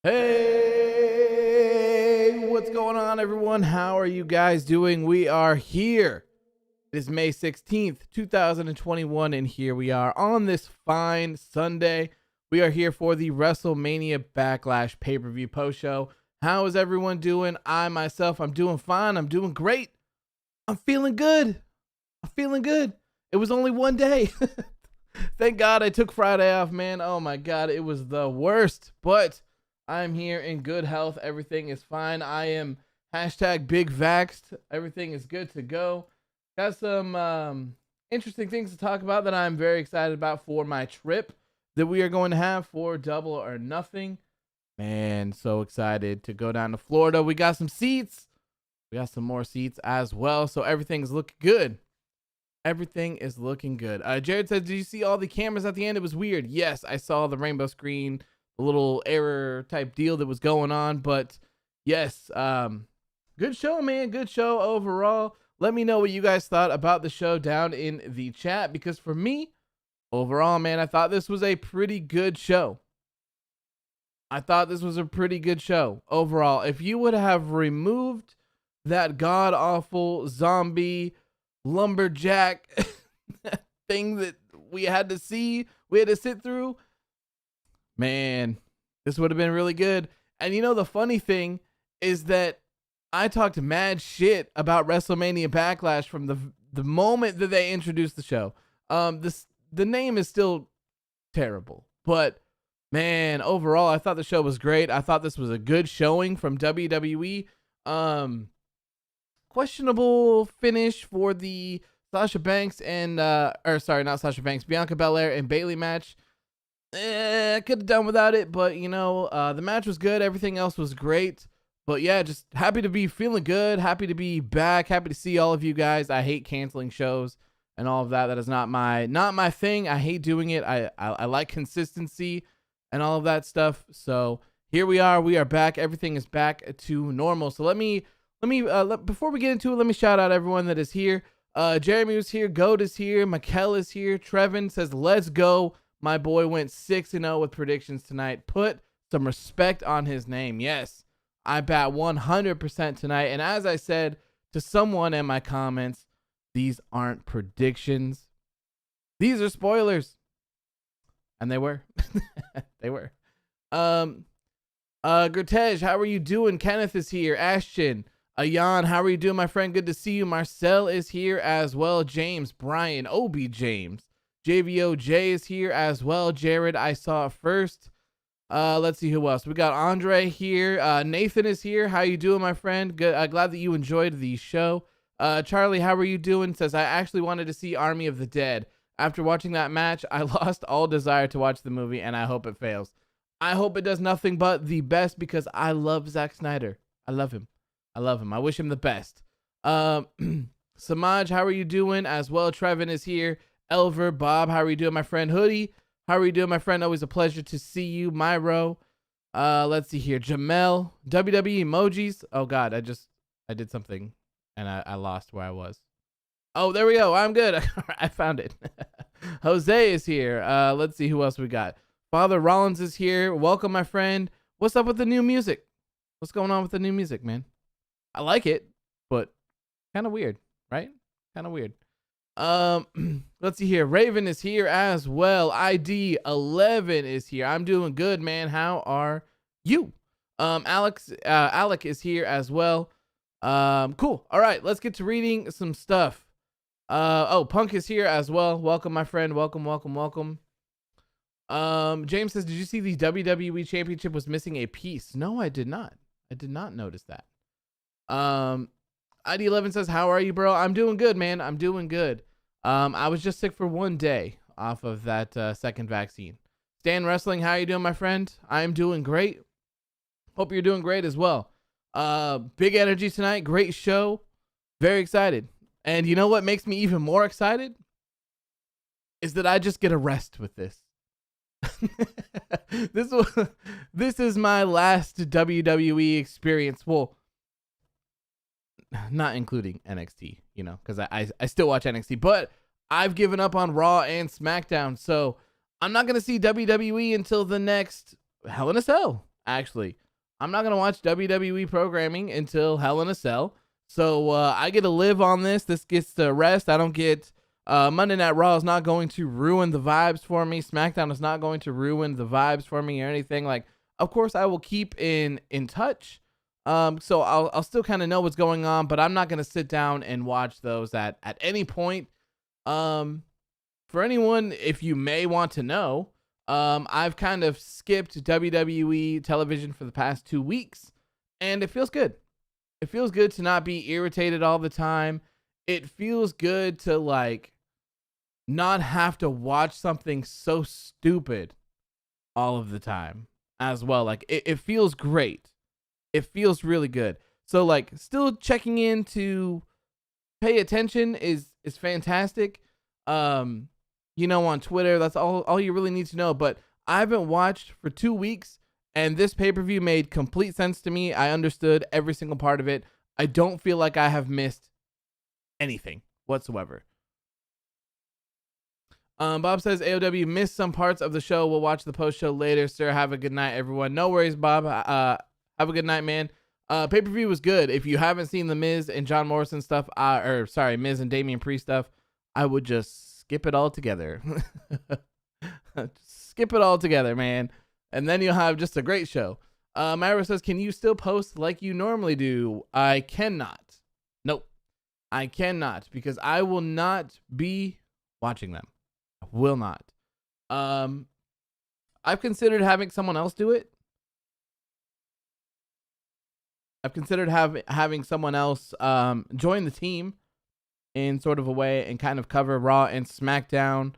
Hey, what's going on, everyone? How are you guys doing? We are here. It is May 16th, 2021, and here we are on this fine Sunday. We are here for the WrestleMania Backlash pay-per-view post show. How is everyone doing? I'm doing fine. I'm doing great. I'm feeling good. It was only one day. Thank God I took Friday off, man. Oh my God, it was the worst, but I'm here in good health. Everything is fine. I am #big vaxxed. Everything is good to go. Got some interesting things to talk about that I'm very excited about for my trip that we are going to have for Double or Nothing. Man, so excited to go down to Florida. We got some seats. We got some more seats as well. So everything's looking good. Everything is looking good. Jared said, did you see all the cameras at the end? It was weird. Yes, I saw the rainbow screen, the little error type deal that was going on. But yes, good show, man. Good show overall. Let me know what you guys thought about the show down in the chat. Because for me, overall, man, I thought this was a pretty good show. Overall. If you would have removed that god-awful zombie lumberjack thing that we had to sit through, man, this would have been really good. And you know, the funny thing is that I talked mad shit about WrestleMania Backlash from the moment that they introduced the show. The name is still terrible, but man, overall, I thought the show was great. I thought this was a good showing from WWE. Questionable finish for the Sasha Banks and Bianca Belair and Bayley match. I could have done without it, but you know, the match was good. Everything else was great. But yeah, just happy to be feeling good. Happy to be back. Happy to see all of you guys. I hate canceling shows and all of that. That is not my thing. I hate doing it. I like consistency and all of that stuff. So here we are. We are back. Everything is back to normal. So let me before we get into it, let me shout out everyone that is here. Jeremy was here. Goat is here. Mikkel is here. Trevin says, let's go. My boy went 6-0 with predictions tonight. Put some respect on his name. Yes, I bat 100% tonight. And as I said to someone in my comments, these aren't predictions. These are spoilers. And they were. They were. Gertej, how are you doing? Kenneth is here. Ashton, Ayan, how are you doing, my friend? Good to see you. Marcel is here as well. James, Brian, Obi James. JVOJ is here as well. Jared, I saw it first. Let's see who else. We got Andre here. Nathan is here. How you doing, my friend? Good. Glad that you enjoyed the show. Charlie, how are you doing? Says, I actually wanted to see Army of the Dead. After watching that match, I lost all desire to watch the movie, and I hope it fails. I hope it does nothing but the best because I love Zack Snyder. I love him. I wish him the best. Samaj, how are you doing? As well, Trevin is here. Elver, Bob, how are you doing, my friend? Hoodie, how are you doing, my friend? Always a pleasure to see you. Myro, let's see here. Jamel, WWE emojis. Oh God, I did something and I lost where I was. Oh, there we go. I'm good. I found it. Jose is here. Let's see who else we got. Father Rollins is here. Welcome, my friend. What's up with the new music? What's going on with the new music, man? I like it, but kind of weird, right? Kind of weird. Let's see here. Raven is here as well. ID 11 is here. I'm doing good, man. How are you? Alec is here as well. Cool. All right, let's get to reading some stuff. Punk is here as well. Welcome, my friend. Welcome. James says, did you see the WWE Championship was missing a piece? No, I did not. I did not notice that. ID11 says, how are you, bro? I'm doing good, man. I'm doing good. I was just sick for 1 day off of that second vaccine. Stan Wrestling, how you doing, my friend? I'm doing great. Hope you're doing great as well. Big energy tonight. Great show. Very excited. And you know what makes me even more excited? Is that I just get a rest with this. This is my last WWE experience. Well, not including NXT, you know, because I still watch NXT, but I've given up on Raw and SmackDown, so I'm not gonna see WWE until the next Hell in a Cell. Actually, I'm not gonna watch WWE programming until Hell in a Cell. So I get to live on this. This gets to rest. I don't get Monday Night Raw is not going to ruin the vibes for me. SmackDown is not going to ruin the vibes for me or anything. Like, of course, I will keep in touch. So I'll still kind of know what's going on, but I'm not going to sit down and watch those at any point. For anyone, if you may want to know, I've kind of skipped WWE television for the past 2 weeks, and it feels good. It feels good to not be irritated all the time. It feels good to like not have to watch something so stupid all of the time as well. Like it feels great. It feels really good. So like still checking in to pay attention is fantastic. You know, on Twitter, that's all you really need to know. But I haven't watched for 2 weeks, and this pay-per-view made complete sense to me. I understood every single part of it. I don't feel like I have missed anything whatsoever. Bob says AOW missed some parts of the show. We'll watch the post show later, sir. Have a good night, everyone. No worries, Bob. Have a good night, man. Pay-per-view was good. If you haven't seen the Miz and John Morrison stuff, Miz and Damien Priest stuff, I would just skip it all together. Skip it all together, man. And then you'll have just a great show. Myra says, can you still post like you normally do? I cannot. Nope. I cannot because I will not be watching them. I will not. I've considered having someone else do it. I've considered having someone else join the team in sort of a way and kind of cover Raw and SmackDown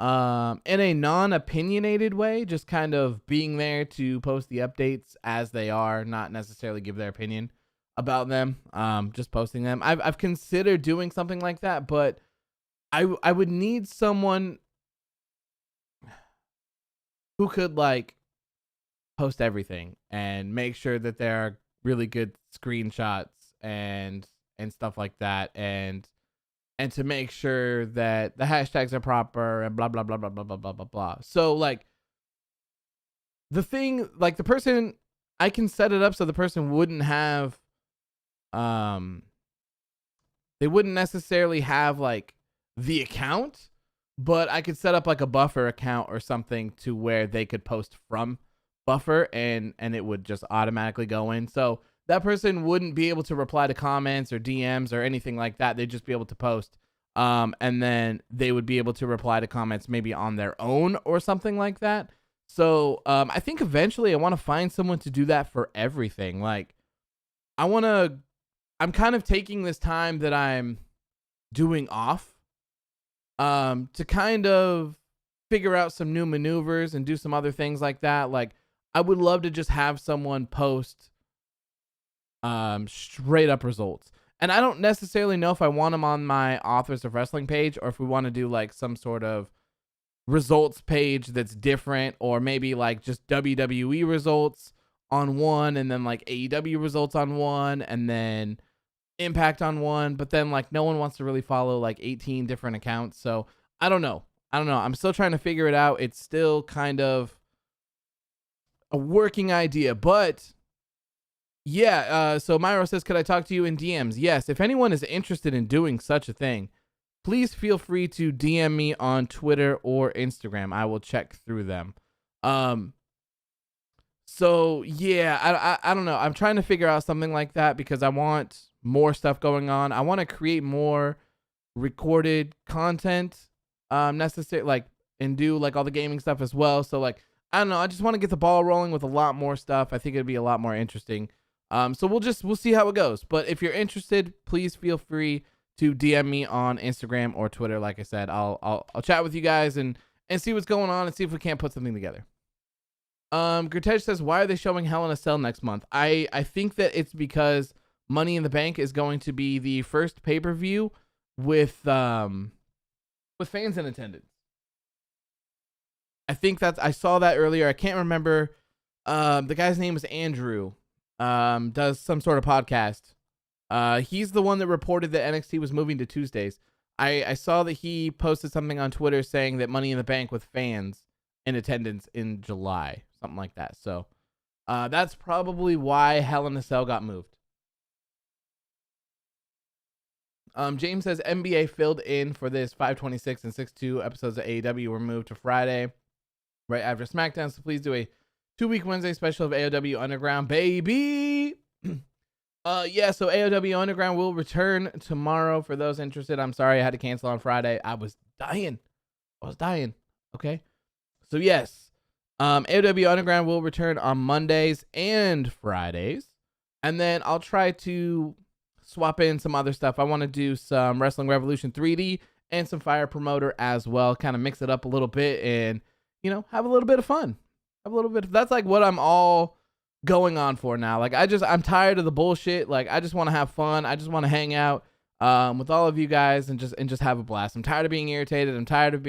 in a non-opinionated way, just kind of being there to post the updates as they are, not necessarily give their opinion about them, just posting them. I've considered doing something like that, but I would need someone who could like post everything and make sure that there are really good screenshots and stuff like that, and to make sure that the hashtags are proper and blah blah blah blah blah blah blah blah blah. So like the thing, like the person I can set it up so the person wouldn't have, they wouldn't necessarily have like the account, but I could set up like a buffer account or something to where they could post from buffer and it would just automatically go in. So that person wouldn't be able to reply to comments or DMs or anything like that. They'd just be able to post. And then they would be able to reply to comments maybe on their own or something like that. So I think eventually I want to find someone to do that for everything. Like I'm kind of taking this time that I'm doing off to kind of figure out some new maneuvers and do some other things like that. Like I would love to just have someone post straight up results. And I don't necessarily know if I want them on my Authors of Wrestling page or if we want to do like some sort of results page that's different, or maybe like just WWE results on one and then like AEW results on one and then Impact on one, but then like no one wants to really follow like 18 different accounts. So I don't know. I'm still trying to figure it out. It's still kind of a working idea, but yeah. So Myro says, could I talk to you in DMs? Yes. If anyone is interested in doing such a thing, please feel free to DM me on Twitter or Instagram. I will check through them. So yeah, I don't know. I'm trying to figure out something like that because I want more stuff going on. I want to create more recorded content, necessary, like, and do like all the gaming stuff as well. So like, I don't know. I just want to get the ball rolling with a lot more stuff. I think it'd be a lot more interesting. So we'll see how it goes. But if you're interested, please feel free to DM me on Instagram or Twitter. Like I said, I'll chat with you guys and see what's going on and see if we can't put something together. Gertej says, why are they showing Hell in a Cell next month? I think that it's because Money in the Bank is going to be the first pay-per-view with fans in attendance. I think I saw that earlier. I can't remember. The guy's name is Andrew. Does some sort of podcast. He's the one that reported that NXT was moving to Tuesdays. I saw that he posted something on Twitter saying that Money in the Bank with fans in attendance in July, something like that. So that's probably why Hell in a Cell got moved. James says NBA filled in for this 526 and 62 episodes of AEW were moved to Friday right after SmackDown. So please do a 2-week Wednesday special of AEW Underground, baby. Yeah, so AEW Underground will return tomorrow for those interested. I'm sorry I had to cancel on Friday. I was dying. Okay. So yes, AEW Underground will return on Mondays and Fridays. And then I'll try to swap in some other stuff. I want to do some Wrestling Revolution 3D and some Fire Promoter as well. Kind of mix it up a little bit and, have a little bit of fun. That's like what I'm all going on for now. Like I'm tired of the bullshit. Like I just want to have fun. I just want to hang out with all of you guys and just have a blast. I'm tired of being irritated. I'm tired of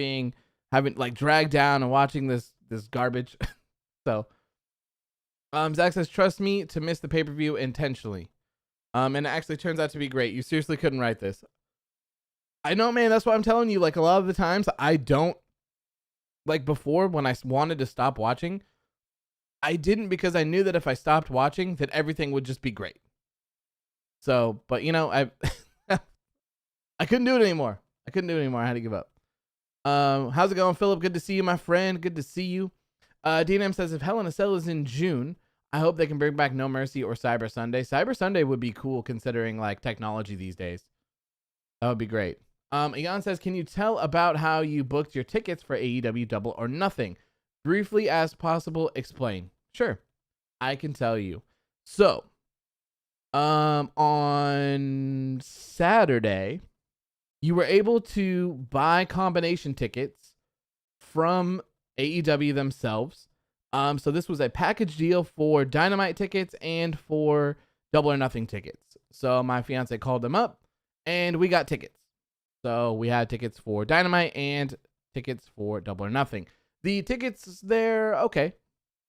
having like dragged down and watching this garbage. So Zach says, trust me to miss the pay-per-view intentionally. And it actually turns out to be great. You seriously couldn't write this. I know, man. That's what I'm telling you. Like a lot of the times I don't, like before when I wanted to stop watching, I didn't because I knew that if I stopped watching that everything would just be great. So, but I couldn't do it anymore. I had to give up. How's it going, Philip? Good to see you, my friend. Good to see you. DNM says, if Hell in a Cell is in June, I hope they can bring back No Mercy or Cyber Sunday. Cyber Sunday would be cool considering like technology these days. That would be great. Egon says, can you tell about how you booked your tickets for AEW Double or Nothing? Briefly as possible, explain. Sure, I can tell you. So, on Saturday, you were able to buy combination tickets from AEW themselves. So this was a package deal for Dynamite tickets and for Double or Nothing tickets. So my fiance called them up and we got tickets. So we had tickets for Dynamite and tickets for Double or Nothing. The tickets, they're okay.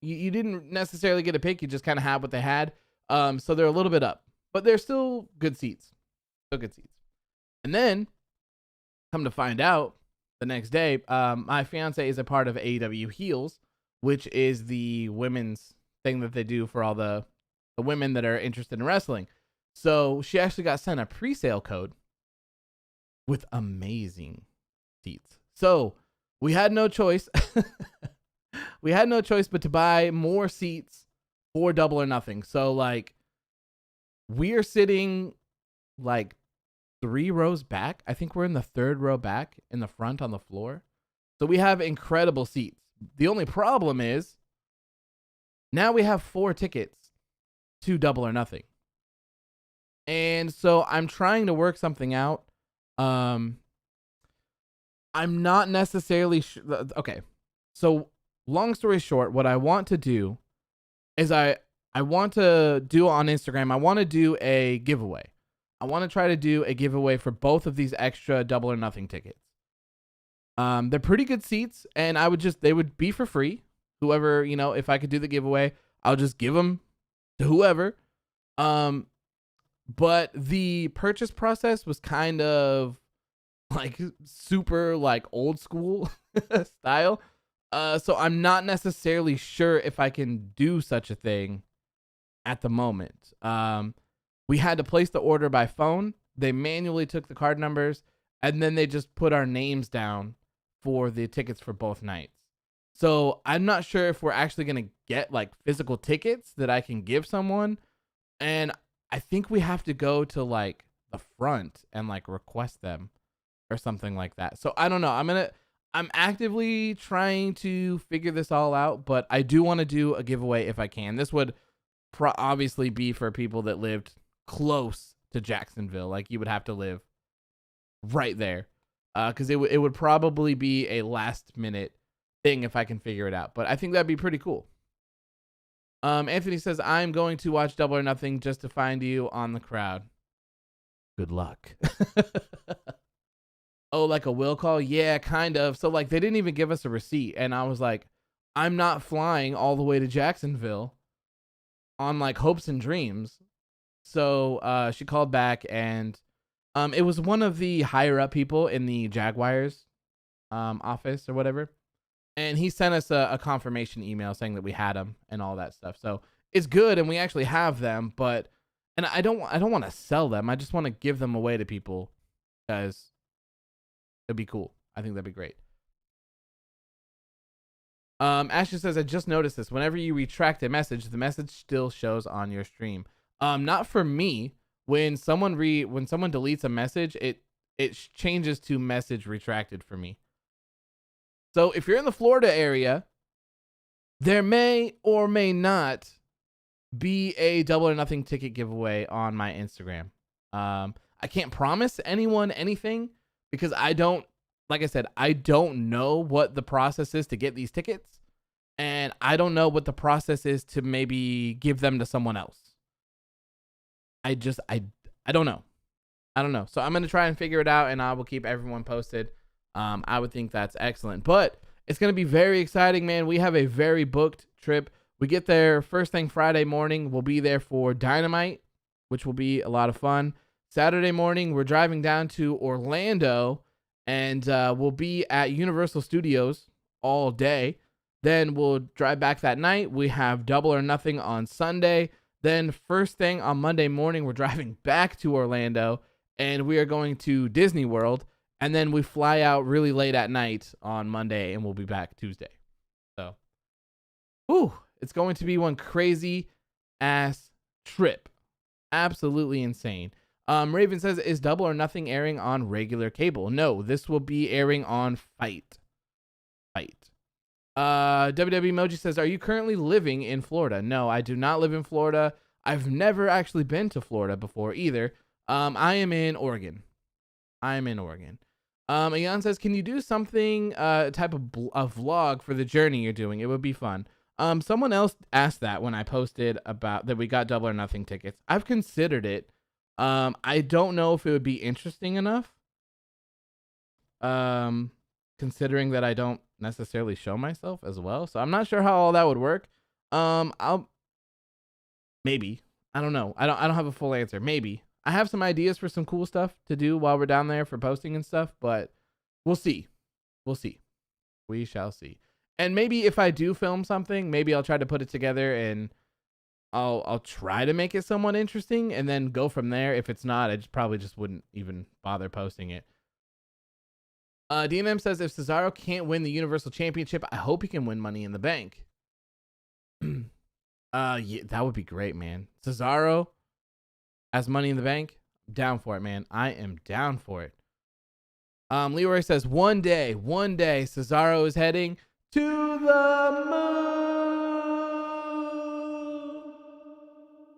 You didn't necessarily get a pick. You just kind of had what they had. So they're a little bit up, but they're still good seats. And then come to find out the next day, my fiance is a part of AEW Heels, which is the women's thing that they do for all the women that are interested in wrestling. So she actually got sent a pre-sale code with amazing seats. So we had no choice. We had no choice but to buy more seats for Double or Nothing. So like we're sitting like 3 rows back. I think we're in the 3rd row back in the front on the floor. So we have incredible seats. The only problem is now we have 4 tickets to Double or Nothing. And so I'm trying to work something out. I'm not necessarily okay. So long story short, what I want to do is I want to do on Instagram, I want to do a giveaway. I want to try to do a giveaway for both of these extra Double or Nothing tickets. They're pretty good seats, and they would be for free. Whoever, if I could do the giveaway, I'll just give them to whoever. But the purchase process was kind of like super like old school style. So I'm not necessarily sure if I can do such a thing at the moment. We had to place the order by phone. They manually took the card numbers, and then they just put our names down for the tickets for both nights. So I'm not sure if we're actually going to get like physical tickets that I can give someone. And I think we have to go to like the front and like request them or something like that. So I don't know. I'm actively trying to figure this all out, but I do want to do a giveaway if I can. This would obviously be for people that lived close to Jacksonville. Like you would have to live right there. Because it would probably be a last minute thing if I can figure it out. But I think that'd be pretty cool. Anthony says, I'm going to watch Double or Nothing just to find you on the crowd. Good luck. Oh, like a will call? Yeah, kind of. So like they didn't even give us a receipt. And I was like, I'm not flying all the way to Jacksonville on like hopes and dreams. So she called back, and it was one of the higher up people in the Jaguars office or whatever. And he sent us a confirmation email saying that we had them and all that stuff. So it's good, and we actually have them, and I don't want to sell them. I just want to give them away to people because it'd be cool. I think that'd be great. Ashley says, I just noticed this. Whenever you retract a message, the message still shows on your stream. Not for me. When someone deletes a message, it changes to message retracted for me. So if you're in the Florida area, there may or may not be a Double or Nothing ticket giveaway on my Instagram. I can't promise anyone anything because like I said, I don't know what the process is to get these tickets, and I don't know what the process is to maybe give them to someone else. I don't know. So I'm going to try and figure it out, and I will keep everyone posted. I would think that's excellent, but it's going to be very exciting, man. We have a very booked trip. We get there first thing Friday morning. We'll be there for Dynamite, which will be a lot of fun. Saturday morning, we're driving down to Orlando, and we'll be at Universal Studios all day. Then we'll drive back that night. We have Double or Nothing on Sunday. Then first thing on Monday morning, we're driving back to Orlando, and we are going to Disney World. And then we fly out really late at night on Monday, and we'll be back Tuesday. So, it's going to be one crazy ass trip. Absolutely insane. Raven says, is Double or Nothing airing on regular cable? No, this will be airing on Fight. WWE Emoji says, are you currently living in Florida? No, I do not live in Florida. I've never actually been to Florida before either. I am in Oregon. Ayan says, can you do something, type of a vlog for the journey you're doing? It would be fun. Someone else asked that when I posted about that we got Double or Nothing tickets. I've considered it. I don't know if it would be interesting enough. Considering that I don't necessarily show myself as well. So I'm not sure how all that would work. Maybe. I don't know. I don't have a full answer. Maybe. I have some ideas for some cool stuff to do while we're down there for posting and stuff, but we'll see. We shall see. And maybe if I do film something, maybe I'll try to put it together and I'll try to make it somewhat interesting and then go from there. If it's not, I probably just wouldn't even bother posting it. DNM says, if Cesaro can't win the Universal Championship, I hope he can win Money in the Bank. Yeah, that would be great, man. Cesaro as Money in the Bank, down for it, man. I am down for it. Leroy says, one day, Cesaro is heading to the moon.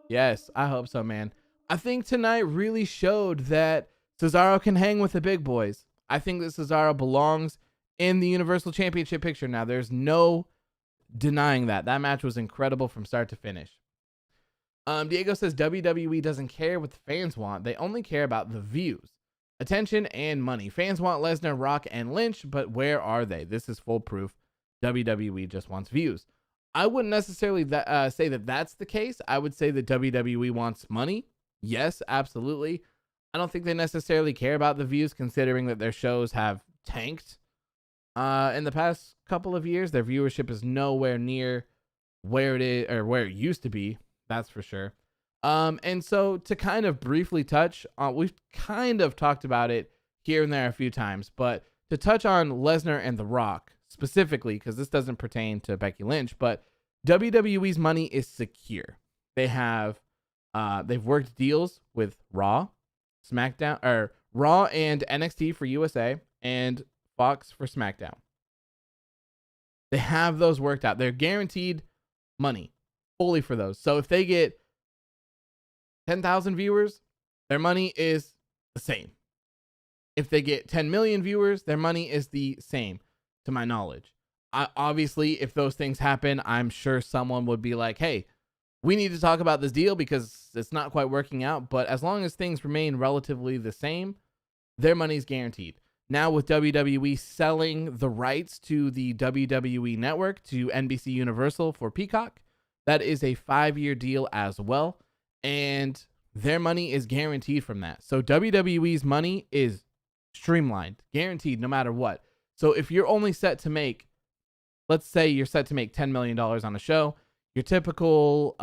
Yes, I hope so, man. I think tonight really showed that Cesaro can hang with the big boys. I think that Cesaro belongs in the Universal Championship picture now. There's no denying that. That match was incredible from start to finish. Diego says WWE doesn't care what the fans want. They only care about the views, attention, and money. Fans want Lesnar, Rock, and Lynch, but where are they? This is full proof. WWE just wants views. I wouldn't necessarily say that that's the case. I would say that WWE wants money. Yes, absolutely. I don't think they necessarily care about the views, considering that their shows have tanked in the past couple of years. Their viewership is nowhere near where it is or where it used to be. That's for sure. And so to kind of briefly touch on, we've kind of talked about it here and there a few times, but to touch on Lesnar and The Rock specifically, because this doesn't pertain to Becky Lynch, but WWE's money is secure. They have, they've worked deals with Raw, SmackDown, or Raw and NXT for USA and Fox for SmackDown. They have those worked out. They're guaranteed money fully for those. So if they get 10,000 viewers, their money is the same. If they get 10 million viewers, their money is the same, to my knowledge. Obviously, if those things happen, I'm sure someone would be like, hey, we need to talk about this deal because it's not quite working out. But as long as things remain relatively the same, their money's guaranteed. Now with WWE selling the rights to the WWE Network to NBC Universal for Peacock, that is a 5-year deal as well. And their money is guaranteed from that. So WWE's money is streamlined, guaranteed no matter what. So if you're only set to make, let's say you're set to make $10 million on a show, your typical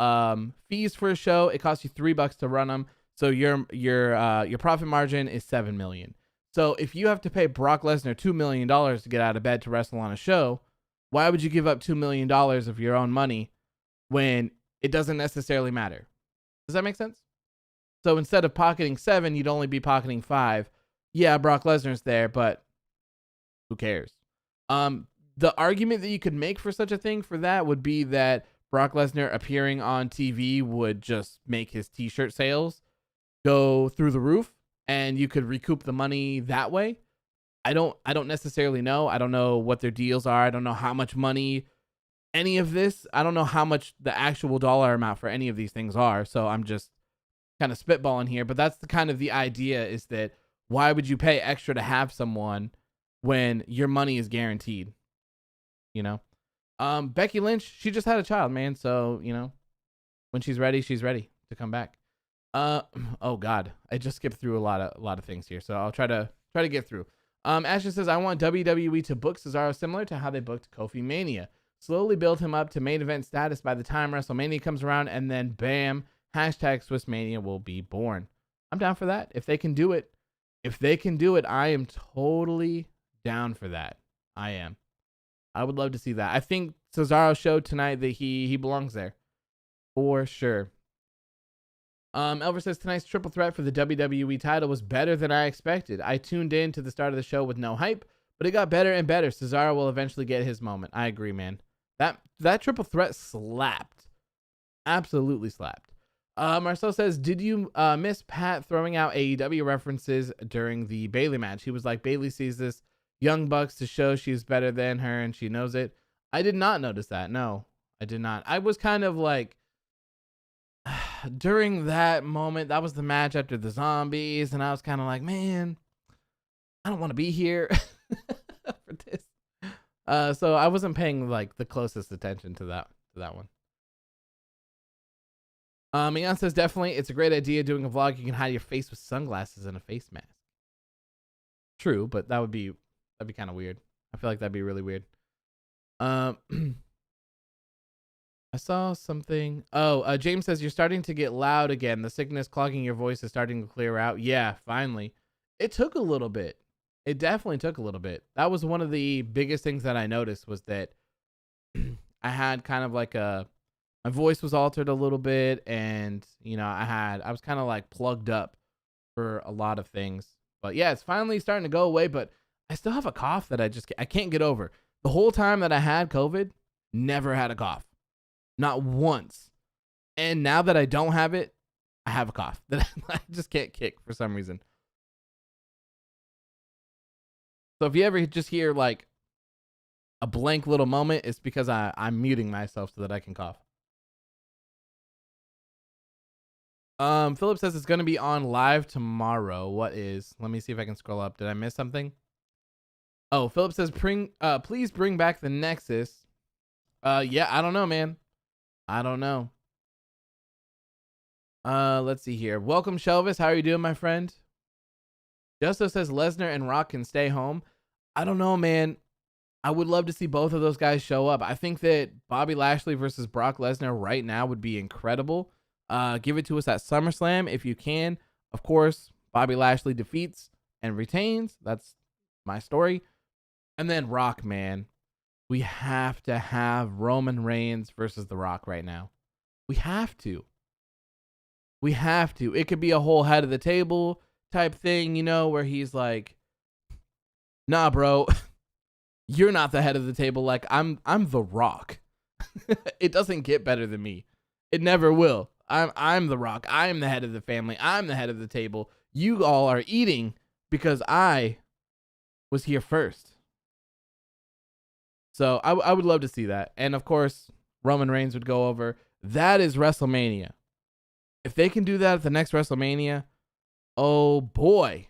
fees for a show, it costs you $3 to run them. So your profit margin is $7 million. So if you have to pay Brock Lesnar $2 million to get out of bed to wrestle on a show, why would you give up $2 million of your own money when it doesn't necessarily matter? Does that make sense? So instead of pocketing 7, you'd only be pocketing 5. Yeah, Brock Lesnar's there, but who cares? The argument that you could make for such a thing for that would be that Brock Lesnar appearing on TV would just make his t-shirt sales go through the roof and you could recoup the money that way. I don't necessarily know. I don't know what their deals are. I don't know how much money any of this. I don't know how much the actual dollar amount for any of these things are. So I'm just kind of spitballing here, but that's the kind of the idea, is that why would you pay extra to have someone when your money is guaranteed? You know, Becky Lynch, she just had a child, man. So, you know, when she's ready to come back. Oh God, I just skipped through a lot of things here. So I'll try to get through. Ashley says, I want WWE to book Cesaro similar to how they booked Kofi Mania. Slowly build him up to main event status by the time WrestleMania comes around, and then bam, #Swiss Mania will be born. I'm down for that. If they can do it, I am totally down for that. I am. I would love to see that. I think Cesaro showed tonight that he belongs there for sure. Elver says, tonight's triple threat for the WWE title was better than I expected. I tuned in to the start of the show with no hype, but it got better and better. Cesaro will eventually get his moment. I agree, man. That triple threat slapped. Absolutely slapped. Marcel says, did you miss Pat throwing out AEW references during the Bayley match? He was like, Bayley sees this Young Bucks to show she's better than her and she knows it. I did not notice that. No, I did not. I was kind of like, during that moment, that was the match after the zombies, and I was kind of like, man, I don't want to be here for this. So I wasn't paying like the closest attention to that one. Ian says, definitely, it's a great idea doing a vlog. You can hide your face with sunglasses and a face mask. True, but that'd be kind of weird. I feel like that'd be really weird. Um, I saw something. Oh, James says you're starting to get loud again. The sickness clogging your voice is starting to clear out. Yeah, finally. It took a little bit. It definitely took a little bit. That was one of the biggest things that I noticed was that I had kind of like my voice was altered a little bit, and I was kind of like plugged up for a lot of things. But yeah, it's finally starting to go away, but I still have a cough that I can't get over. The whole time that I had COVID, never had a cough. Not once. And now that I don't have it, I have a cough that I just can't kick for some reason. So if you ever just hear like a blank little moment, it's because I'm muting myself so that I can cough. Philip says it's going to be on live tomorrow. What is? Let me see if I can scroll up. Did I miss something? Oh, Philip says please bring back the Nexus. Yeah, I don't know, man. I don't know. Let's see here. Welcome, Shelvis. How are you doing, my friend? Justo says Lesnar and Rock can stay home. I don't know, man. I would love to see both of those guys show up. I think that Bobby Lashley versus Brock Lesnar right now would be incredible. Give it to us at SummerSlam if you can. Of course, Bobby Lashley defeats and retains. That's my story. And then Rock, man. We have to have Roman Reigns versus The Rock right now. We have to. We have to. It could be a whole head of the table type thing, where he's like, nah, bro, you're not the head of the table. Like, I'm The Rock. It doesn't get better than me. It never will. I'm The Rock. I'm the head of the family. I'm the head of the table. You all are eating because I was here first. So I would love to see that. And of course, Roman Reigns would go over. That is WrestleMania. If they can do that at the next WrestleMania, oh boy,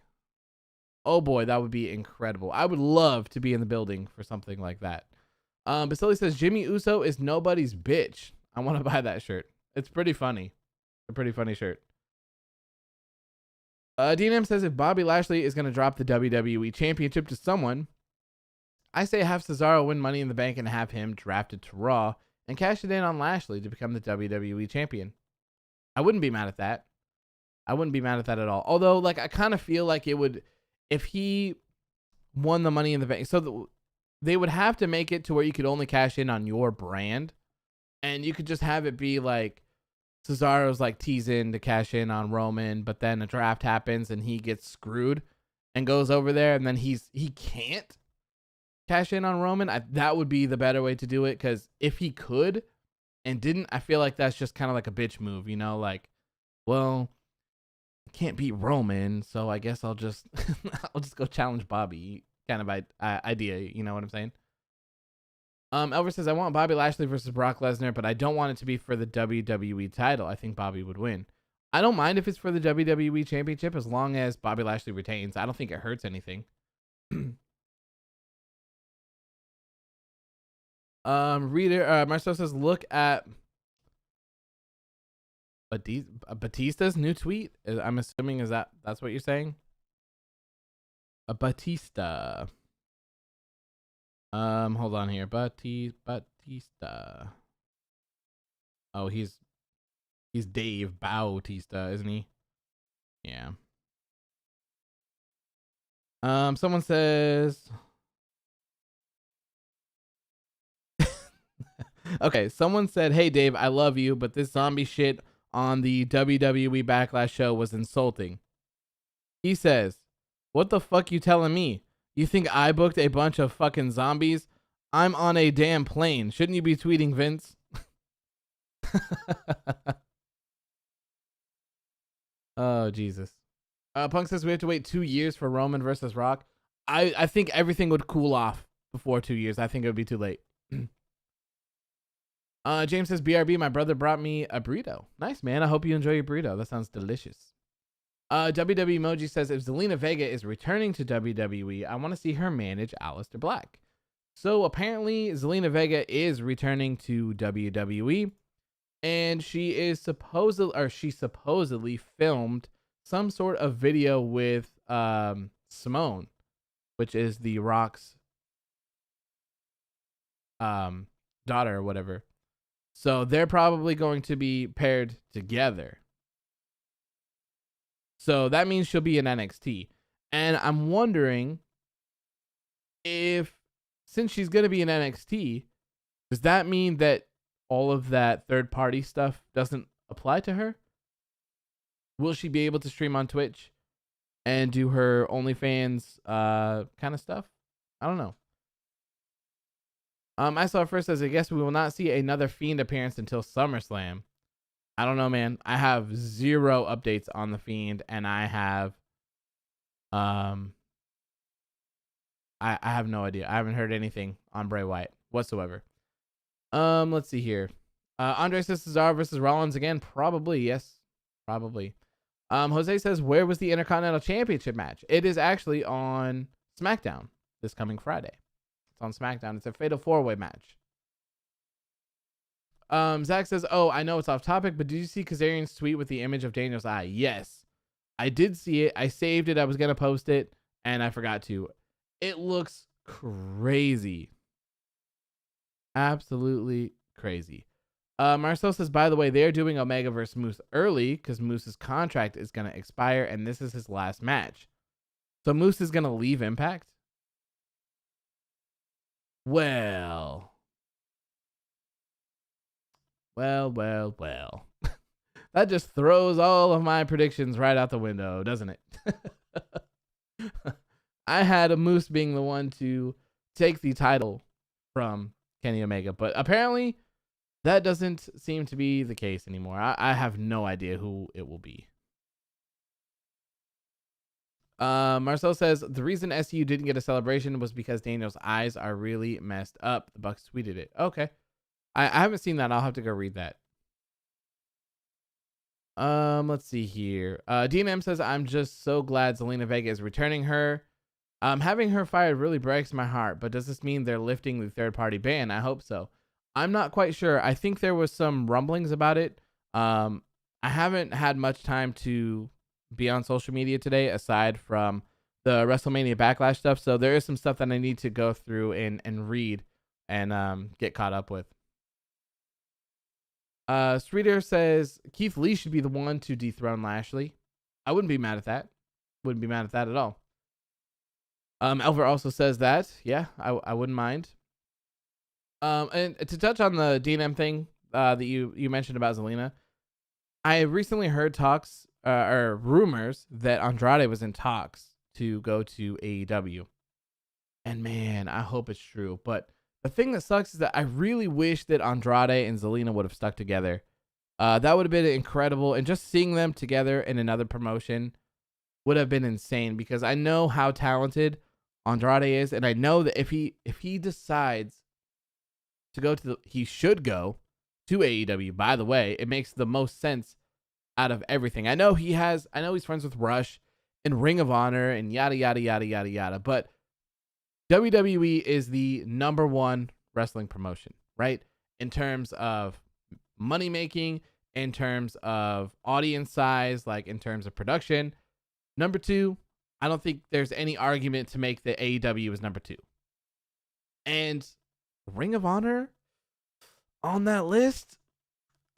that would be incredible. I would love to be in the building for something like that. Basili says Jimmy Uso is nobody's bitch. I want to buy that shirt. It's pretty funny. A pretty funny shirt. DNM says if Bobby Lashley is going to drop the WWE Championship to someone, I say have Cesaro win Money in the Bank and have him drafted to Raw and cash it in on Lashley to become the WWE Champion. I wouldn't be mad at that. I wouldn't be mad at that at all. Although, like, I kind of feel like it would, if he won the Money in the Bank, so they would have to make it to where you could only cash in on your brand, and you could just have it be like Cesaro's like teasing to cash in on Roman, but then a draft happens and he gets screwed and goes over there, and then he can't cash in on Roman. That would be the better way to do it, because if he could and didn't, I feel like that's just kind of like a bitch move, like, well, I can't beat Roman, so I guess I'll just I'll just go challenge Bobby kind of idea, you know what I'm saying? Elvis says I want Bobby Lashley versus Brock Lesnar, but I don't want it to be for the WWE title. I think Bobby would win. I don't mind if it's for the WWE Championship as long as Bobby Lashley retains. I don't think it hurts anything. Reader Marcel says look at Batista's new tweet. I'm assuming that's what you're saying. Batista. Hold on here. Batista. Oh, he's Dave Bautista, isn't he? Yeah. Someone says okay, someone said, "Hey Dave, I love you, but this zombie shit on the WWE Backlash show was insulting." He says, "What the fuck you telling me? You think I booked a bunch of fucking zombies? I'm on a damn plane. Shouldn't you be tweeting Vince?" Oh, Jesus. Punk says we have to wait 2 years for Roman versus Rock. I think everything would cool off before 2 years. I think it would be too late. James says, BRB, my brother brought me a burrito. Nice, man. I hope you enjoy your burrito. That sounds delicious. WWE Emoji says, if Zelina Vega is returning to WWE, I want to see her manage Aleister Black. So apparently Zelina Vega is returning to WWE, and she supposedly filmed some sort of video with Simone, which is The Rock's daughter or whatever. So they're probably going to be paired together. So that means she'll be in NXT. And I'm wondering if, since she's going to be in NXT, does that mean that all of that third-party stuff doesn't apply to her? Will she be able to stream on Twitch and do her OnlyFans kind of stuff? I don't know. I saw first says, I guess we will not see another Fiend appearance until SummerSlam. I don't know, man. I have zero updates on the Fiend, and I have I have no idea. I haven't heard anything on Bray Wyatt whatsoever. Let's see here. Andre says Cesaro versus Rollins again. Probably, yes. Probably. Jose says, where was the Intercontinental Championship match? It is actually on SmackDown this coming Friday. It's on SmackDown. It's a Fatal 4-Way match. Zach says, oh, I know it's off topic, but did you see Kazarian's tweet with the image of Daniel's eye? Yes. I did see it. I saved it. I was going to post it, and I forgot to. It looks crazy. Absolutely crazy. Marcel says, by the way, they're doing Omega versus Moose early because Moose's contract is going to expire, and this is his last match. So Moose is going to leave Impact? Well. That just throws all of my predictions right out the window, doesn't it? I had a Moose being the one to take the title from Kenny Omega, but apparently that doesn't seem to be the case anymore. I have no idea who it will be. Marcel says, the reason SU didn't get a celebration was because Daniel's eyes are really messed up. The Bucks tweeted it. Okay. I haven't seen that. I'll have to go read that. Let's see here. DNM says, I'm just so glad Zelina Vega is returning her. Having her fired really breaks my heart, but does this mean they're lifting the third-party ban? I hope so. I'm not quite sure. I think there was some rumblings about it. I haven't had much time to be on social media today, aside from the WrestleMania Backlash stuff, so there is some stuff that I need to go through and read and get caught up with. Streeter says Keith Lee should be the one to dethrone Lashley. I wouldn't be mad at that. Wouldn't be mad at that at all. Elver also says that. Yeah, I wouldn't mind. And to touch on the DNM thing that you mentioned about Zelina, I recently heard talks or rumors that Andrade was in talks to go to AEW. And man, I hope it's true. But the thing that sucks is that I really wish that Andrade and Zelina would have stuck together. That would have been incredible. And just seeing them together in another promotion would have been insane, because I know how talented Andrade is. And I know that if he decides to go to he should go to AEW, by the way, it makes the most sense out of everything. I know he's friends with Rush and Ring of Honor and yada, yada, yada, yada, yada. But WWE is the number one wrestling promotion, right? In terms of money making, in terms of audience size, like in terms of production. Number two, I don't think there's any argument to make that AEW is number two. And Ring of Honor on that list,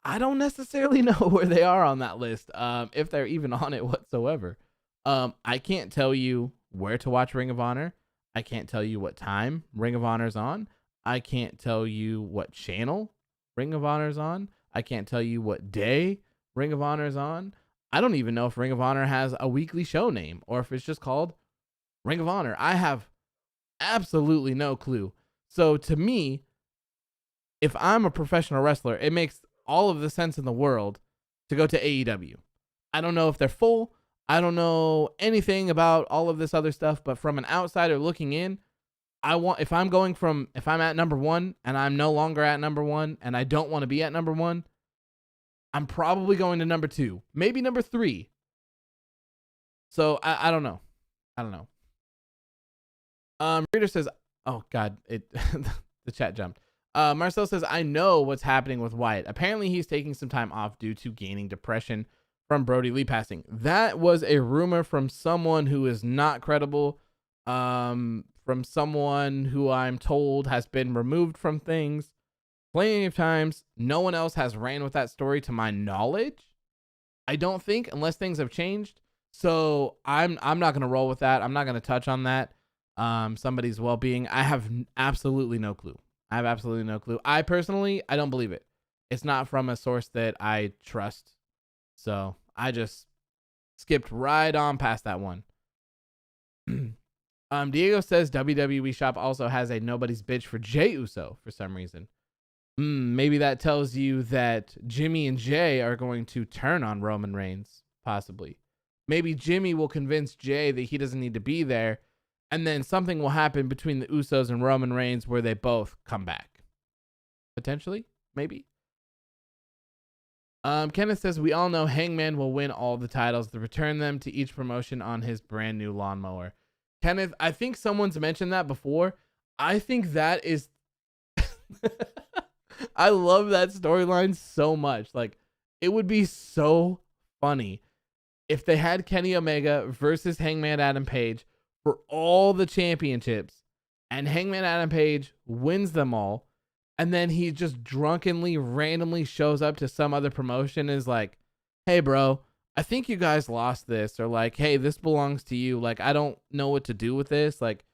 I don't necessarily know where they are on that list, if they're even on it whatsoever. I can't tell you where to watch Ring of Honor. I can't tell you what time Ring of Honor's on. I can't tell you what channel Ring of Honor's on. I can't tell you what day Ring of Honor's on. I don't even know if Ring of Honor has a weekly show name or if it's just called Ring of Honor. I have absolutely no clue. So to me, if I'm a professional wrestler, it makes all of the sense in the world to go to AEW. I don't know if they're full. I don't know anything about all of this other stuff, but from an outsider looking in, if I'm at number one and I'm no longer at number one and I don't want to be at number one, I'm probably going to number two, maybe number three. So I don't know. Reader says, oh God, the chat jumped. Marcel says, I know what's happening with Wyatt. Apparently he's taking some time off due to gaining depression from Brody Lee passing. That was a rumor from someone who is not credible. From from someone who I'm told has been removed from things plenty of times. No one else has ran with that story to my knowledge. I don't think, unless things have changed. So I'm not gonna roll with that. I'm not gonna touch on that. Somebody's well-being. I have absolutely no clue. I personally, I don't believe it. It's not from a source that I trust. So I just skipped right on past that one. Diego says WWE shop also has a nobody's bitch for Jey Uso for some reason. Maybe that tells you that Jimmy and Jey are going to turn on Roman Reigns, possibly. Maybe Jimmy will convince Jey that he doesn't need to be there, and then something will happen between the Usos and Roman Reigns where they both come back. Potentially, maybe. Kenneth says, we all know Hangman will win all the titles to return them to each promotion on his brand new lawnmower. Kenneth, I think someone's mentioned that before. I think that is... I love that storyline so much. Like, it would be so funny if they had Kenny Omega versus Hangman Adam Page for all the championships, and Hangman Adam Page wins them all, and then he just drunkenly, randomly shows up to some other promotion and is like, hey, bro, I think you guys lost this, or like, hey, this belongs to you. Like, I don't know what to do with this. Like,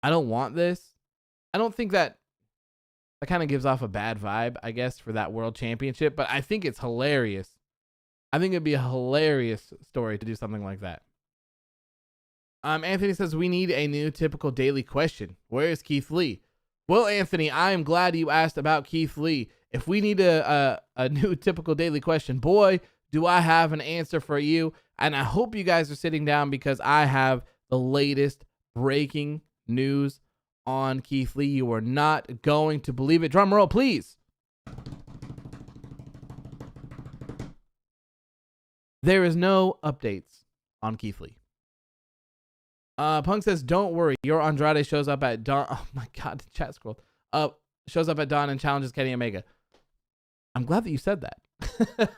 I don't want this. I don't think that kind of gives off a bad vibe, I guess, for that world championship, but I think it's hilarious. I think it'd be a hilarious story to do something like that. Anthony says, we need a new typical daily question. Where is Keith Lee? Well, Anthony, I am glad you asked about Keith Lee. If we need a new typical daily question, boy, do I have an answer for you. And I hope you guys are sitting down, because I have the latest breaking news on Keith Lee. You are not going to believe it. Drum roll, please. There is no updates on Keith Lee. Punk says, don't worry. Your Andrade shows up at Dawn. Oh my God, the chat scrolled. Shows up at Dawn and challenges Kenny Omega. I'm glad that you said that.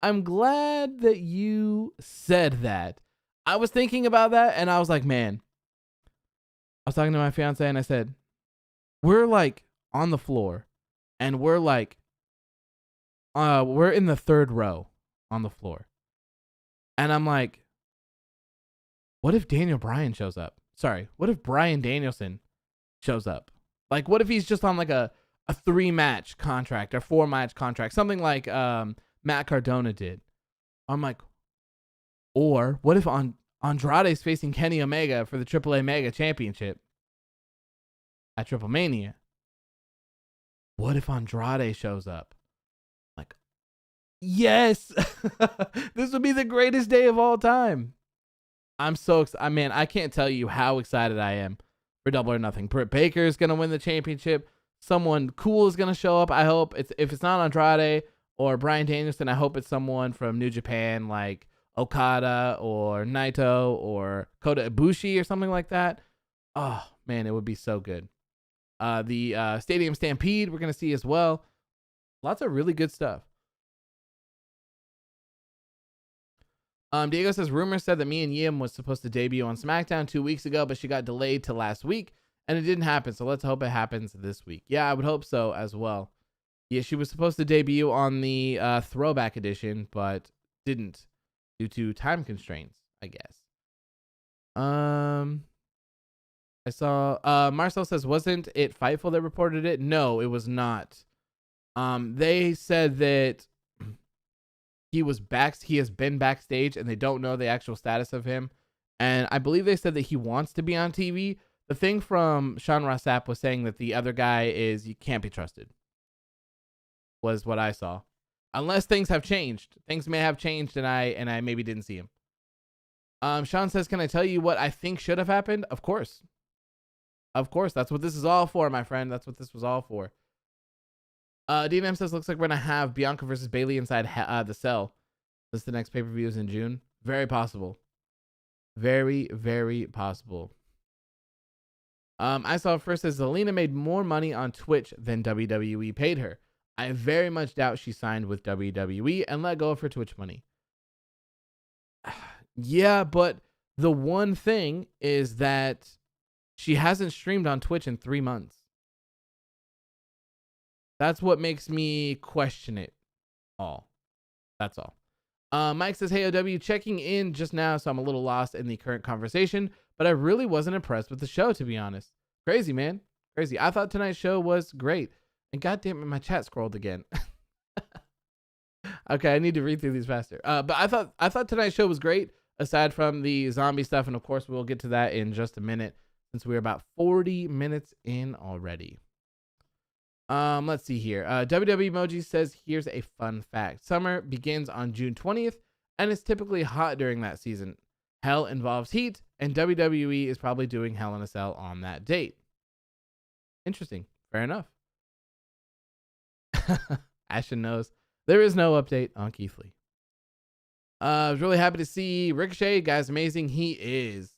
I'm glad that you said that. I was thinking about that, and I was like, man. I was talking to my fiance, and I said, we're like on the floor, and we're like, we're in the third row on the floor. And I'm like, what if Daniel Bryan shows up? Sorry, what if Bryan Danielson shows up? Like, what if he's just on like a 3-match contract or 4-match contract, something like Matt Cardona did. I'm like, or what if Andrade's facing Kenny Omega for the AAA Mega Championship at Triple Mania? What if Andrade shows up? Like, yes, this would be the greatest day of all time. I'm so excited. Man, I can't tell you how excited I am for Double or Nothing. Britt Baker is going to win the championship. Someone cool is going to show up. I hope if it's not Andrade or Bryan Danielson, I hope it's someone from New Japan, like Okada or Naito or Kota Ibushi or something like that. Oh, man, it would be so good. The Stadium Stampede we're going to see as well. Lots of really good stuff. Diego says, rumors said that Mia Yim was supposed to debut on SmackDown 2 weeks ago, but she got delayed to last week, and it didn't happen, so let's hope it happens this week. Yeah, I would hope so as well. Yeah, she was supposed to debut on the Throwback Edition, but didn't due to time constraints, I guess. I saw Marcel says, wasn't it Fightful that reported it? No, it was not. They said that he has been backstage, and they don't know the actual status of him. And I believe they said that he wants to be on TV. The thing from Sean Ross Sapp was saying that the other guy you can't be trusted, was what I saw. Unless things have changed. Things may have changed, and I maybe didn't see him. Sean says, can I tell you what I think should have happened? Of course. Of course. That's what this is all for, my friend. That's what this was all for. DNM says, looks like we're going to have Bianca versus Bayley inside the cell. This is the next pay-per-view is in June. Very possible. Very, very possible. I saw first as Zelina made more money on Twitch than WWE paid her. I very much doubt she signed with WWE and let go of her Twitch money. Yeah, but the one thing is that She hasn't streamed on Twitch in 3 months. That's what makes me question it all. That's all. Mike says, hey, OW, checking in just now, so I'm a little lost in the current conversation, but I really wasn't impressed with the show, to be honest. Crazy, man. Crazy. I thought tonight's show was great. And goddamn it, my chat scrolled again. Okay, I need to read through these faster. But I thought tonight's show was great, aside from the zombie stuff, and of course we'll get to that in just a minute, since we're about 40 minutes in already. Let's see here. WWE Emoji says, here's a fun fact. Summer begins on June 20th, and it's typically hot during that season. Hell involves heat, and WWE is probably doing Hell in a Cell on that date. Interesting. Fair enough. Ashton knows. There is no update on Keith Lee. I was really happy to see Ricochet. Guy's amazing. He is.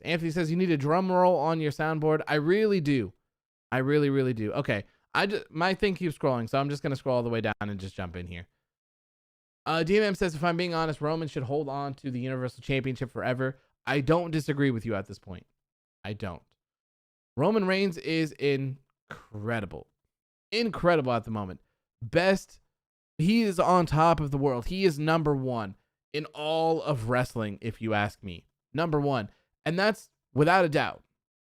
Anthony says, you need a drum roll on your soundboard. I really do. I really, really do. Okay. My thing keeps scrolling, so I'm just going to scroll all the way down and just jump in here. DMM says, if I'm being honest, Roman should hold on to the Universal Championship forever. I don't disagree with you at this point. I don't. Roman Reigns is incredible. Incredible at the moment. Best. He is on top of the world. He is number one in all of wrestling, if you ask me. Number one. And that's without a doubt.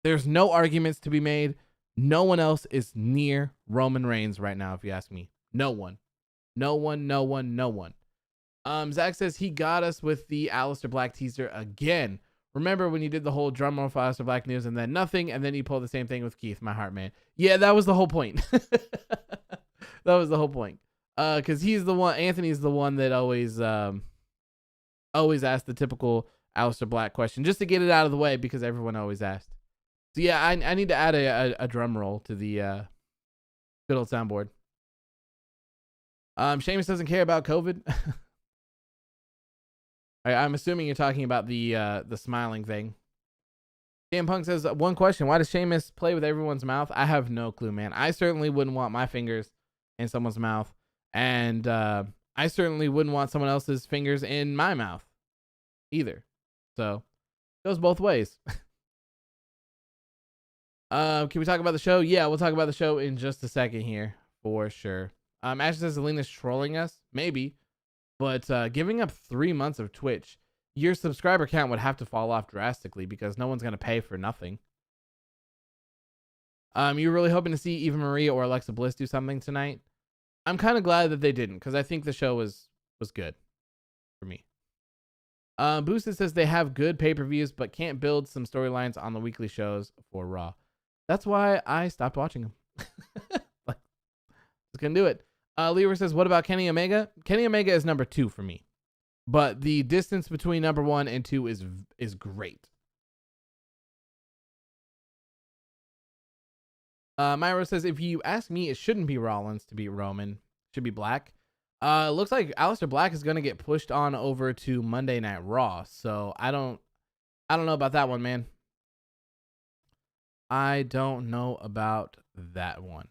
There's no arguments to be made. No one else is near Roman Reigns right now, if you ask me. No one. No one. Zach says he got us with the Aleister Black teaser again. Remember when you did the whole drum roll for Aleister Black news and then nothing, and then you pulled the same thing with Keith, my heart man. Yeah, that was the whole point. That was the whole point. Because he's the one, Anthony's the one that always asks the typical Aleister Black question, just to get it out of the way, because everyone always asked. So yeah, I need to add a drum roll to the good old soundboard. Sheamus doesn't care about COVID. I'm assuming you're talking about the smiling thing. CM Punk says, one question, why does Sheamus play with everyone's mouth? I have no clue, man. I certainly wouldn't want my fingers in someone's mouth. And I certainly wouldn't want someone else's fingers in my mouth either. So it goes both ways. Can we talk about the show? Yeah, we'll talk about the show in just a second here for sure. Ash says Alina's trolling us. Maybe. But giving up 3 months of Twitch, your subscriber count would have to fall off drastically because no one's going to pay for nothing. You're really hoping to see Eva Marie or Alexa Bliss do something tonight? I'm kind of glad that they didn't, because I think the show was good for me. Boosted says they have good pay-per-views, but can't build some storylines on the weekly shows for Raw. That's why I stopped watching them. Like, just couldn't do it. Leroy says, what about Kenny Omega? Kenny Omega is number 2 for me, but the distance between number 1 and 2 is great. Myro says, if you ask me, it shouldn't be Rollins to beat Roman. It should be Black. Looks like Aleister Black is going to get pushed on over to Monday Night Raw. So I don't know about that one, man. I don't know about that one.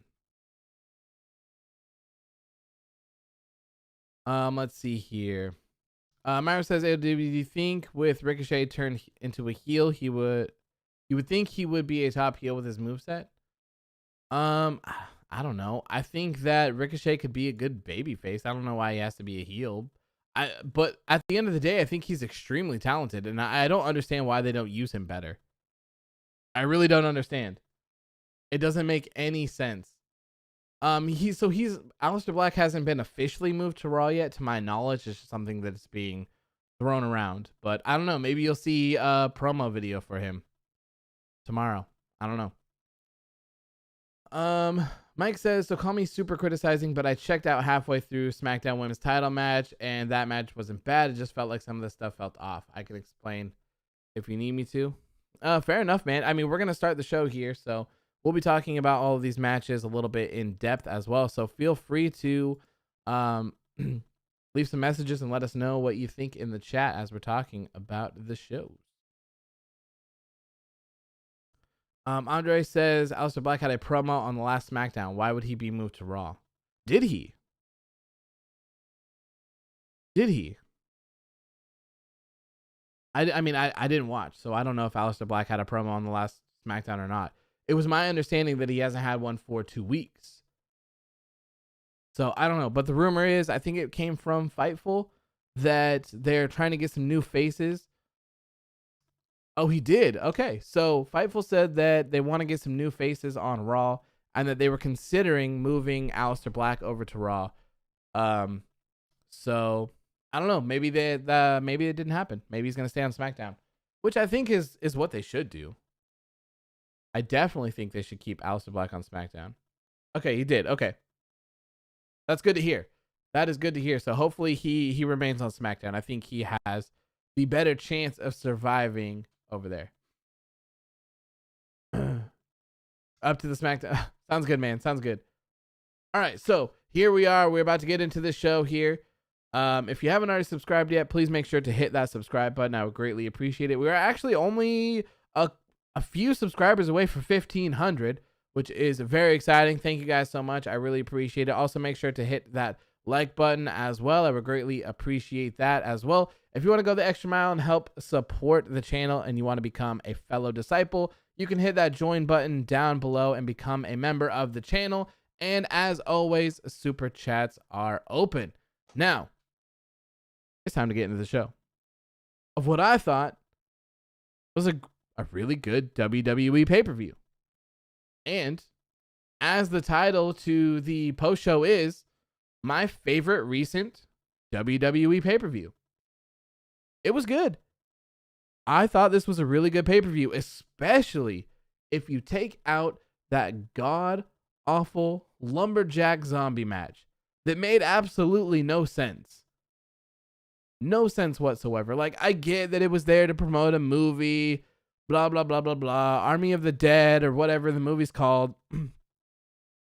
Let's see here. Myro says, do you think with Ricochet turned into a heel, you would think he would be a top heel with his moveset? I don't know. I think that Ricochet could be a good babyface. I don't know why he has to be a heel. But at the end of the day, I think he's extremely talented, and I don't understand why they don't use him better. I really don't understand. It doesn't make any sense. Aleister Black hasn't been officially moved to Raw yet, to my knowledge. It's just something that's being thrown around. But I don't know. Maybe you'll see a promo video for him tomorrow. I don't know. Mike says, so call me super criticizing, but I checked out halfway through SmackDown Women's title match, and that match wasn't bad. It just felt like some of the stuff felt off. I can explain if you need me to. Fair enough, man. I mean, we're going to start the show here, so we'll be talking about all of these matches a little bit in depth as well. So feel free to leave some messages and let us know what you think in the chat as we're talking about the shows. Andre says, Aleister Black had a promo on the last SmackDown. Why would he be moved to Raw? Did he? I mean, I didn't watch, so I don't know if Aleister Black had a promo on the last SmackDown or not. It was my understanding that he hasn't had one for 2 weeks. So I don't know. But the rumor is, I think it came from Fightful, that they're trying to get some new faces. Oh, he did. Okay. So Fightful said that they want to get some new faces on Raw and that they were considering moving Aleister Black over to Raw. So I don't know. Maybe maybe it didn't happen. Maybe he's going to stay on SmackDown, which I think is what they should do. I definitely think they should keep Aleister Black on SmackDown. Okay, he did. Okay. That's good to hear. That is good to hear. So hopefully he remains on SmackDown. I think he has the better chance of surviving over there. Up to the SmackDown. Sounds good, man. Sounds good. All right, so here we are. We're about to get into this show here. If you haven't already subscribed yet, please make sure to hit that subscribe button. I would greatly appreciate it. We are actually only a few subscribers away from 1,500, which is very exciting. Thank you guys so much. I really appreciate it. Also, make sure to hit that like button as well. I would greatly appreciate that as well. If you want to go the extra mile and help support the channel and you want to become a fellow disciple, you can hit that join button down below and become a member of the channel. And as always, super chats are open. Now, it's time to get into the show of what I thought was a really good WWE pay-per-view. And as the title to the post show is, my favorite recent WWE pay-per-view. It was good. I thought this was a really good pay-per-view, especially if you take out that god-awful Lumberjack zombie match that made absolutely no sense. No sense whatsoever. Like, I get that it was there to promote a movie, blah, blah, blah, blah, blah, Army of the Dead or whatever the movie's called. And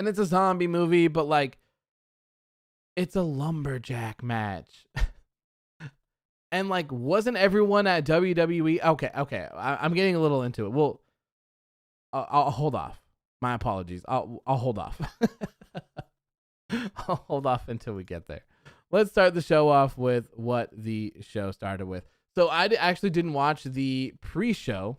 it's a zombie movie, but like, it's a lumberjack match. And like, wasn't everyone at WWE? Okay. I'm getting a little into it. Well, I'll hold off. My apologies. I'll hold off. I'll hold off until we get there. Let's start the show off with what the show started with. So I actually didn't watch the pre-show.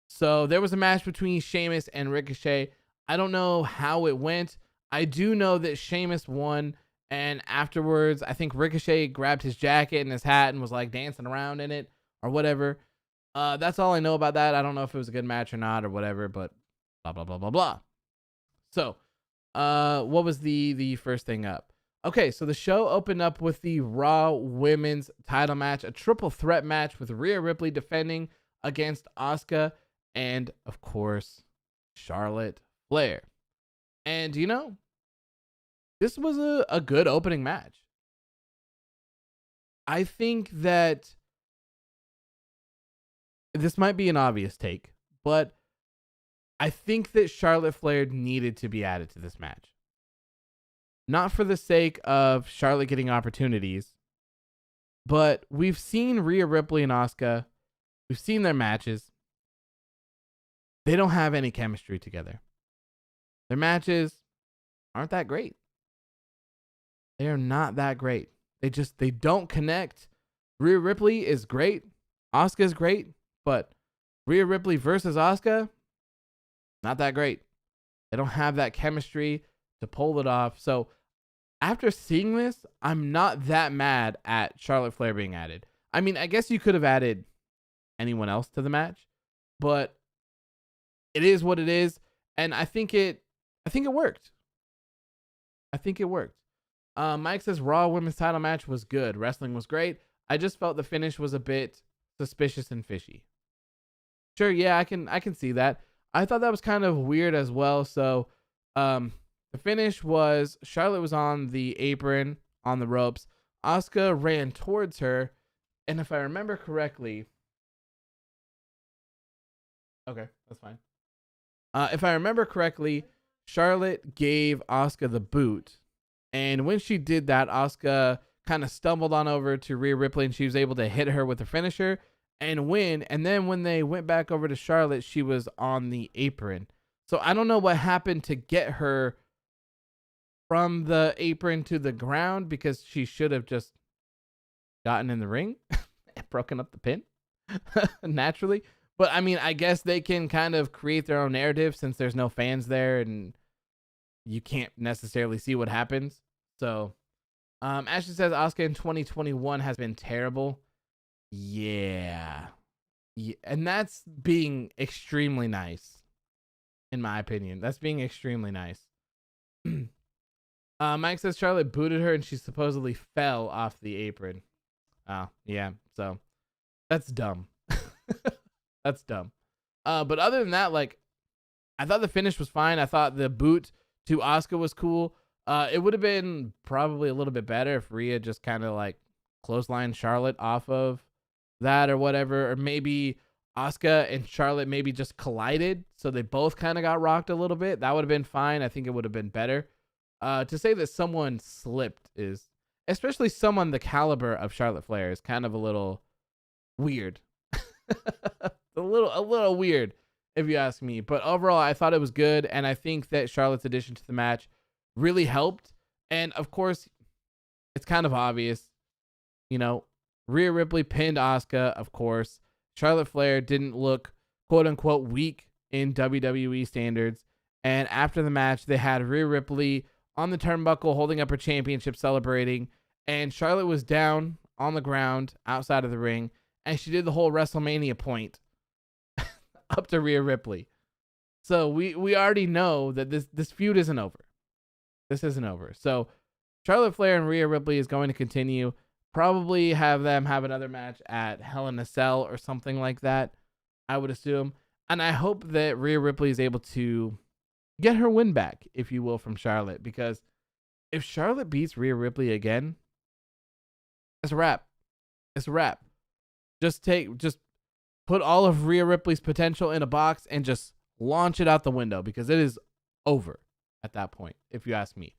So there was a match between Sheamus and Ricochet. I don't know how it went. I do know that Sheamus won. And afterwards, I think Ricochet grabbed his jacket and his hat and was like dancing around in it or whatever. That's all I know about that. I don't know if it was a good match or not or whatever, but blah, blah, blah, blah, blah. So what was the first thing up? Okay, so the show opened up with the Raw Women's title match, a triple threat match with Rhea Ripley defending against Asuka and, of course, Charlotte Flair. And, you know, this was a good opening match. I think that this might be an obvious take, but I think that Charlotte Flair needed to be added to this match. Not for the sake of Charlotte getting opportunities, but we've seen Rhea Ripley and Asuka. We've seen their matches. They don't have any chemistry together. Their matches aren't that great. They are not that great. They don't connect. Rhea Ripley is great. Asuka is great, but Rhea Ripley versus Asuka, not that great. They don't have that chemistry to pull it off. So after seeing this, I'm not that mad at Charlotte Flair being added. I mean, I guess you could have added anyone else to the match, but it is what it is, and I think it worked. I think it worked. Mike says Raw Women's title match was good. Wrestling was great. I just felt the finish was a bit suspicious and fishy. Sure, yeah, I can see that. I thought that was kind of weird as well. So, the finish was Charlotte was on the apron on the ropes. Asuka ran towards her, and if I remember correctly, okay, that's fine. If I remember correctly, Charlotte gave Asuka the boot, and when she did that, Asuka kind of stumbled on over to Rhea Ripley, and she was able to hit her with her finisher and win. And then when they went back over to Charlotte, she was on the apron. So I don't know what happened to get her from the apron to the ground, because she should have just gotten in the ring and broken up the pin naturally. But I mean, I guess they can kind of create their own narrative since there's no fans there and you can't necessarily see what happens. So, Ashley says Asuka in 2021 has been terrible. Yeah. And that's being extremely nice, in my opinion. That's being extremely nice. Mike says Charlotte booted her and she supposedly fell off the apron. Oh, yeah. So that's dumb. That's dumb. But other than that, like, I thought the finish was fine. I thought the boot to Asuka was cool. It would have been probably a little bit better if Rhea just kind of like clothesline Charlotte off of that or whatever, or maybe Asuka and Charlotte maybe just collided, so they both kind of got rocked a little bit. That would have been fine. I think it would have been better. To say that someone slipped is, especially someone the caliber of Charlotte Flair, is kind of a little weird. a little weird, if you ask me. But overall, I thought it was good, and I think that Charlotte's addition to the match really helped. And of course, it's kind of obvious, you know, Rhea Ripley pinned Asuka, of course. Charlotte Flair didn't look quote unquote weak in WWE standards. And after the match, they had Rhea Ripley on the turnbuckle holding up her championship, celebrating. And Charlotte was down on the ground outside of the ring. And she did the whole WrestleMania point up to Rhea Ripley. So we already know that this feud isn't over. This isn't over. So Charlotte Flair and Rhea Ripley is going to continue. Probably have them have another match at Hell in a Cell or something like that, I would assume. And I hope that Rhea Ripley is able to get her win back, if you will, from Charlotte. Because if Charlotte beats Rhea Ripley again, it's a wrap. It's a wrap. Just put all of Rhea Ripley's potential in a box and just launch it out the window, because it is over at that point, if you ask me.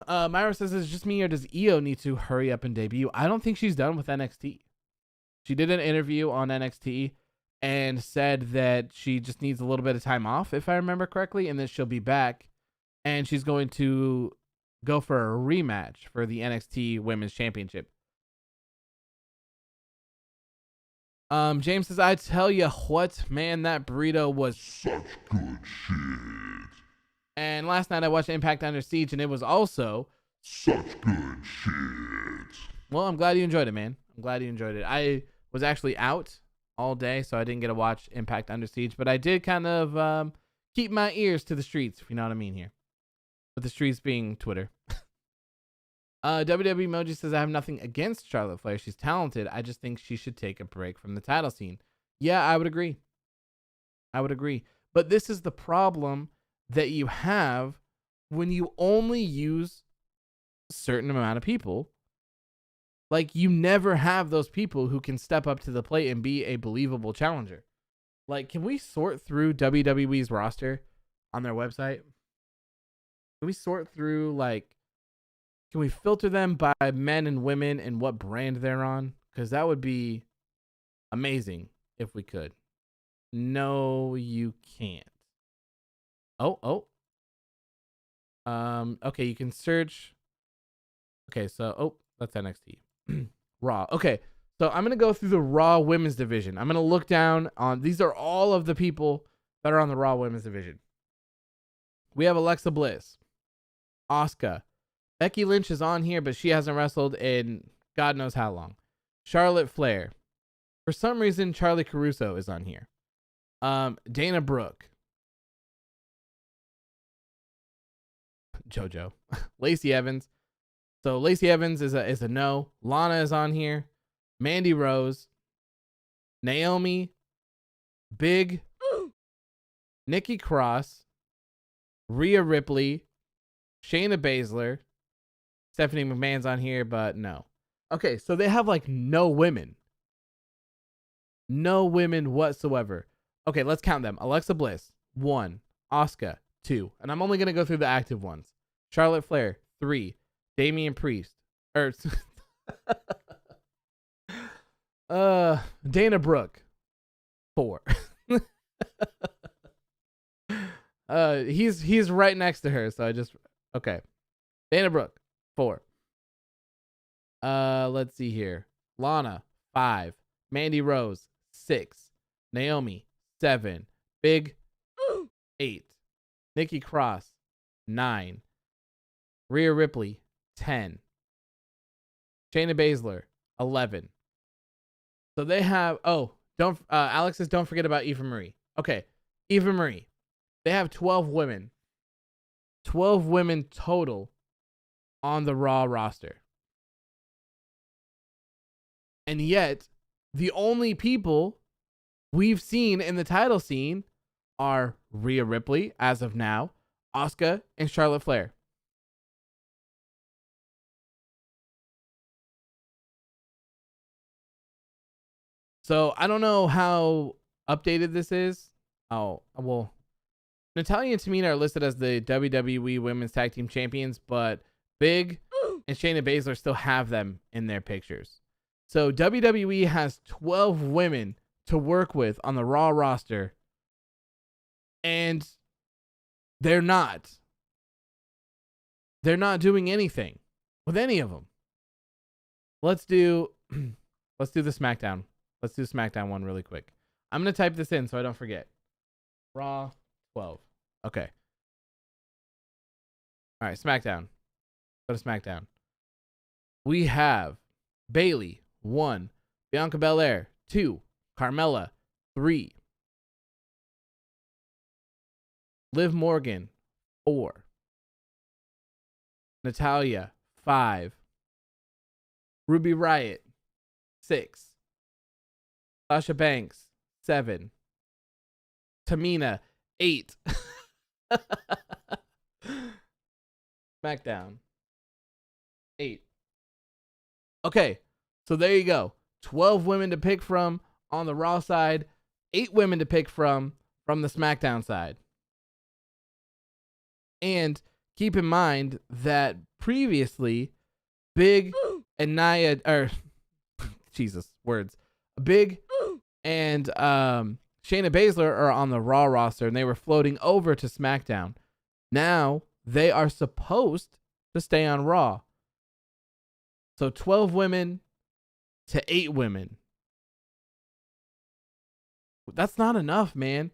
Myra says, is it just me or does Io need to hurry up and debut? I don't think she's done with NXT. She did an interview on NXT and said that she just needs a little bit of time off, if I remember correctly, and then she'll be back and she's going to go for a rematch for the NXT Women's Championship. James says, I tell you what, man, that burrito was such good shit. And last night I watched Impact Under Siege, and it was also such good shit. Well, I'm glad you enjoyed it, man. I'm glad you enjoyed it. I was actually out all day, so I didn't get to watch Impact Under Siege, but I did kind of keep my ears to the streets, if you know what I mean here. With the streets being Twitter. WWE Emoji says, I have nothing against Charlotte Flair. She's talented. I just think she should take a break from the title scene. Yeah, I would agree. But this is the problem that you have when you only use a certain amount of people. Like, you never have those people who can step up to the plate and be a believable challenger. Like, can we sort through WWE's roster on their website? Can we sort through, like, can we filter them by men and women and what brand they're on? Because that would be amazing if we could. No, you can't. Okay, you can search. Okay, so, that's NXT. Raw. Okay, so I'm going to go through the Raw Women's Division. I'm going to look down on, these are all of the people that are on the Raw Women's Division. We have Alexa Bliss, Asuka, Becky Lynch is on here, but she hasn't wrestled in God knows how long. Charlotte Flair. For some reason, Charlie Caruso is on here. Dana Brooke. JoJo. Lacey Evans. So Lacey Evans is a no. Lana is on here. Mandy Rose. Naomi. Big. Nikki Cross. Rhea Ripley. Shayna Baszler. Stephanie McMahon's on here, but no. Okay, so they have like no women. No women whatsoever. Okay, let's count them. Alexa Bliss, 1. Asuka, 2. And I'm only going to go through the active ones. Charlotte Flair, 3. Damien Priest. Dana Brooke, 4. He's right next to her, so I just, okay. Dana Brooke, 4. Let's see here. Lana, 5. Mandy Rose, 6. Naomi, 7. Big, 8. Nikki Cross, 9. Rhea Ripley, 10. Shayna Baszler, 11. So they have, Alex says, don't forget about Eva Marie. Okay, Eva Marie. They have 12 women. 12 women total on the Raw roster. And yet, the only people we've seen in the title scene are Rhea Ripley, as of now, Asuka, and Charlotte Flair. So I don't know how updated this is. Oh, well, Natalya and Tamina are listed as the WWE Women's Tag Team Champions, but Big and Shayna Baszler still have them in their pictures. So WWE has 12 women to work with on the Raw roster, and they're not doing anything with any of them. Let's do the SmackDown. Let's do SmackDown one really quick. I'm going to type this in so I don't forget. Raw 12. Okay. All right, SmackDown. Go to SmackDown. We have Bayley, 1. Bianca Belair, 2. Carmella, 3. Liv Morgan, 4. Natalya, 5. Ruby Riott, 6. Sasha Banks, 7. Tamina, 8. SmackDown, 8. Okay, so there you go. 12 women to pick from on the Raw side, 8 women to pick from the SmackDown side. And keep in mind that previously, Big and Nia, or Jesus, words. Big and Shayna Baszler are on the Raw roster, and they were floating over to SmackDown. Now they are supposed to stay on Raw. So 12 women to 8 women. That's not enough, man.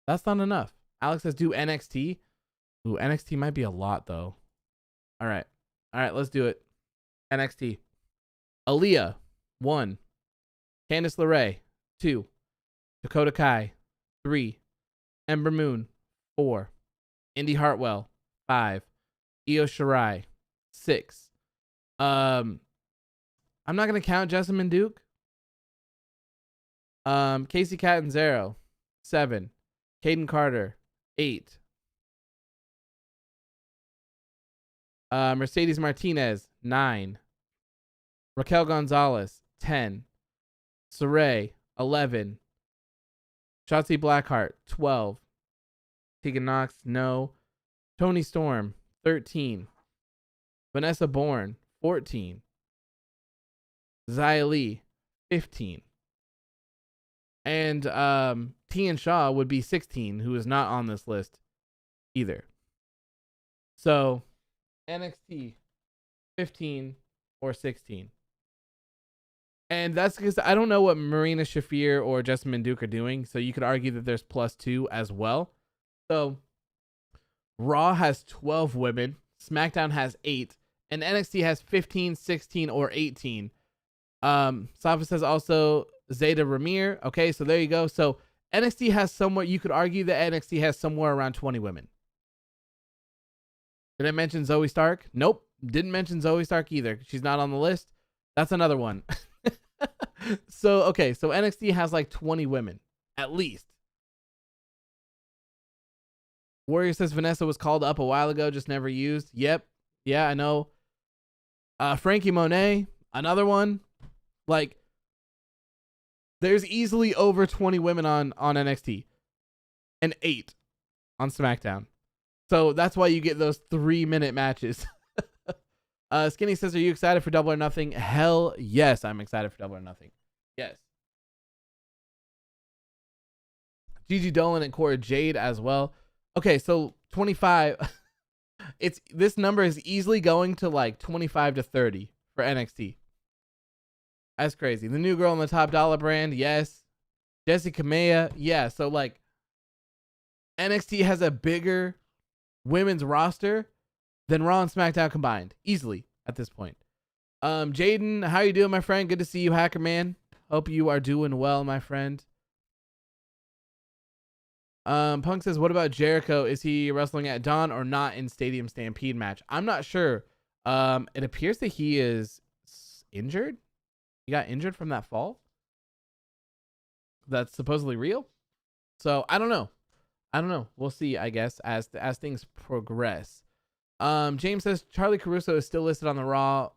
That's not enough. Alex says do NXT. Ooh, NXT might be a lot, though. All right, let's do it. NXT. Aaliyah, 1. Candice LeRae, 2. Dakota Kai, 3. Ember Moon, 4. Indy Hartwell, 5. Io Shirai, 6. I'm not gonna count Jessamine Duke. Casey Catanzaro, 7. Caden Carter, 8. Mercedes Martinez, 9. Raquel Gonzalez, 10. Saray, 11. Shotzi Blackheart, 12. Tegan Knox, no. Toni Storm, 13. Vanessa Bourne, 14. Xia Li, 15. And Tian Shaw would be 16, who is not on this list either. So NXT, 15 or 16. And that's because I don't know what Marina Shafir or Jessamine Duke are doing. So you could argue that there's +2 as well. So Raw has 12 women. SmackDown has 8. And NXT has 15, 16, or 18. Safa says also Zeta Ramir. Okay, so there you go. So NXT has somewhere, you could argue that NXT has somewhere around 20 women. Did I mention Zoe Stark? Nope. Didn't mention Zoe Stark either. She's not on the list. That's another one. So, okay. So NXT has like 20 women, at least. Warrior says Vanessa was called up a while ago, just never used. Yep. Yeah, I know. Frankie Monet, another one. Like, there's easily over 20 women on NXT and 8 on SmackDown. So that's why you get those 3-minute matches. Skinny says, are you excited for Double or Nothing? Hell yes, I'm excited for Double or Nothing. Yes. Gigi Dolan and Cora Jade as well. Okay, so 25. This number is easily going to like 25 to 30 for NXT. That's crazy. The new girl in the Top Dollar brand, yes. Jessica Maya. Yeah, so like NXT has a bigger women's roster than Raw and SmackDown combined, easily at this point. Jaden, how you doing, my friend? Good to see you, Hacker Man. Hope you are doing well, my friend. Punk says, what about Jericho? Is he wrestling at Dawn or not in Stadium Stampede match? I'm not sure. It appears that he is injured. He got injured from that fall. That's supposedly real. So I don't know. We'll see, I guess, as things progress. James says Charlie Caruso is still listed on the Raw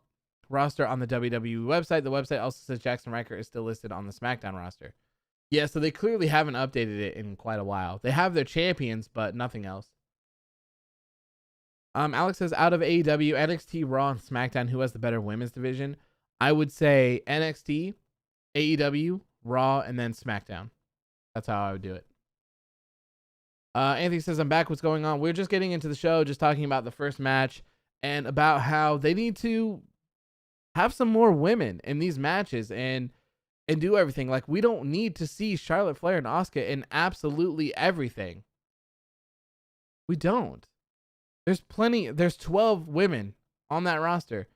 roster on the WWE website. The website also says Jackson Riker is still listed on the SmackDown roster. Yeah, so they clearly haven't updated it in quite a while. They have their champions, but nothing else. Alex says, out of AEW, NXT, Raw, and SmackDown, who has the better women's division? I would say NXT, AEW, Raw, and then SmackDown. That's how I would do it. Anthony says, I'm back. What's going on? We're just getting into the show, just talking about the first match and about how they need to have some more women in these matches and do everything. Like, we don't need to see Charlotte Flair and Asuka in absolutely everything. We don't. There's 12 women on that roster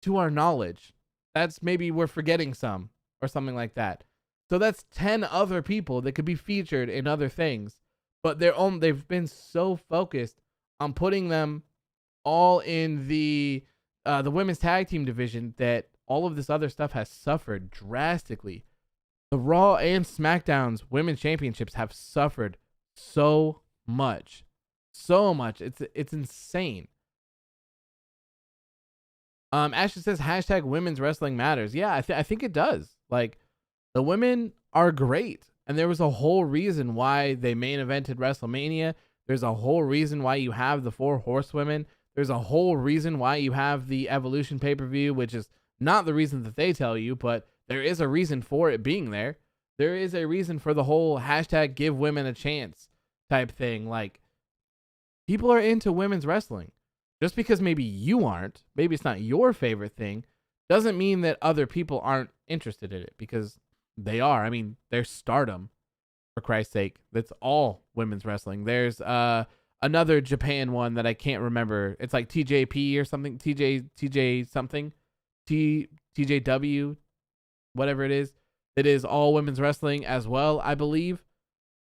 to our knowledge. That's maybe we're forgetting some or something like that. So that's 10 other people that could be featured in other things, but they've been so focused on putting them all in the women's tag team division that all of this other stuff has suffered drastically. The Raw and SmackDown's women's championships have suffered so much. It's insane. Ashley says hashtag women's wrestling matters. Yeah, I think it does. Like, the women are great, and there was a whole reason why they main evented WrestleMania. There's a whole reason why you have the 4 horsewomen. There's a whole reason why you have the Evolution pay-per-view, which is not the reason that they tell you, but there is a reason for it being there. There is a reason for the whole hashtag give women a chance type thing. Like, people are into women's wrestling. Just because maybe you aren't, maybe it's not your favorite thing, doesn't mean that other people aren't interested in it, because they are. I mean, there's Stardom, for Christ's sake. That's all women's wrestling. There's another Japan one that I can't remember. It's like TJP or something, TJ something. TJW, whatever it is, that is all women's wrestling as well, I believe.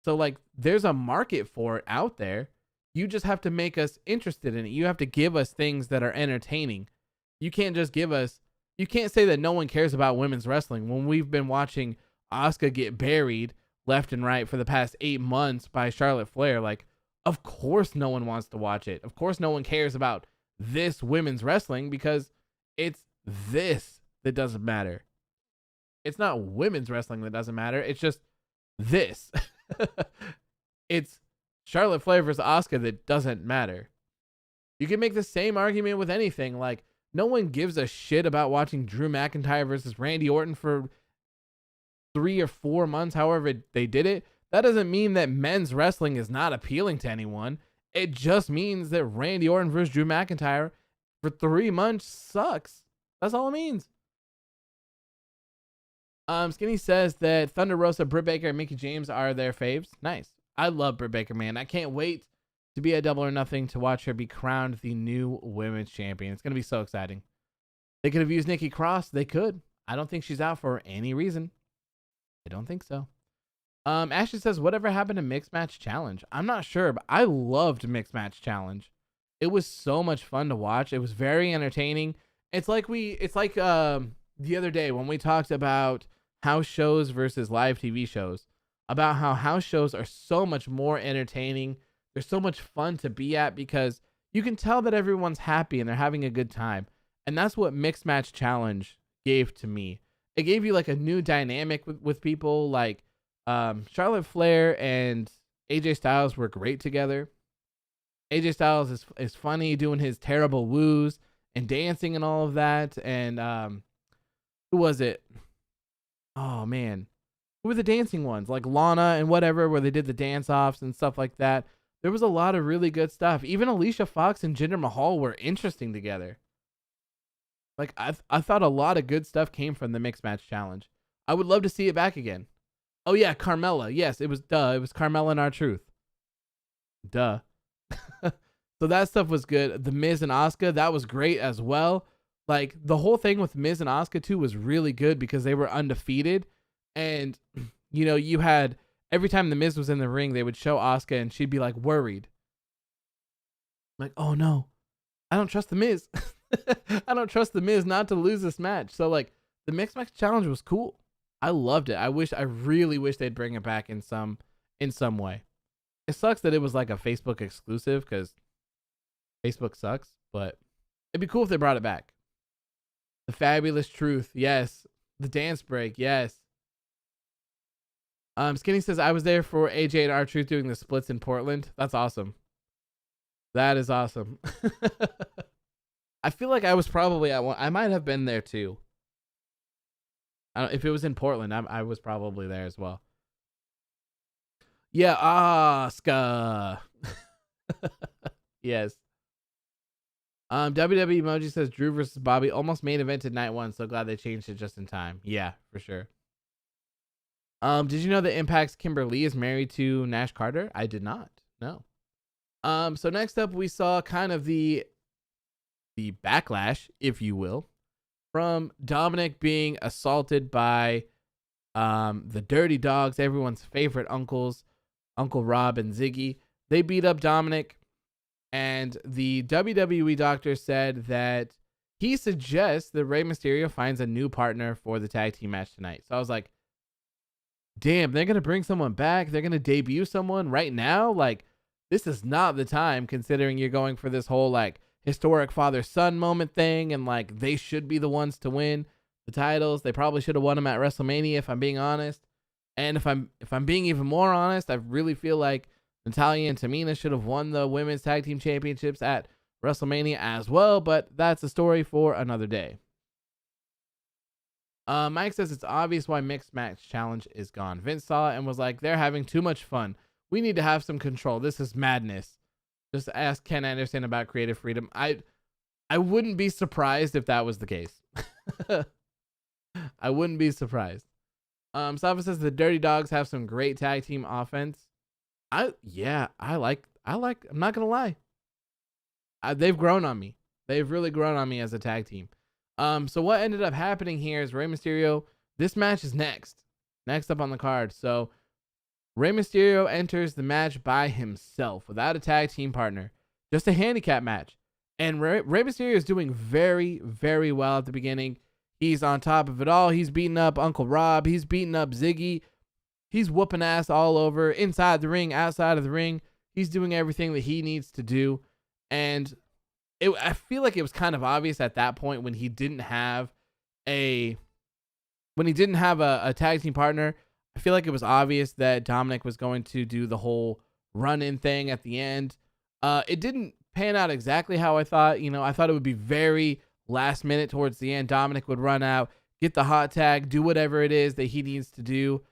So like, there's a market for it out there. You just have to make us interested in it. You have to give us things that are entertaining. You can't just you can't say that no one cares about women's wrestling when we've been watching Asuka get buried left and right for the past 8 months by Charlotte Flair. Like, of course no one wants to watch it. Of course no one cares about this women's wrestling, because it's this that doesn't matter. It's not women's wrestling that doesn't matter. It's just this. It's Charlotte Flair versus Asuka that doesn't matter. You can make the same argument with anything. Like, no one gives a shit about watching Drew McIntyre versus Randy Orton for 3 or 4 months, however they did it. That doesn't mean that men's wrestling is not appealing to anyone. It just means that Randy Orton versus Drew McIntyre for 3 months sucks. That's all it means. Skinny says that Thunder Rosa, Britt Baker, and Mickie James are their faves. Nice. I love Britt Baker, man. I can't wait to be at Double or Nothing to watch her be crowned the new women's champion. It's going to be so exciting. They could have used Nikki Cross. They could. I don't think she's out for any reason. I don't think so. Ashley says, whatever happened to Mixed Match Challenge? I'm not sure, but I loved Mixed Match Challenge. It was so much fun to watch. It was very entertaining. It's like the other day when we talked about house shows versus live TV shows, about how house shows are so much more entertaining. They're so much fun to be at because you can tell that everyone's happy and they're having a good time. And that's what Mixed Match Challenge gave to me. It gave you like a new dynamic with people. Like Charlotte Flair and AJ Styles were great together. AJ Styles is funny doing his terrible woos and dancing and all of that. And who was it? Oh man, who were the dancing ones? Like Lana and whatever, where they did the dance offs and stuff like that. There was a lot of really good stuff. Even Alicia Fox and Jinder Mahal were interesting together. Like I thought a lot of good stuff came from the Mixed Match Challenge. I would love to see it back again. Oh yeah, Carmella. Yes, it was It was Carmella and R-Truth. Duh. So that stuff was good. The Miz and Asuka, that was great as well. Like the whole thing with Miz and Asuka too was really good because they were undefeated, and you had every time the Miz was in the ring, they would show Asuka and she'd be like worried, like, oh no, I don't trust the Miz. I don't trust the Miz not to lose this match. So like the mixed match challenge was cool. I loved it. I really wish they'd bring it back in some way. It sucks that it was like a Facebook exclusive because Facebook sucks, but it'd be cool if they brought it back. The Fabulous Truth, yes. The dance break, yes. Skinny says, I was there for AJ and R-Truth doing the splits in Portland. That's awesome. That is awesome. I feel like I was probably at one. I might have been there too. If it was in Portland, I was probably there as well. Yeah, Asuka. Yes. WWE Emoji says Drew versus Bobby almost main evented night one. So glad they changed it just in time. Yeah, for sure. Did you know that Impact's Kimberly is married to Nash Carter? I did not. No. So next up we saw kind of the backlash, if you will, from Dominik being assaulted by the Dirty Dawgs, everyone's favorite uncles, Uncle Rob and Ziggy. They beat up Dominik, and the WWE doctor said that he suggests that Rey Mysterio finds a new partner for the tag team match tonight. So I was like, damn, they're going to bring someone back? They're going to debut someone right now? Like, this is not the time, considering you're going for this whole, like, historic father-son moment thing, and, like, they should be the ones to win the titles. They probably should have won them at WrestleMania, if I'm being honest. And if I'm being even more honest, I really feel like Natalya and Tamina should have won the women's tag team championships at WrestleMania as well, but that's a story for another day. Mike says it's obvious why Mixed Match Challenge is gone. Vince saw it and was like, they're having too much fun. We need to have some control. This is madness. Just ask Ken Anderson about creative freedom. I wouldn't be surprised if that was the case. I wouldn't be surprised. Safa says the Dirty Dawgs have some great tag team offense. I like, I'm not going to lie. They've grown on me. They've really grown on me as a tag team. So what ended up happening here is Rey Mysterio, this match is next up on the card. So Rey Mysterio enters the match by himself without a tag team partner, just a handicap match. And Rey Mysterio is doing very, very well at the beginning. He's on top of it all. He's beating up Uncle Rob. He's beating up Ziggy. He's whooping ass all over, inside the ring, outside of the ring. He's doing everything that he needs to do. And I feel like it was kind of obvious at that point when he didn't have a tag team partner. I feel like it was obvious that Dominik was going to do the whole run-in thing at the end. It didn't pan out exactly how I thought. I thought it would be very last minute towards the end. Dominik would run out, get the hot tag, do whatever it is that he needs to do.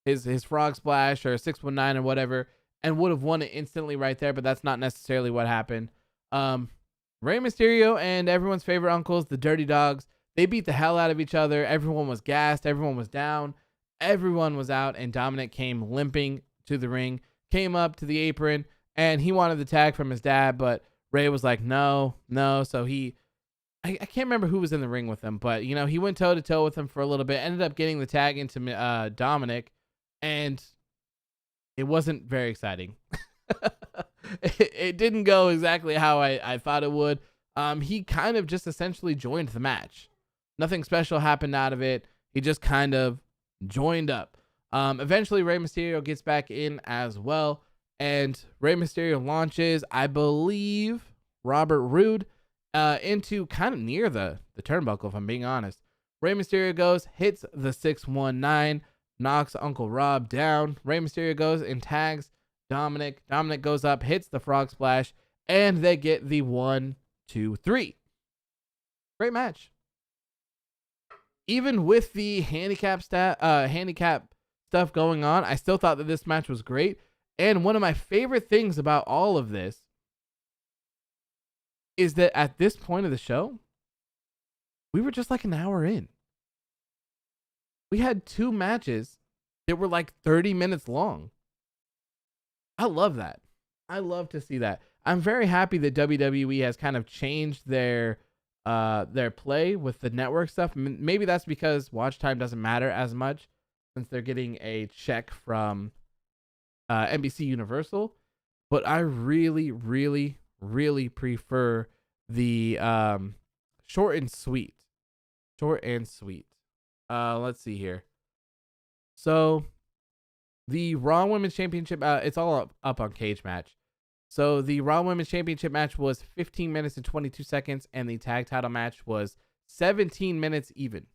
His frog splash or 619 or whatever, and would have won it instantly right there, but that's not necessarily what happened. Rey Mysterio and everyone's favorite uncles, the Dirty Dawgs, they beat the hell out of each other. Everyone was gassed. Everyone was down. Everyone was out, and Dominik came limping to the ring, came up to the apron, and he wanted the tag from his dad, but Rey was like, no. So I can't remember who was in the ring with him, but, he went toe-to-toe with him for a little bit, ended up getting the tag into Dominik, and it wasn't very exciting. It didn't go exactly how I thought it would. He kind of just essentially joined the match. Nothing special happened out of it. He just kind of joined up. Eventually, Rey Mysterio gets back in as well, and Rey Mysterio launches, I believe, Robert Roode into kind of near the turnbuckle, if I'm being honest. Rey Mysterio goes, hits the 619, knocks Uncle Rob down. Rey Mysterio goes and tags Dominik. Dominik goes up, hits the frog splash, and they get the 1, 2, 3. Great match. Even with the handicap stuff going on, I still thought that this match was great. And one of my favorite things about all of this is that at this point of the show, we were just like an hour in. We had 2 matches They were like 30 minutes long. I love that. I love to see that. I'm very happy that WWE has kind of changed their play with the network stuff. Maybe that's because watch time doesn't matter as much since they're getting a check from NBC Universal. But I really, really, really prefer the short and sweet. Short and sweet. Let's see here. So the Raw Women's Championship, it's all up on Cage Match. So the Raw Women's Championship match was 15 minutes and 22 seconds, and the tag title match was 17 minutes even.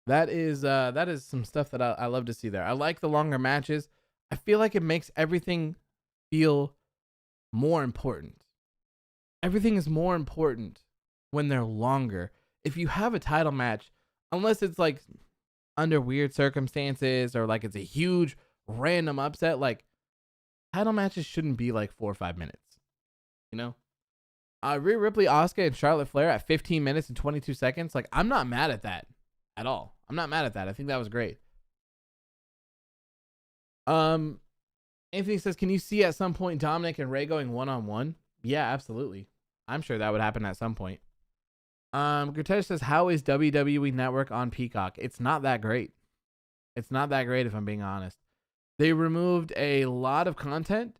That is some stuff that I love to see there. I like the longer matches. I feel like it makes everything feel more important. Everything is more important when they're longer. If you have a title match, unless it's like under weird circumstances or like it's a huge random upset, like title matches shouldn't be like 4 or 5 minutes. You know? Rhea Ripley, Asuka, and Charlotte Flair at 15 minutes and 22 seconds. Like, I'm not mad at that at all. I'm not mad at that. I think that was great. Anthony says, can you see at some point Dominik and Rey going one-on-one? Yeah, absolutely. I'm sure that would happen at some point. Gertesh says, how is WWE Network on Peacock? It's not that great. It's not that great, if I'm being honest. They removed a lot of content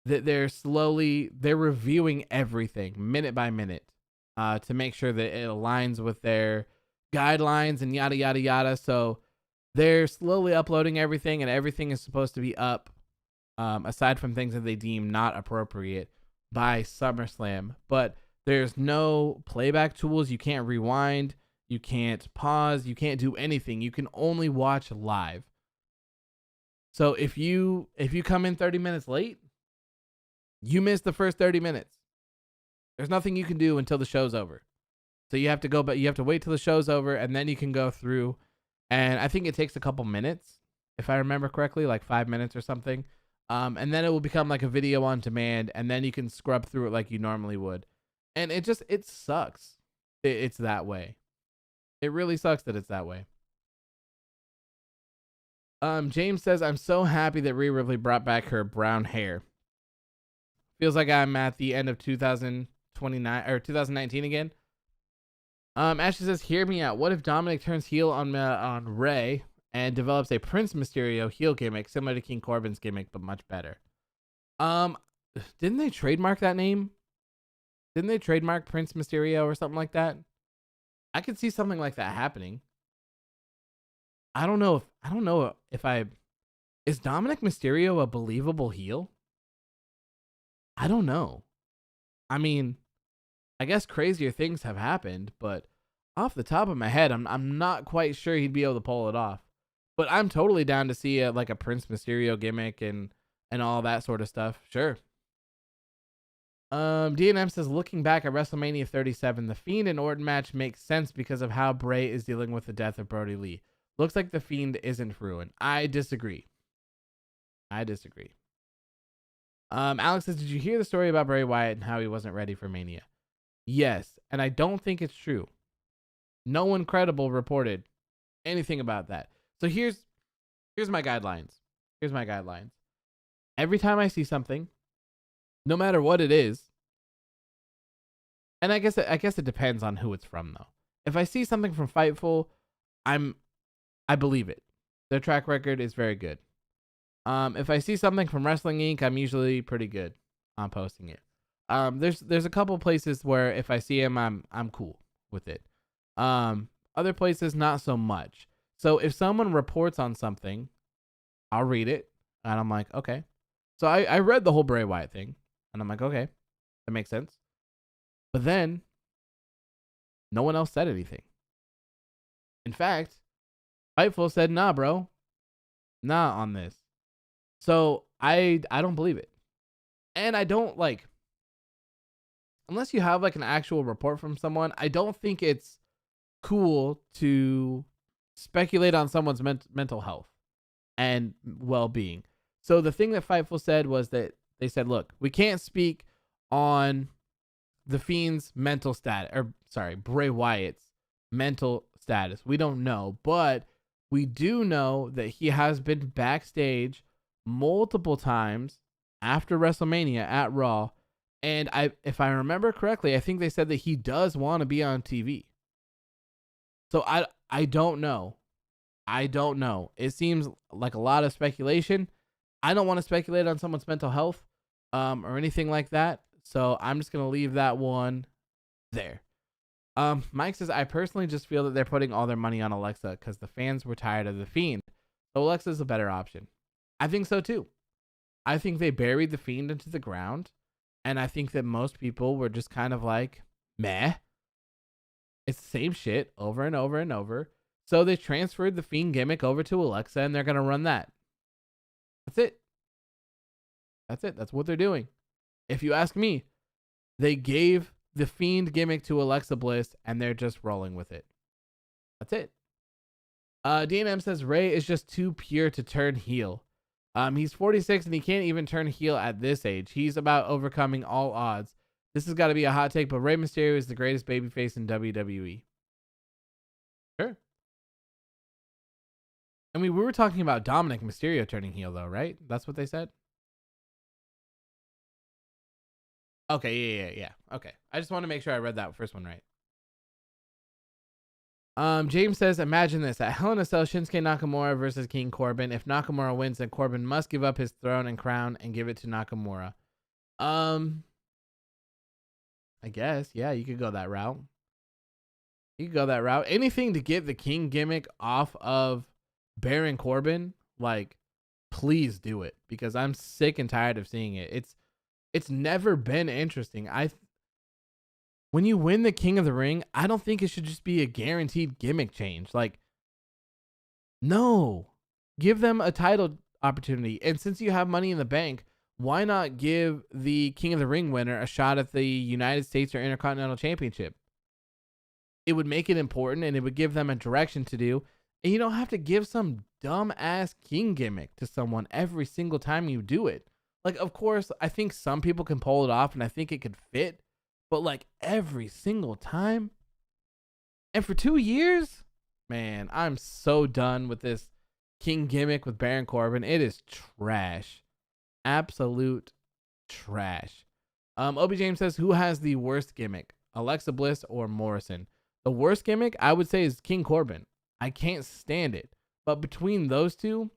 that they're reviewing everything minute by minute to make sure that it aligns with their guidelines and yada, yada, yada. So they're slowly uploading everything, and everything is supposed to be up aside from things that they deem not appropriate by SummerSlam. But there's no playback tools. You can't rewind. You can't pause. You can't do anything. You can only watch live. So if you come in 30 minutes late, you miss the first 30 minutes. There's nothing you can do until the show's over. So you have to go, but you have to wait till the show's over, and then you can go through. And I think it takes a couple minutes, if I remember correctly, like 5 minutes or something. And then it will become like a video on demand, and then you can scrub through it like you normally would. And it sucks. It's that way. It really sucks that it's that way. James says, I'm so happy that Rhea Ripley brought back her brown hair. Feels like I'm at the end of 2029 or 2019 again. Ashley says, hear me out. What if Dominik turns heel on Rey and develops a Prince Mysterio heel gimmick similar to King Corbin's gimmick, but much better? Didn't they trademark that name? Didn't they trademark Prince Mysterio or something like that? I could see something like that happening. I don't know if is Dominik Mysterio a believable heel? I don't know. I mean, I guess crazier things have happened, but off the top of my head, I'm not quite sure he'd be able to pull it off. But I'm totally down to see like a Prince Mysterio gimmick and all that sort of stuff. Sure. D&M says, looking back at WrestleMania 37, the Fiend and Orton match makes sense because of how Bray is dealing with the death of Brody Lee. Looks like the Fiend isn't ruined. I disagree. Alex says, did you hear the story about Bray Wyatt and how he wasn't ready for Mania? Yes, and I don't think it's true. No one credible reported anything about that. So here's my guidelines. Every time I see something, no matter what it is, and I guess it depends on who it's from though. If I see something from Fightful, I believe it. Their track record is very good. If I see something from Wrestling Inc., I'm usually pretty good on posting it. There's a couple places where if I see them, I'm cool with it. Other places not so much. So if someone reports on something, I'll read it and I'm like, okay. So I read the whole Bray Wyatt thing and I'm like, okay, that makes sense. But then no one else said anything. In fact, Fightful said, nah, bro, nah on this. So I don't believe it. And I don't like, unless you have like an actual report from someone, I don't think it's cool to speculate on someone's mental health and well-being. So the thing that Fightful said was that They said, look, we can't speak on the Fiend's mental status, or sorry, Bray Wyatt's mental status. We don't know, but we do know that he has been backstage multiple times after WrestleMania at Raw. And if I remember correctly, I think they said that he does want to be on TV. So I don't know. I don't know. It seems like a lot of speculation. I don't want to speculate on someone's mental health or anything like that. So I'm just going to leave that one there. Mike says, I personally just feel that they're putting all their money on Alexa because the fans were tired of the Fiend. So Alexa's a better option. I think so too. I think they buried the Fiend into the ground. And I think that most people were just kind of like, meh. It's the same shit over and over and over. So they transferred the Fiend gimmick over to Alexa and they're going to run that. That's it. That's it. That's what they're doing. If you ask me, they gave the Fiend gimmick to Alexa Bliss and they're just rolling with it. That's it. D&M says Ray is just too pure to turn heel. He's 46 and he can't even turn heel at this age. He's about overcoming all odds. This has got to be a hot take, but Rey Mysterio is the greatest babyface in WWE. Sure. I mean, we were talking about Dominik Mysterio turning heel, though, right? That's what they said? Okay, yeah. Okay. I just want to make sure I read that first one right. James says, imagine this. At Hell in a Cell, Shinsuke Nakamura versus King Corbin. If Nakamura wins, then Corbin must give up his throne and crown and give it to Nakamura. I guess, yeah, you could go that route. Anything to get the King gimmick off of Baron Corbin, like, please do it, because I'm sick and tired of seeing it. It's never been interesting. When you win the King of the Ring, I don't think it should just be a guaranteed gimmick change. Like, no, give them a title opportunity. And since you have Money in the Bank, why not give the King of the Ring winner a shot at the United States or Intercontinental Championship? It would make it important and it would give them a direction to do. And you don't have to give some dumb ass King gimmick to someone every single time you do it. Like, of course, I think some people can pull it off and I think it could fit. But like every single time. And for 2 years, man, I'm so done with this King gimmick with Baron Corbin. It is trash. Absolute trash. Obi James says, who has the worst gimmick? Alexa Bliss or Morrison? The worst gimmick, I would say, is King Corbin. I can't stand it. But between those two,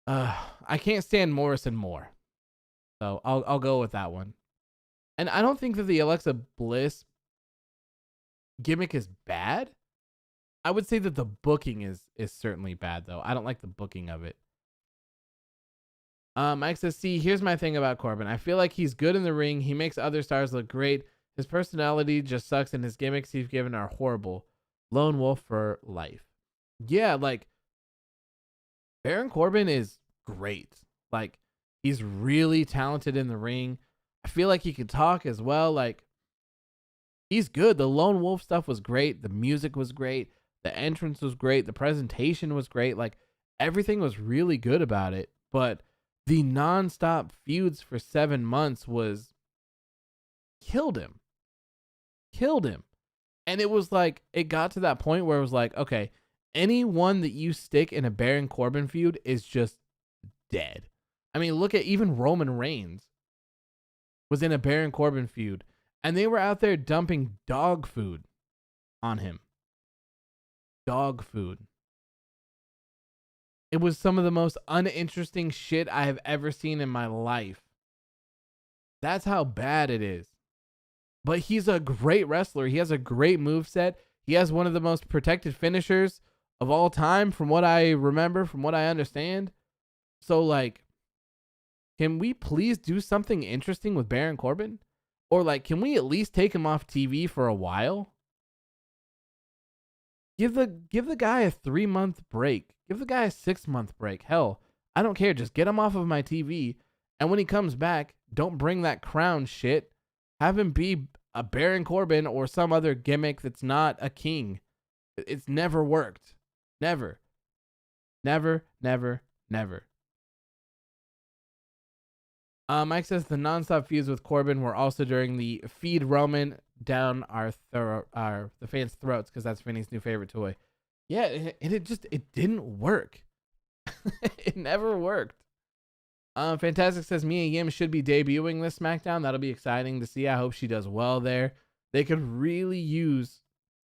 I can't stand Morrison more. So I'll go with that one. And I don't think that the Alexa Bliss gimmick is bad. I would say that the booking is certainly bad, though. I don't like the booking of it. Mike says, see, here's my thing about Corbin. I feel like he's good in the ring. He makes other stars look great. His personality just sucks, and his gimmicks he's given are horrible. Lone wolf for life. Yeah, like, Baron Corbin is great. Like, he's really talented in the ring. I feel like he could talk as well. Like, he's good. The lone wolf stuff was great. The music was great. The entrance was great. The presentation was great. Like, everything was really good about it. But the nonstop feuds for 7 months killed him. And it was like, it got to that point where it was like, okay, anyone that you stick in a Baron Corbin feud is just dead. I mean, look at even Roman Reigns was in a Baron Corbin feud, and they were out there dumping dog food on him. Dog food. It was some of the most uninteresting shit I have ever seen in my life. That's how bad it is. But he's a great wrestler. He has a great moveset. He has one of the most protected finishers of all time, from what I remember, from what I understand. So, like, can we please do something interesting with Baron Corbin? Or, like, can we at least take him off TV for a while? Give the guy a 3-month break. Give the guy a 6-month break. Hell, I don't care. Just get him off of my TV. And when he comes back, don't bring that crown shit. Have him be a Baron Corbin or some other gimmick that's not a king. It's never worked. Never. Never, never, never. Mike says the nonstop feuds with Corbin were also during the feed Roman down the fans' throats because that's Vinny's new favorite toy. Yeah, it didn't work. It never worked. Fantastic says Mia Yim should be debuting this SmackDown. That'll be exciting to see. I hope she does well there. They could really use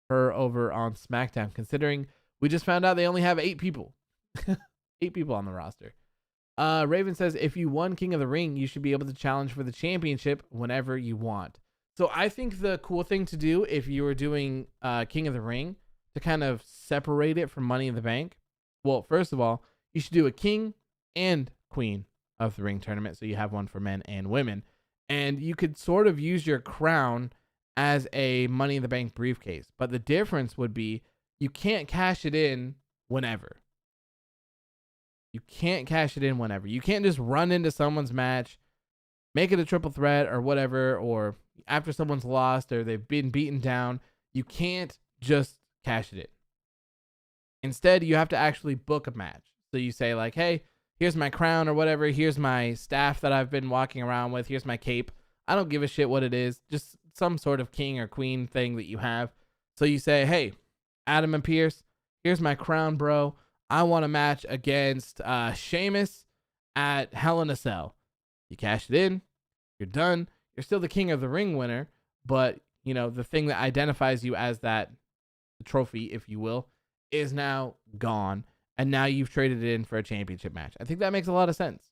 her over on SmackDown, considering we just found out they only have 8 people. 8 people on the roster. Raven says if you won King of the Ring, you should be able to challenge for the championship whenever you want. So I think the cool thing to do if you were doing King of the Ring to kind of separate it from Money in the Bank, well, first of all, you should do a King and Queen of the Ring tournament, so you have one for men and women, and you could sort of use your crown as a Money in the Bank briefcase, but the difference would be you can't cash it in whenever. You can't cash it in whenever. You can't just run into someone's match, make it a triple threat or whatever, or after someone's lost or they've been beaten down. You can't just cash it in. Instead, you have to actually book a match. So you say like, hey, here's my crown or whatever. Here's my staff that I've been walking around with. Here's my cape. I don't give a shit what it is. Just some sort of king or queen thing that you have. So you say, hey, Adam and Pierce, here's my crown, bro. I want a match against Sheamus at Hell in a Cell. You cash it in. You're done. You're still the King of the Ring winner. But, you know, the thing that identifies you as that trophy, if you will, is now gone. And now you've traded it in for a championship match. I think that makes a lot of sense.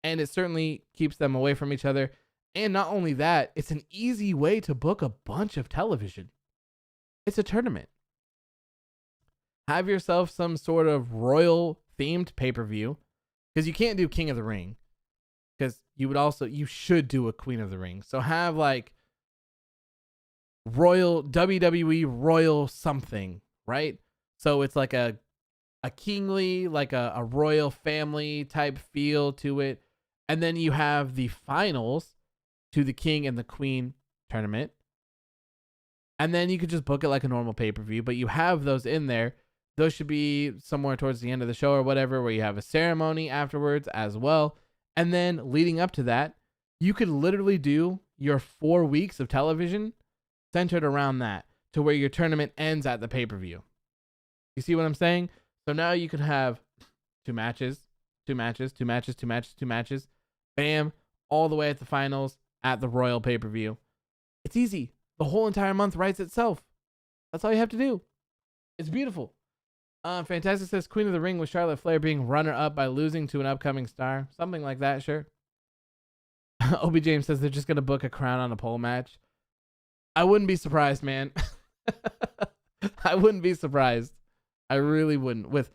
And it certainly keeps them away from each other. And not only that, it's an easy way to book a bunch of television. It's a tournament. Have yourself some sort of royal themed pay-per-view, because you can't do King of the Ring, because you should do a Queen of the Ring. So have like royal WWE royal something, right? So it's like a kingly, like a royal family type feel to it. And then you have the finals to the King and the Queen tournament. And then you could just book it like a normal pay-per-view, but you have those in there. Those should be somewhere towards the end of the show or whatever, where you have a ceremony afterwards as well. And then leading up to that, you could literally do your 4 weeks of television centered around that, to where your tournament ends at the pay-per-view. You see what I'm saying? So now you could have 2 matches, 2 matches, 2 matches, 2 matches, 2 matches. Bam, all the way at the finals at the Royal pay-per-view. It's easy. The whole entire month writes itself. That's all you have to do. It's beautiful. Fantastic says Queen of the Ring with Charlotte Flair being runner-up by losing to an upcoming star. Something like that, sure. Obi James says they're just going to book a crown on a pole match. I wouldn't be surprised, man. I wouldn't be surprised. I really wouldn't.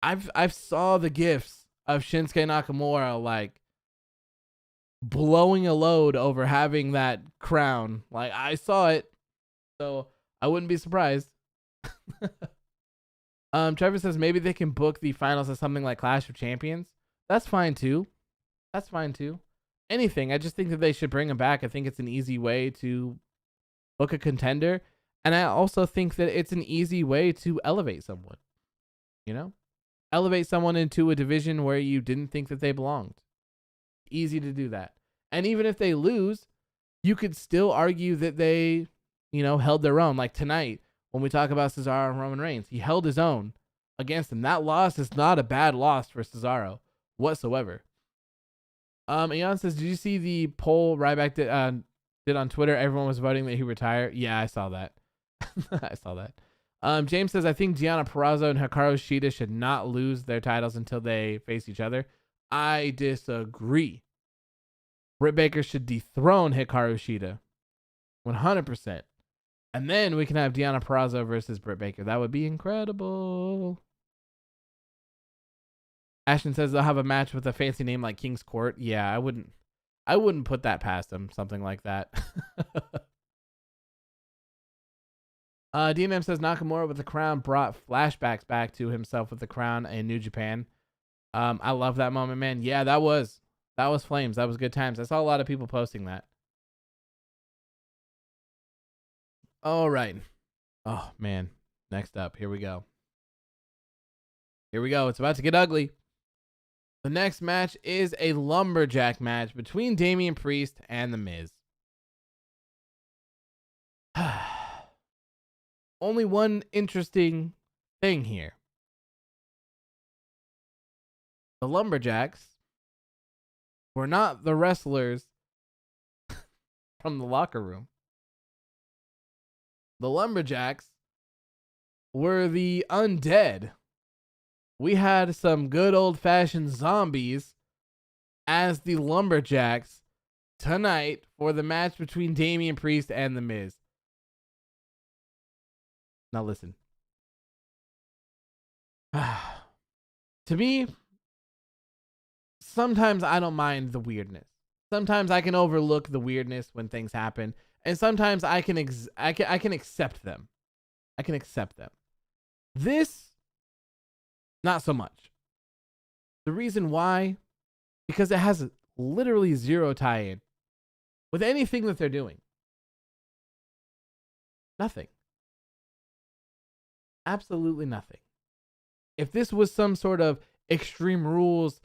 I've saw the gifs of Shinsuke Nakamura like blowing a load over having that crown. Like, I saw it, so I wouldn't be surprised. Trevor says maybe they can book the finals as something like Clash of Champions. That's fine too. That's fine too. Anything. I just think that they should bring them back. I think it's an easy way to book a contender. And I also think that it's an easy way to elevate someone. You know? Elevate someone into a division where you didn't think that they belonged. Easy to do that. And even if they lose, you could still argue that they, held their own. Like tonight, when we talk about Cesaro and Roman Reigns, he held his own against him. That loss is not a bad loss for Cesaro whatsoever. Eon says, did you see the poll Ryback did on Twitter? Everyone was voting that he retire. Yeah, I saw that. I saw that. James says, I think Deonna Purrazzo and Hikaru Shida should not lose their titles until they face each other. I disagree. Britt Baker should dethrone Hikaru Shida. 100%. And then we can have Deonna Purrazzo versus Britt Baker. That would be incredible. Ashton says they'll have a match with a fancy name like King's Court. Yeah, I wouldn't put that past them. Something like that. DMM says Nakamura with the crown brought flashbacks back to himself with the crown in New Japan. I love that moment, man. Yeah, that was flames. That was good times. I saw a lot of people posting that. All right. Oh, man. Next up. Here we go. It's about to get ugly. The next match is a Lumberjack match between Damien Priest and The Miz. Only one interesting thing here. The Lumberjacks were not the wrestlers from the locker room. The Lumberjacks were the undead. We had some good old-fashioned zombies as the Lumberjacks tonight for the match between Damien Priest and The Miz. Now listen. To me, sometimes I don't mind the weirdness. Sometimes I can overlook the weirdness when things happen, and sometimes I can accept them. I can accept them. This, not so much. The reason why, because it has literally zero tie-in with anything that they're doing. Nothing. Absolutely nothing. If this was some sort of Extreme Rules,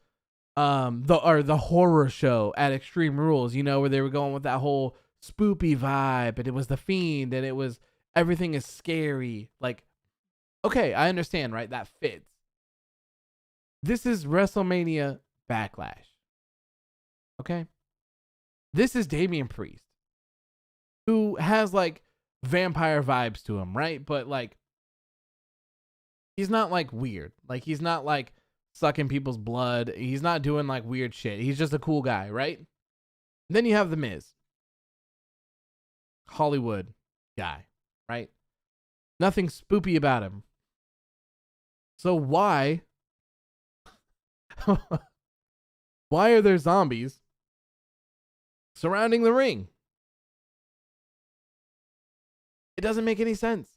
the horror show at Extreme Rules, you know, where they were going with that whole spoopy vibe, and it was the Fiend, and it was everything is scary. Like, okay, I understand, right? That fits. This is WrestleMania Backlash. Okay? This is Damien Priest, who has like vampire vibes to him, right? But like, he's not like weird. Like, he's not like sucking people's blood. He's not doing like weird shit. He's just a cool guy, right? Then you have The Miz. Hollywood guy, right? Nothing spoopy about him. So why are there zombies surrounding the ring? It doesn't make any sense.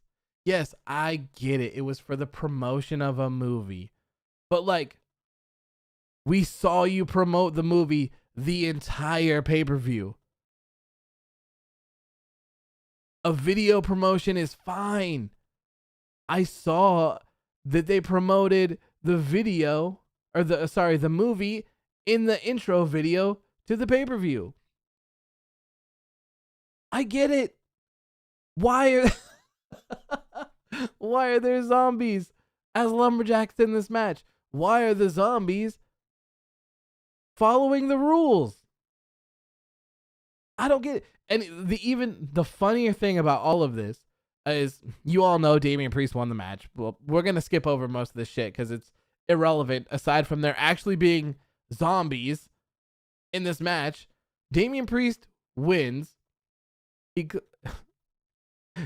Yes, I get it. It was for the promotion of a movie. But like, we saw you promote the movie the entire pay-per-view. A video promotion is fine. I saw that they promoted the video, or the movie in the intro video to the pay-per-view. I get it. Why are there zombies as lumberjacks in this match? Why are the zombies following the rules? I don't get it. And the funnier thing about all of this is, you all know Damien Priest won the match. Well, we're going to skip over most of this shit because it's irrelevant aside from there actually being zombies in this match. Damien Priest wins.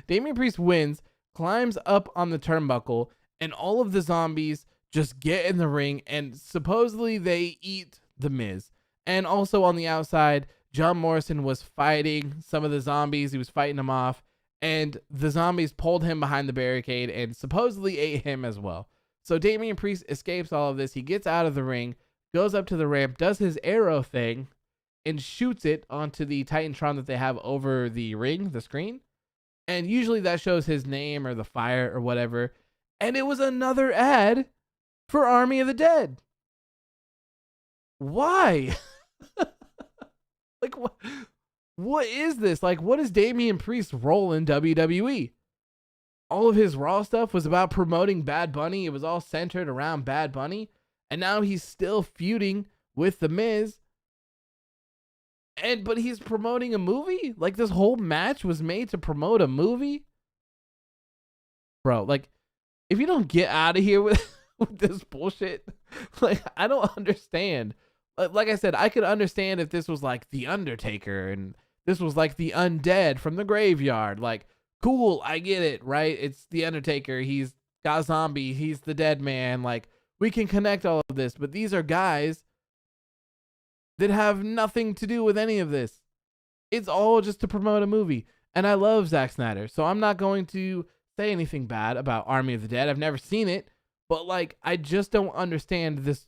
Damien Priest wins, climbs up on the turnbuckle, and all of the zombies just get in the ring, and supposedly they eat The Miz. And also on the outside, John Morrison was fighting some of the zombies. He was fighting them off, and the zombies pulled him behind the barricade and supposedly ate him as well. So Damien Priest escapes all of this. He gets out of the ring, goes up to the ramp, does his arrow thing, and shoots it onto the Titantron that they have over the ring, the screen. And usually that shows his name or the fire or whatever. And it was another ad for Army of the Dead. Why? Like, what is this? Like, what is Damien Priest's role in WWE? All of his Raw stuff was about promoting Bad Bunny. It was all centered around Bad Bunny. And now he's still feuding with The Miz. But he's promoting a movie? Like, this whole match was made to promote a movie? Bro, like, if you don't get out of here with this bullshit, like, I don't understand. Like I said, I could understand if this was like The Undertaker and this was like the undead from the graveyard. Like, cool, I get it, right? It's The Undertaker. He's got zombie. He's the dead man. Like, we can connect all of this. But these are guys that have nothing to do with any of this. It's all just to promote a movie. And I love Zack Snyder, so I'm not going to say anything bad about Army of the Dead. I've never seen it, but like, I just don't understand this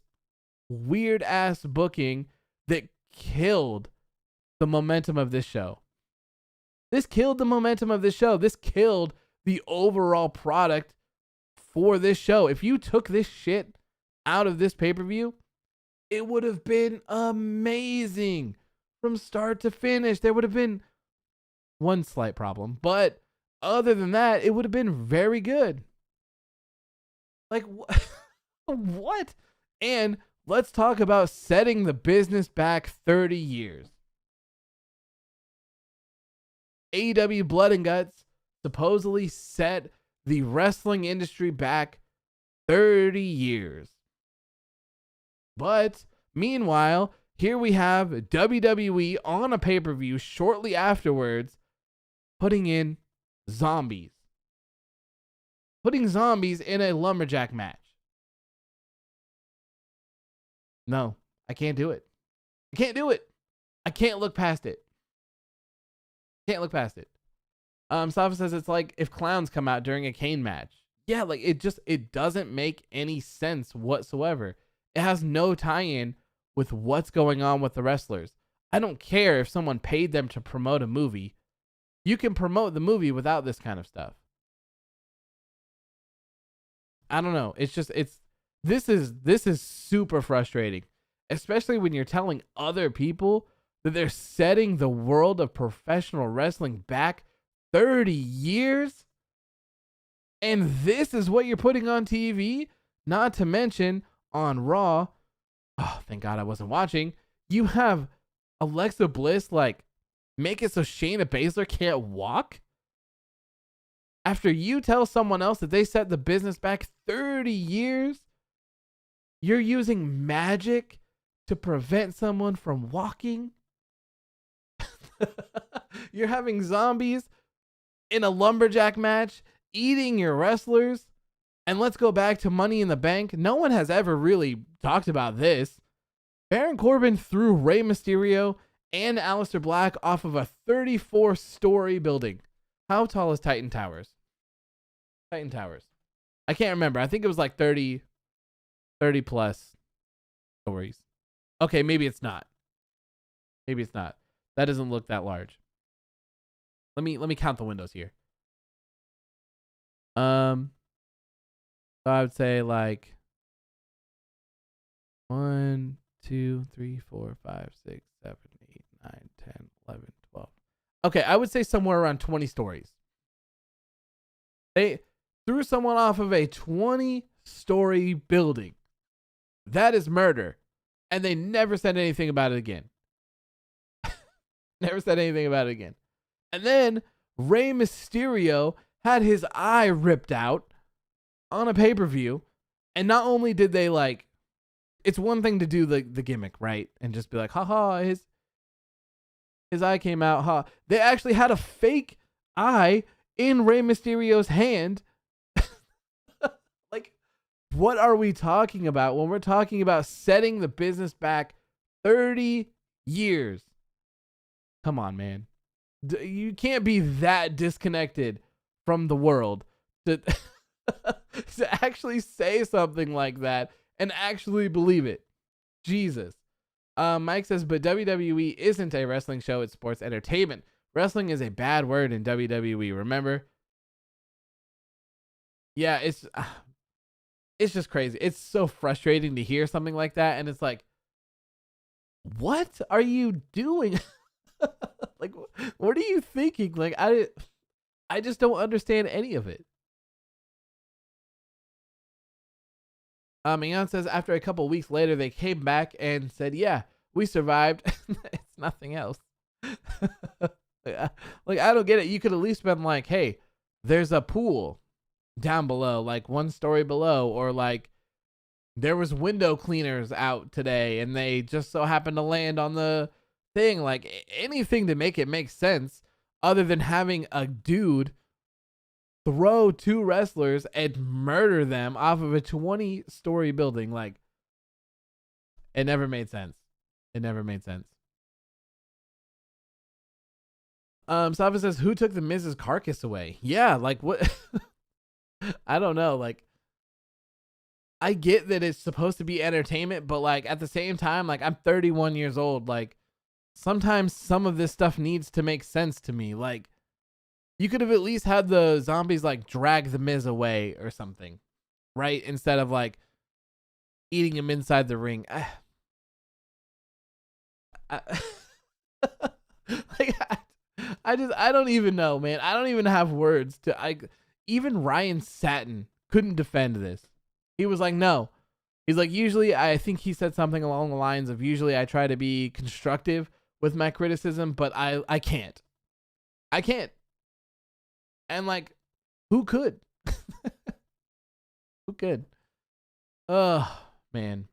weird ass booking that killed the momentum of this show. This killed the momentum of this show. This killed the overall product for this show. If you took this shit out of this pay-per-view, it would have been amazing from start to finish. There would have been one slight problem, but other than that, it would have been very good. Like, what? And let's talk about setting the business back 30 years. AEW Blood and Guts supposedly set the wrestling industry back 30 years. But meanwhile, here we have WWE on a pay-per-view shortly afterwards putting in zombies. Putting zombies in a lumberjack match. No, I can't do it. I can't do it. I can't look past it. Can't look past it. Safa says it's like if clowns come out during a cane match. Yeah, like it doesn't make any sense whatsoever. It has no tie-in with what's going on with the wrestlers. I don't care if someone paid them to promote a movie. You can promote the movie without this kind of stuff. I don't know. This is super frustrating, especially when you're telling other people that they're setting the world of professional wrestling back 30 years. And this is what you're putting on TV, not to mention on Raw. Oh, thank God I wasn't watching. You have Alexa Bliss like make it so Shayna Baszler can't walk. After you tell someone else that they set the business back 30 years, you're using magic to prevent someone from walking. You're having zombies in a lumberjack match eating your wrestlers. And let's go back to Money in the Bank. No one has ever really talked about this. Baron Corbin threw Rey Mysterio and Aleister Black off of a 34-story building. How tall is Titan Towers? Titan Towers. I can't remember. I think it was like 30 plus stories. Okay, maybe it's not. Maybe it's not. That doesn't look that large. Let me count the windows here. So I would say like 1, 2, 3, 4, 5, 6, 7, 8, 9, 10, 11, 12. Okay, I would say somewhere around 20 stories. They threw someone off of a 20-story building. That is murder. And they never said anything about it again. Never said anything about it again. And then Rey Mysterio had his eye ripped out on a pay-per-view. And not only did they like, it's one thing to do the gimmick, right? And just be like, haha, his eye came out, ha. They actually had a fake eye in Rey Mysterio's hand. Like, what are we talking about when we're talking about setting the business back 30 years? Come on, man. You can't be that disconnected from the world to, to actually say something like that and actually believe it. Jesus. Mike says, but WWE isn't a wrestling show, it's sports entertainment. Wrestling is a bad word in WWE, remember? Yeah, it's just crazy. It's so frustrating to hear something like that, and it's like, what are you doing? Like, what are you thinking? Like, I just don't understand any of it. Ian says after a couple weeks later, they came back and said, yeah, we survived. It's nothing else. Like, I don't get it. You could at least been like, hey, there's a pool down below, like 1 story below, or like there was window cleaners out today and they just so happened to land on the thing. Like, anything to make it make sense other than having a dude throw 2 wrestlers and murder them off of a 20-story building. Like, it never made sense. It never made sense. Safa says, who took the Miz's carcass away? Yeah, like, what? I don't know. Like, I get that it's supposed to be entertainment, but like at the same time, like, I'm 31 years old. Like, sometimes some of this stuff needs to make sense to me. Like, you could have at least had the zombies like drag the Miz away or something, right? Instead of like eating him inside the ring. like, I don't even know, man. I don't even have words even Ryan Satin couldn't defend this. He was like, no. He's like, usually, I think he said something along the lines of, usually I try to be constructive with my criticism, but I can't. I can't. And like, who could? Who could? Oh, man.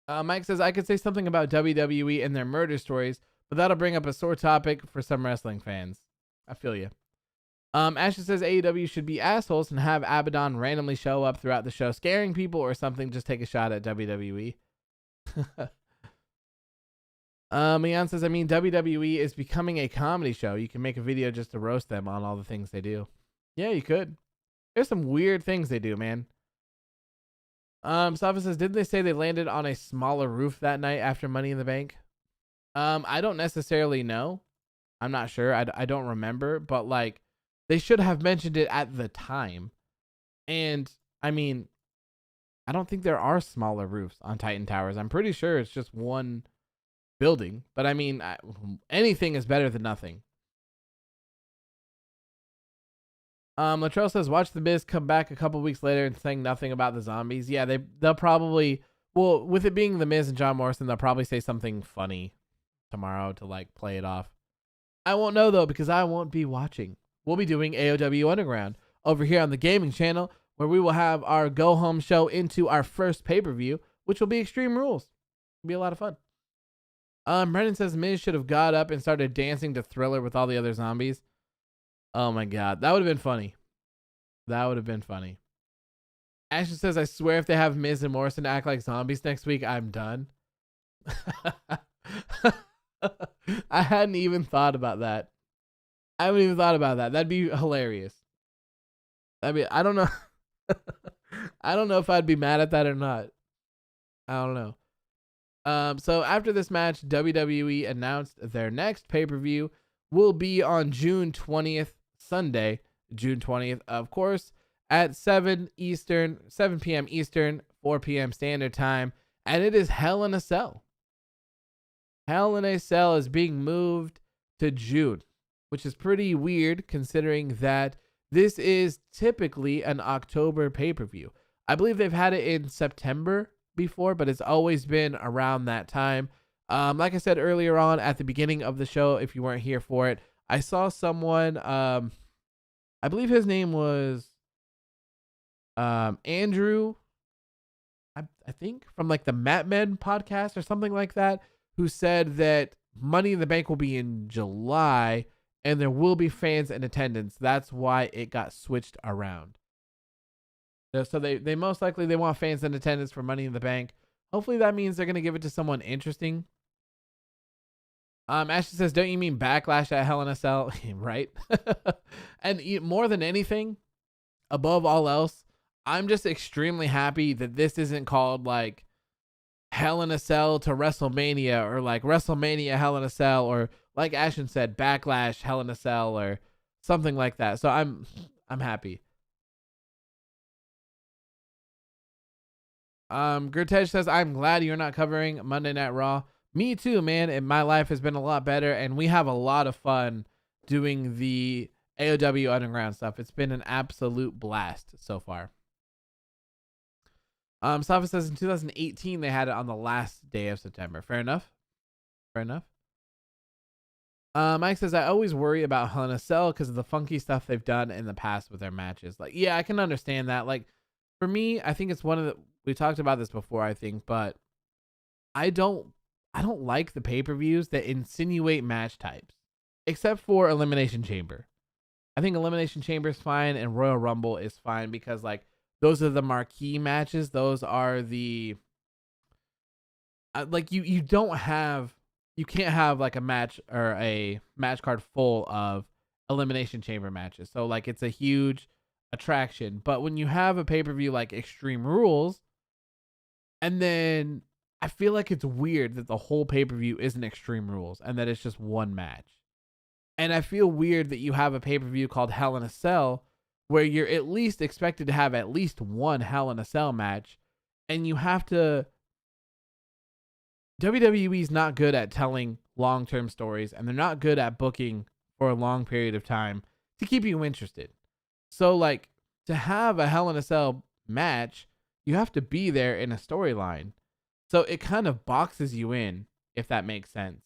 Mike says, I could say something about WWE and their murder stories, but that'll bring up a sore topic for some wrestling fans. I feel you. Ashley says AEW should be assholes and have Abaddon randomly show up throughout the show, scaring people or something. Just take a shot at WWE. Leon says, I mean, WWE is becoming a comedy show. You can make a video just to roast them on all the things they do. Yeah, you could. There's some weird things they do, man. Safa says, didn't they say they landed on a smaller roof that night after Money in the Bank? I don't necessarily know. I'm not sure. I don't remember, but like, they should have mentioned it at the time. And I mean, I don't think there are smaller roofs on Titan Towers. I'm pretty sure it's just one building, but I mean, anything is better than nothing. Latrell says, watch The Miz come back a couple weeks later and saying nothing about the zombies. Yeah, they'll probably, well, with it being The Miz and John Morrison, they'll probably say something funny tomorrow to like play it off. I won't know though, because I won't be watching. We'll be doing AOW Underground over here on the gaming channel, where we will have our go home show into our first pay-per-view, which will be Extreme Rules. It'll be a lot of fun. Brendan says Miz should have got up and started dancing to Thriller with all the other zombies. Oh my God. That would have been funny. That would have been funny. Ashton says, I swear if they have Miz and Morrison act like zombies next week, I'm done. I hadn't even thought about that. That'd be hilarious. I don't know. I don't know if I'd be mad at that or not. I don't know. So after this match, WWE announced their next pay-per-view will be on June 20th, Sunday, June 20th, of course, at 7 p.m. Eastern, 4 p.m. Standard Time, and it is Hell in a Cell. Hell in a Cell is being moved to June, which is pretty weird considering that this is typically an October pay-per-view. I believe they've had it in September before, but it's always been around that time. Like I said earlier on at the beginning of the show, if you weren't here for it, I saw someone, I believe his name was Andrew, I think, from like the Mat Men podcast or something like that, who said that Money in the Bank will be in July and there will be fans in attendance. That's why it got switched around. So they most likely they want fans in attendance for Money in the Bank. Hopefully that means they're going to give it to someone interesting. Ashley says, don't you mean Backlash at Hell in a Cell? Right. And more than anything, above all else, I'm just extremely happy that this isn't called like Hell in a Cell to WrestleMania, or like WrestleMania Hell in a Cell, or like Ashton said, Backlash Hell in a Cell, or something like that. So I'm happy. Gertej says, I'm glad you're not covering Monday Night Raw. Me too, man. And my life has been a lot better, and we have a lot of fun doing the AOW Underground stuff. It's been an absolute blast so far. Safa says in 2018 they had it on the last day of September. Fair enough. Mike says, I always worry about Hell in a Cell because of the funky stuff they've done in the past with their matches. Like, yeah, I can understand that. Like, for me, I think it's one of the, we talked about this before, I think, but I don't like the pay-per-views that insinuate match types, except for Elimination Chamber. I think Elimination Chamber is fine and Royal Rumble is fine because, like, those are the marquee matches. Those are the, like, you can't have like a match or a match card full of Elimination Chamber matches. So like, it's a huge attraction. But when you have a pay-per-view like Extreme Rules, and then I feel like it's weird that the whole pay-per-view isn't Extreme Rules and that it's just one match. And I feel weird that you have a pay-per-view called Hell in a Cell where you're at least expected to have at least one Hell in a Cell match, and you have to WWE's not good at telling long-term stories, and they're not good at booking for a long period of time to keep you interested. So, like, to have a Hell in a Cell match, you have to be there in a storyline. So it kind of boxes you in, if that makes sense.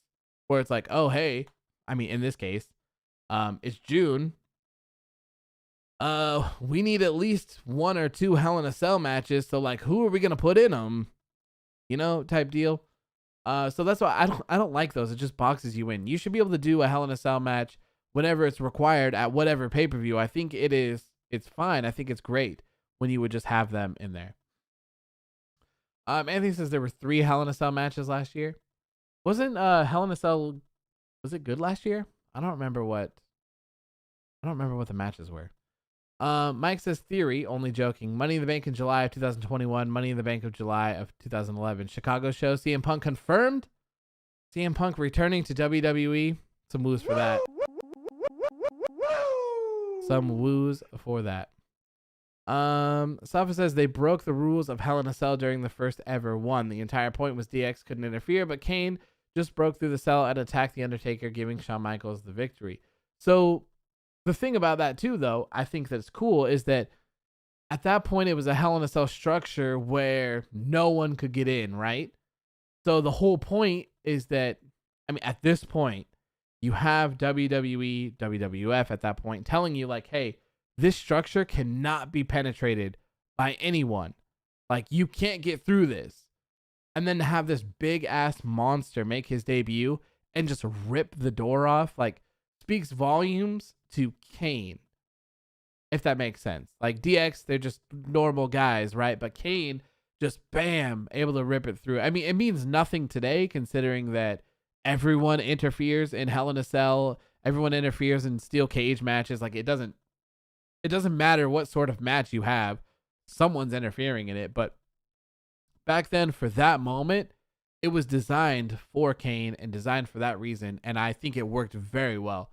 Where it's like, oh, hey, I mean, in this case, it's June. We need at least 1 or 2 Hell in a Cell matches. So, like, who are we gonna put in them? You know, type deal. So that's why I don't like those. It just boxes you in. You should be able to do a Hell in a Cell match whenever it's required at whatever pay-per-view. I think it's fine. I think it's great when you would just have them in there. Anthony says there were 3 Hell in a Cell matches last year. Wasn't Hell in a Cell, was it good last year? I don't remember what the matches were. Mike says theory, only joking. Money in the Bank in July of 2021. Money in the Bank of July of 2011. Chicago show. CM Punk confirmed. CM Punk returning to WWE. Some woos for that. Some woos for that. Safa says they broke the rules of Hell in a Cell during the first ever one. The entire point was DX couldn't interfere, but Kane just broke through the cell and attacked The Undertaker, giving Shawn Michaels the victory. So the thing about that too, though, I think that's cool, is that at that point it was a Hell in a Cell structure where no one could get in, right? So the whole point is that, I mean, at this point, you have WWE, WWF at that point telling you, like, hey, this structure cannot be penetrated by anyone. Like, you can't get through this. And then to have this big ass monster make his debut and just rip the door off, like, speaks volumes to Kane, if that makes sense. Like, DX, they're just normal guys, right? But Kane just, bam, able to rip it through. I mean, it means nothing today, considering that everyone interferes in Hell in a Cell. Everyone interferes in steel cage matches. Like, it doesn't matter what sort of match you have. Someone's interfering in it. But back then, for that moment, it was designed for Kane and designed for that reason. And I think it worked very well.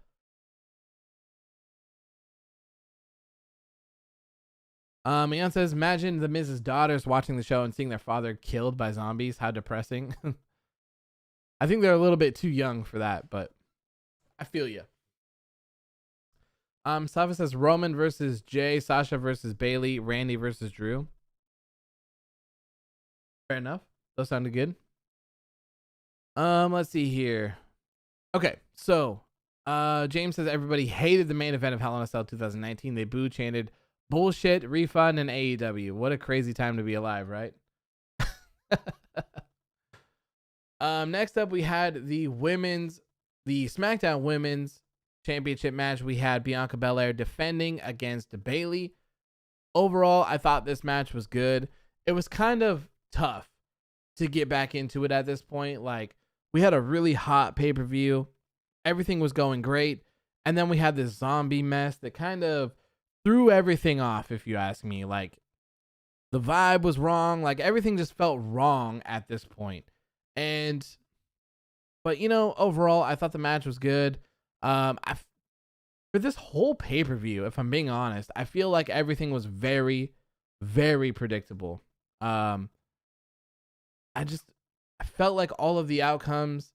Ian says, imagine the Miz's daughters watching the show and seeing their father killed by zombies. How depressing. I think they're a little bit too young for that, but I feel you. Safa says Roman versus Jay, Sasha versus Bayley, Randy versus Drew. Fair enough. Those sounded good. Let's see here. Okay, so James says everybody hated the main event of Hell in a Cell 2019. They boo chanted bullshit, refund, and AEW. What a crazy time to be alive, right? Next up, we had the SmackDown Women's Championship match. We had Bianca Belair defending against Bayley. Overall, I thought this match was good. It was kind of tough to get back into it at this point. Like, we had a really hot pay-per-view. Everything was going great. And then we had this zombie mess that kind of threw everything off, if you ask me. Like, the vibe was wrong. Like, everything just felt wrong at this point. But you know, overall, I thought the match was good. For this whole pay-per-view, if I'm being honest, I feel like everything was very, very predictable. I felt like all of the outcomes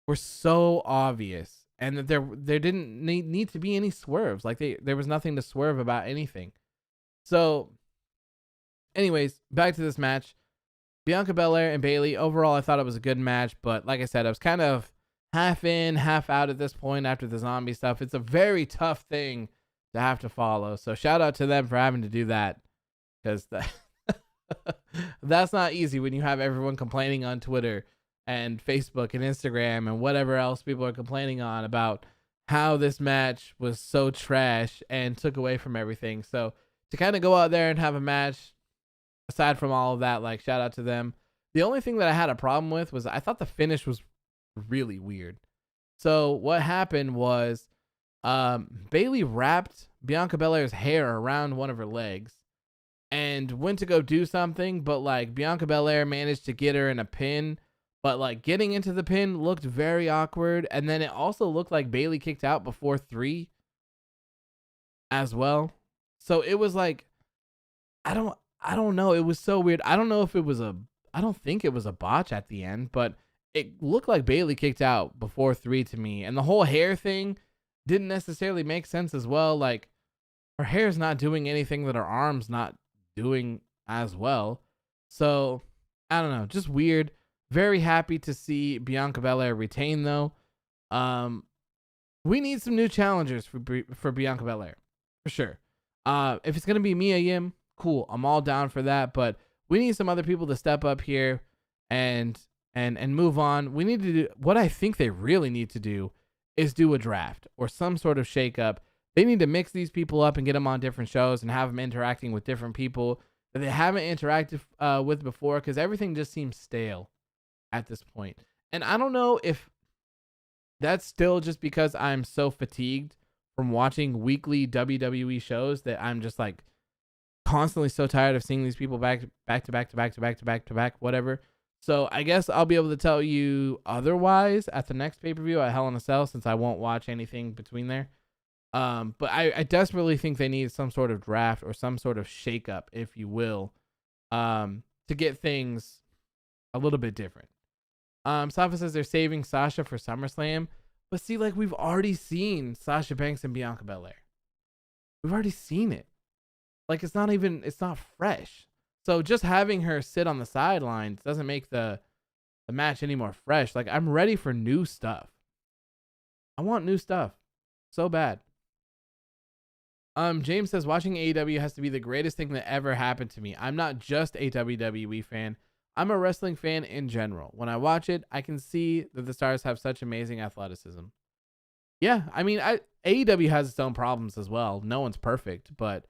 were so obvious, and that there didn't need to be any swerves. Like, there was nothing to swerve about anything. So, anyways, back to this match. Bianca Belair and Bayley. Overall, I thought it was a good match, but like I said, I was kind of half in, half out at this point after the zombie stuff. It's a very tough thing to have to follow. So shout out to them for having to do that, because that's not easy when you have everyone complaining on Twitter and Facebook and Instagram and whatever else people are complaining on about how this match was so trash and took away from everything. So to kind of go out there and have a match, aside from all of that, like, shout out to them. The only thing that I had a problem with was I thought the finish was really weird. So what happened was Bayley wrapped Bianca Belair's hair around one of her legs and went to go do something, but like Bianca Belair managed to get her in a pin, but like getting into the pin looked very awkward. And then it also looked like Bayley kicked out before 3 as well. So it was like, I don't know. It was so weird. I don't know if it was a don't think it was a botch at the end, but it looked like Bayley kicked out before 3 to me. And the whole hair thing didn't necessarily make sense as well. Like, her hair's not doing anything that her arm's not doing as well. So, I don't know, just weird. Very happy to see Bianca Belair retain, though. We need some new challengers for Bianca Belair, for sure. If it's gonna be Mia Yim, cool. I'm all down for that. But we need some other people to step up here and move on. We need to do what I think they really need to do is do a draft or some sort of shakeup. They need to mix these people up and get them on different shows and have them interacting with different people that they haven't interacted with before, because everything just seems stale at this point. And I don't know if that's still just because I'm so fatigued from watching weekly WWE shows that I'm just like constantly so tired of seeing these people back to back, whatever. So I guess I'll be able to tell you otherwise at the next pay-per-view at Hell in a Cell, since I won't watch anything between there. But I desperately think they need some sort of draft or some sort of shakeup, if you will, to get things a little bit different. Safa says they're saving Sasha for SummerSlam, but see, like, we've already seen Sasha Banks and Bianca Belair. We've already seen it. Like, it's not fresh. So just having her sit on the sidelines doesn't make the match any more fresh. Like, I'm ready for new stuff. I want new stuff so bad. James says watching AEW has to be the greatest thing that ever happened to me. I'm not just a WWE fan. I'm a wrestling fan in general. When I watch it, I can see that the stars have such amazing athleticism. Yeah, I mean, AEW has its own problems as well. No one's perfect, but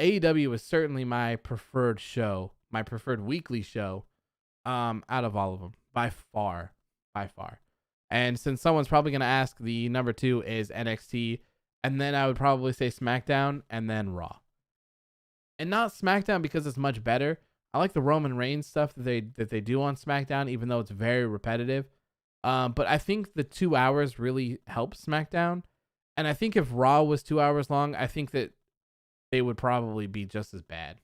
AEW is certainly my preferred show, my preferred weekly show, out of all of them, by far. And since someone's probably going to ask, the number 2 is NXT, and then I would probably say SmackDown, and then Raw. And not SmackDown because it's much better. I like the Roman Reigns stuff that they do on SmackDown, even though it's very repetitive. But I think the 2 hours really helps SmackDown. And I think if Raw was 2 hours long, I think that they would probably be just as bad.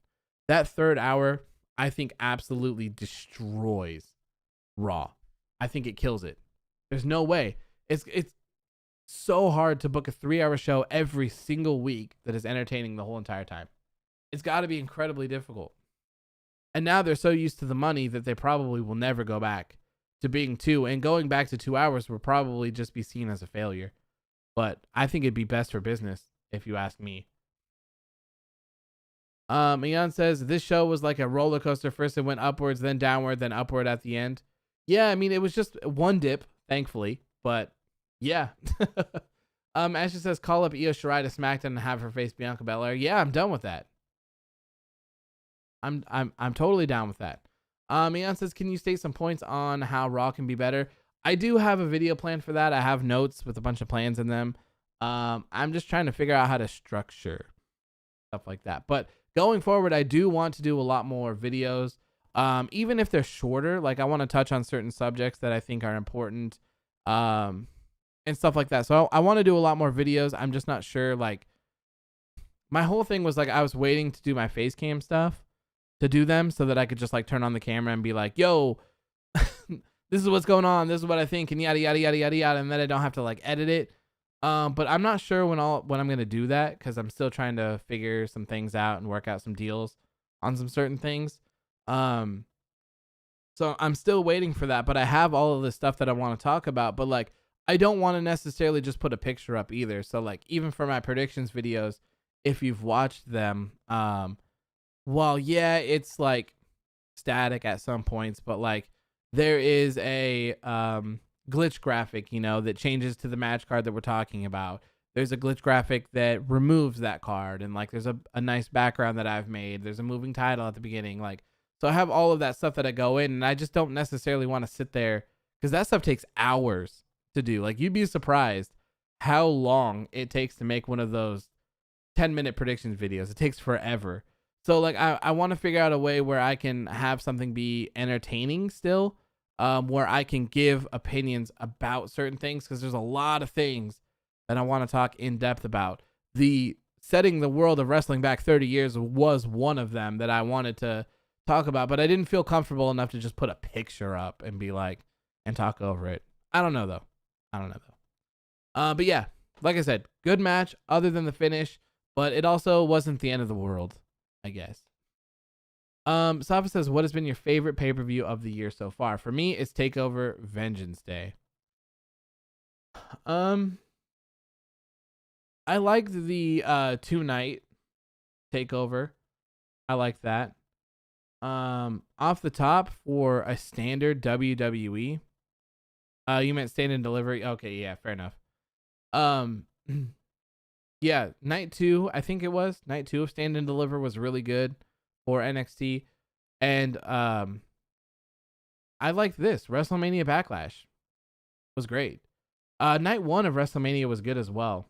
That third hour, I think, absolutely destroys Raw. I think it kills it. There's no way. It's so hard to book a 3-hour show every single week that is entertaining the whole entire time. It's got to be incredibly difficult. And now they're so used to the money that they probably will never go back to being 2. And going back to 2 hours will probably just be seen as a failure. But I think it'd be best for business, if you ask me. Ian says, this show was like a roller coaster. First it went upwards, then downward, then upward at the end. Yeah, I mean, it was just one dip, thankfully. But, yeah. Ashley says, call up Io Shirai to SmackDown and have her face Bianca Belair. Yeah, I'm done with that. I'm totally down with that. Ian says, can you state some points on how Raw can be better? I do have a video plan for that. I have notes with a bunch of plans in them. I'm just trying to figure out how to structure stuff like that. But going forward, I do want to do a lot more videos. Even if they're shorter, like I want to touch on certain subjects that I think are important, and stuff like that. So I want to do a lot more videos. I'm just not sure. Like, my whole thing was like, I was waiting to do my face cam stuff to do them so that I could just like turn on the camera and be like, yo, this is what's going on. This is what I think, and yada, yada, yada, yada, yada. And then I don't have to like edit it. But I'm not sure when I'm going to do that, because I'm still trying to figure some things out and work out some deals on some certain things. So I'm still waiting for that, but I have all of this stuff that I want to talk about, but like, I don't want to necessarily just put a picture up either. So like, even for my predictions videos, if you've watched them, well, yeah, it's like static at some points, but like there is a, glitch graphic, you know, that changes to the match card that we're talking about. There's a glitch graphic that removes that card, and like there's a nice background that I've made. There's a moving title at the beginning, like, so I have all of that stuff that I go in, and I just don't necessarily want to sit there, because that stuff takes hours to do. Like, you'd be surprised how long it takes to make one of those 10-minute predictions videos. It takes forever. So like, I want to figure out a way where I can have something be entertaining still, where I can give opinions about certain things, because there's a lot of things that I want to talk in depth about. The setting the world of wrestling back 30 years was one of them that I wanted to talk about, but I didn't feel comfortable enough to just put a picture up and be like, and talk over it. I don't know though. But yeah, like I said, good match other than the finish, but it also wasn't the end of the world, I guess. Safa says, what has been your favorite pay-per-view of the year so far? For me, it's TakeOver Vengeance Day. I liked the 2-night TakeOver. I like that. Off the top for a standard WWE. You meant stand and delivery? Okay, yeah, fair enough. Yeah, night 2, I think it was. Night 2 of stand and deliver was really good for NXT. And I liked this. WrestleMania Backlash was great. Night 1 of WrestleMania was good as well.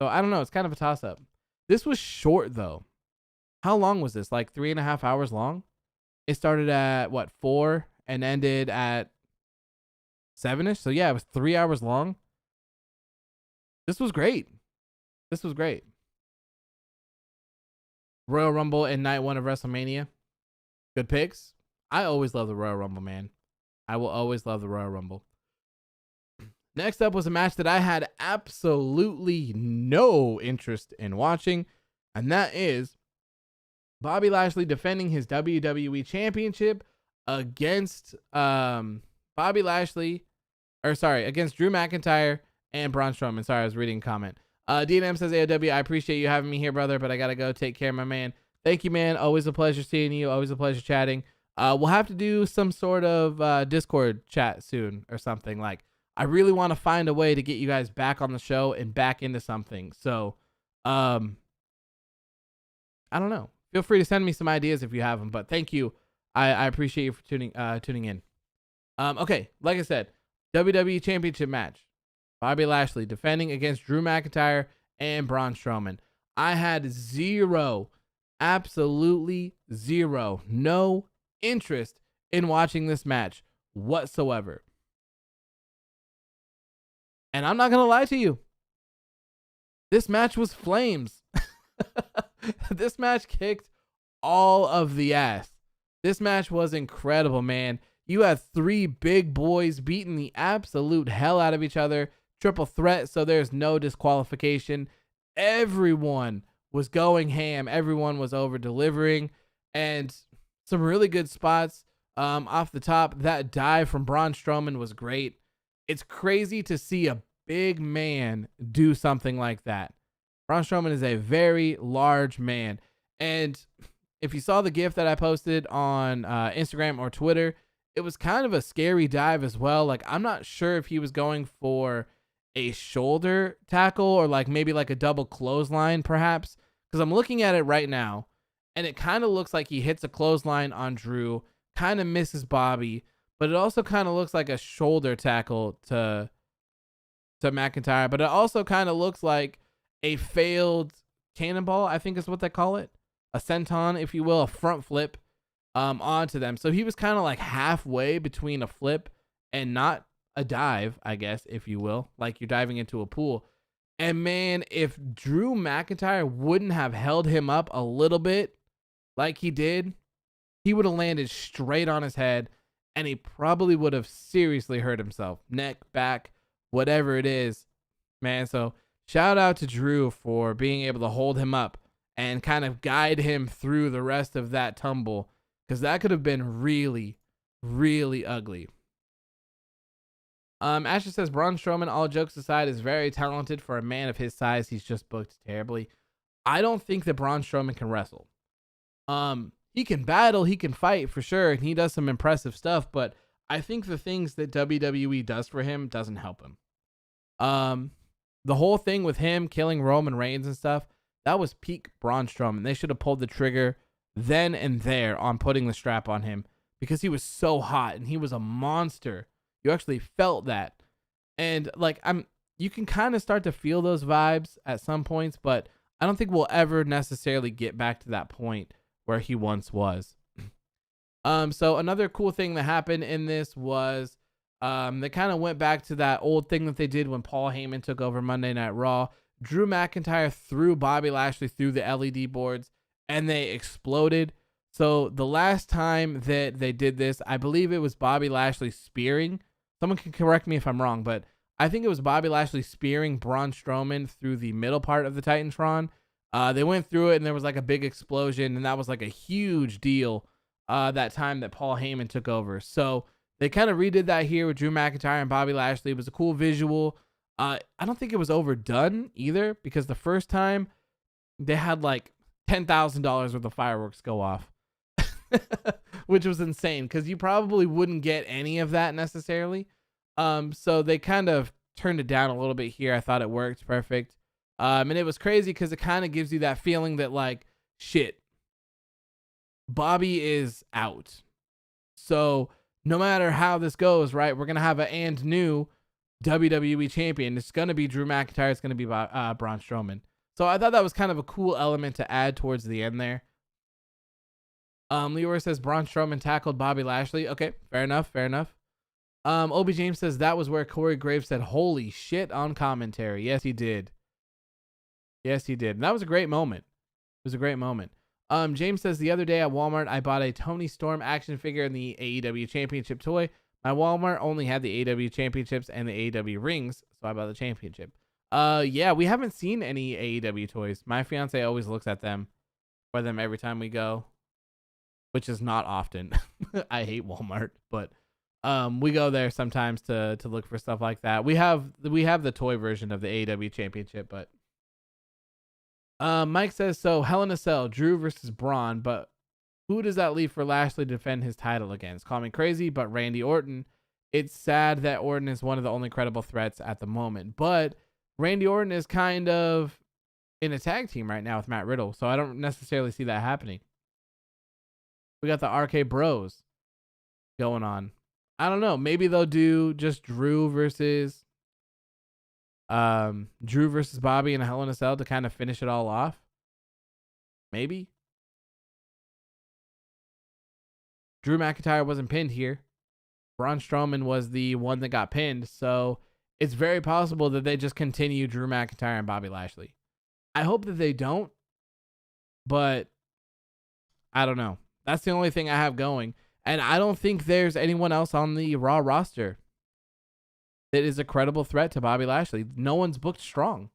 So I don't know. It's kind of a toss-up. This was short, though. How long was this? Like 3.5 hours long? It started at, 4 and ended at 7-ish? So yeah, it was 3 hours long. This was great. Royal Rumble and Night 1 of WrestleMania. Good picks. I always love the Royal Rumble, man. I will always love the Royal Rumble. Next up was a match that I had absolutely no interest in watching, and that is Bobby Lashley defending his WWE Championship against against Drew McIntyre and Braun Strowman. Sorry, I was reading a comment. D&M says, AOW, I appreciate you having me here, brother, but I got to go take care of my man. Thank you, man. Always a pleasure seeing you. Always a pleasure chatting. We'll have to do some sort of Discord chat soon or something. Like, I really want to find a way to get you guys back on the show and back into something. So, I don't know. Feel free to send me some ideas if you have them, but thank you. I appreciate you for tuning in. Okay, like I said, WWE Championship match. Bobby Lashley defending against Drew McIntyre and Braun Strowman. I had absolutely zero, no interest in watching this match whatsoever. And I'm not going to lie to you. This match was flames. This match kicked all of the ass. This match was incredible, man. You had 3 big boys beating the absolute hell out of each other. Triple threat, so there's no disqualification. Everyone was going ham. Everyone was over delivering, and some really good spots. Off the top, that dive from Braun Strowman was great. It's crazy to see a big man do something like that. Braun Strowman is a very large man, and if you saw the GIF that I posted on Instagram or Twitter, it was kind of a scary dive as well. Like, I'm not sure if he was going for a shoulder tackle or like maybe like a double clothesline perhaps, because I'm looking at it right now and it kind of looks like he hits a clothesline on Drew, kind of misses Bobby, but it also kind of looks like a shoulder tackle to McIntyre, but it also kind of looks like a failed cannonball, I think is what they call it, a senton, if you will, a front flip onto them. So he was kind of like halfway between a flip and not a dive, I guess, if you will, like you're diving into a pool. And man, if Drew McIntyre wouldn't have held him up a little bit like he did, he would have landed straight on his head and he probably would have seriously hurt himself, neck, back, whatever it is, man. So shout out to Drew for being able to hold him up and kind of guide him through the rest of that tumble, because that could have been really, really ugly. Ashley says, Braun Strowman, all jokes aside, is very talented for a man of his size. He's just booked terribly. I don't think that Braun Strowman can wrestle. He can battle, he can fight for sure, and he does some impressive stuff, but I think the things that WWE does for him doesn't help him. The whole thing with him killing Roman Reigns and stuff, that was peak Braun Strowman. They should have pulled the trigger then and there on putting the strap on him, because he was so hot and he was a monster. You actually felt that. And like, you can kind of start to feel those vibes at some points, but I don't think we'll ever necessarily get back to that point where he once was. So another cool thing that happened in this was they kind of went back to that old thing that they did when Paul Heyman took over Monday Night Raw. Drew McIntyre threw Bobby Lashley through the LED boards and they exploded. So the last time that they did this, I believe it was Bobby Lashley spearing. Someone can correct me if I'm wrong, but I think it was Bobby Lashley spearing Braun Strowman through the middle part of the Titantron. They went through it and there was like a big explosion, and that was like a huge deal that time that Paul Heyman took over. So they kind of redid that here with Drew McIntyre and Bobby Lashley. It was a cool visual. I don't think it was overdone either, because the first time they had like $10,000 worth of fireworks go off, which was insane because you probably wouldn't get any of that necessarily. So they kind of turned it down a little bit here. I thought it worked perfect. And it was crazy because it kind of gives you that feeling that like, shit, Bobby is out. So no matter how this goes, right, we're going to have an and new WWE champion. It's going to be Drew McIntyre. It's going to be Braun Strowman. So I thought that was kind of a cool element to add towards the end there. Leroy says Braun Strowman tackled Bobby Lashley. Okay, fair enough, fair enough. Obi James says that was where Corey Graves said, holy shit, on commentary. Yes, he did. Yes, he did. And that was a great moment. It was a great moment. James says the other day at Walmart, I bought a Tony Storm action figure and the AEW Championship toy. My Walmart only had the AEW Championships and the AEW rings, so I bought the championship. Yeah, we haven't seen any AEW toys. My fiance always looks at them for them every time we go, which is not often. I hate Walmart, but we go there sometimes to look for stuff like that. We have the toy version of the AEW Championship, but Mike says, so Hell in a Cell, Drew versus Braun, but who does that leave for Lashley to defend his title against? Call me crazy, but Randy Orton. It's sad that Orton is one of the only credible threats at the moment, but Randy Orton is kind of in a tag team right now with Matt Riddle, so I don't necessarily see that happening. We got the RK Bros going on. I don't know. Maybe they'll do just Drew versus Bobby in a Hell in a Cell to kind of finish it all off. Maybe. Drew McIntyre wasn't pinned here. Braun Strowman was the one that got pinned, so it's very possible that they just continue Drew McIntyre and Bobby Lashley. I hope that they don't, but I don't know. That's the only thing I have going. And I don't think there's anyone else on the Raw roster that is a credible threat to Bobby Lashley. No one's booked strong.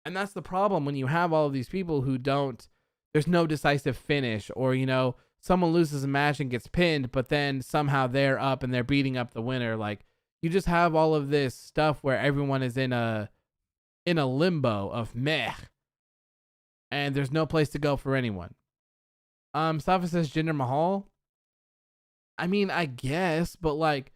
And that's the problem when you have all of these people who don't, there's no decisive finish, or, you know, someone loses a match and gets pinned, but then somehow they're up and they're beating up the winner. Like, you just have all of this stuff where everyone is in a limbo of meh, and there's no place to go for anyone. Safa says Jinder Mahal. I mean, I guess, but like,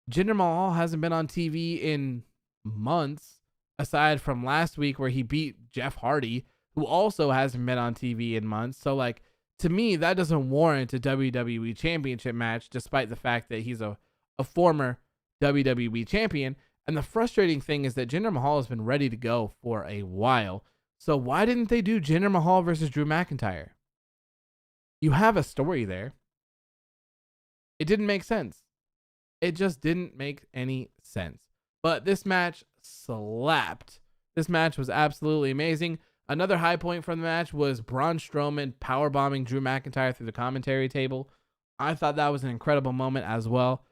Jinder Mahal hasn't been on TV in months, aside from last week where he beat Jeff Hardy, who also hasn't been on TV in months. So like, to me, that doesn't warrant a WWE Championship match, despite the fact that he's a former WWE champion. And the frustrating thing is that Jinder Mahal has been ready to go for a while. So why didn't they do Jinder Mahal versus Drew McIntyre? You have a story there. It didn't make sense. It just didn't make any sense. But this match slapped. This match was absolutely amazing. Another high point from the match was Braun Strowman powerbombing Drew McIntyre through the commentary table. I thought that was an incredible moment as well.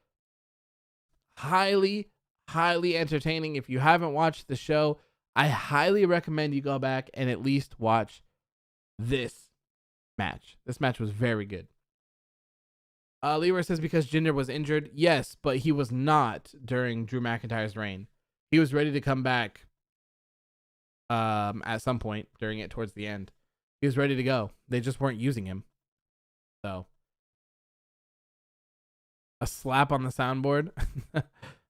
Highly, highly entertaining. If you haven't watched the show, I highly recommend you go back and at least watch this match. This match was very good. Leroy says because Jinder was injured. Yes, but he was not during Drew McIntyre's reign. He was ready to come back at some point during it towards the end. He was ready to go. They just weren't using him. So, a slap on the soundboard. How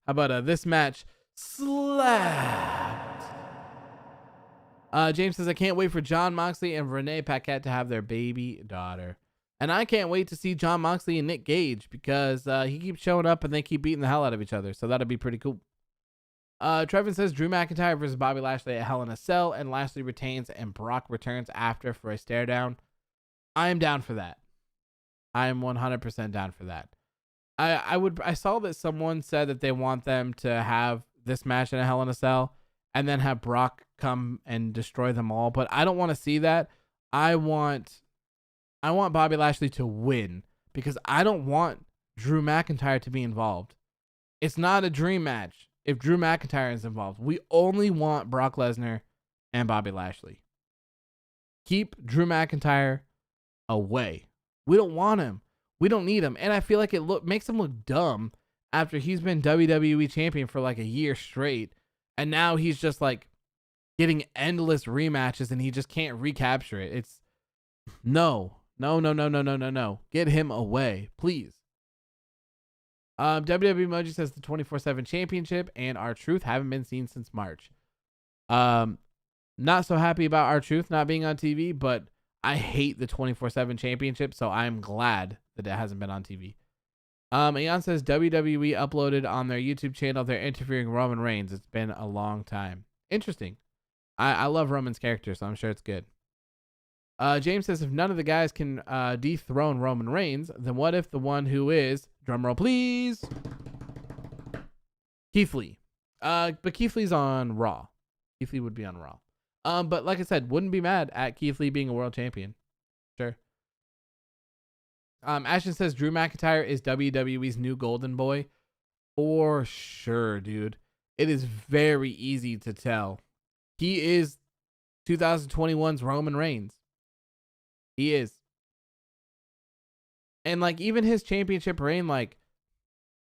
about this match slapped? James says, I can't wait for Jon Moxley and Renee Paquette to have their baby daughter. And I can't wait to see Jon Moxley and Nick Gage, because he keeps showing up and they keep beating the hell out of each other. So that'll be pretty cool. Trevin says Drew McIntyre versus Bobby Lashley at Hell in a Cell, and Lashley retains and Brock returns after for a stare down. I am down for that. I am 100% down for that. I saw that someone said that they want them to have this match in a Hell in a Cell and then have Brock come and destroy them all, but I don't want to see that. I want I want Bobby Lashley to win because I don't want Drew McIntyre to be involved. It's not a dream match if Drew McIntyre is involved. We only want Brock Lesnar and Bobby Lashley. Keep Drew McIntyre away. We don't want him. We don't need him. And I feel like it makes him look dumb after he's been WWE champion for like a year straight. And now he's just like getting endless rematches and he just can't recapture it. It's no. Get him away, please. WWE Emoji says the 24/7 championship and R-Truth haven't been seen since March. Not so happy about R-Truth not being on TV, but I hate the 24/7 championship, so I'm glad that it hasn't been on TV. Ayan says WWE uploaded on their YouTube channel they're interviewing Roman Reigns. It's been a long time. Interesting. I love Roman's character, so I'm sure it's good. James says if none of the guys can dethrone Roman Reigns, then what if the one who is, drumroll please, Keith Lee. But Keith Lee's on Raw. Keith Lee would be on Raw. But like I said, wouldn't be mad at Keith Lee being a world champion. Sure. Ashton says Drew McIntyre is WWE's new golden boy. For sure, dude. It is very easy to tell. He is 2021's Roman Reigns. He is. And like even his championship reign, like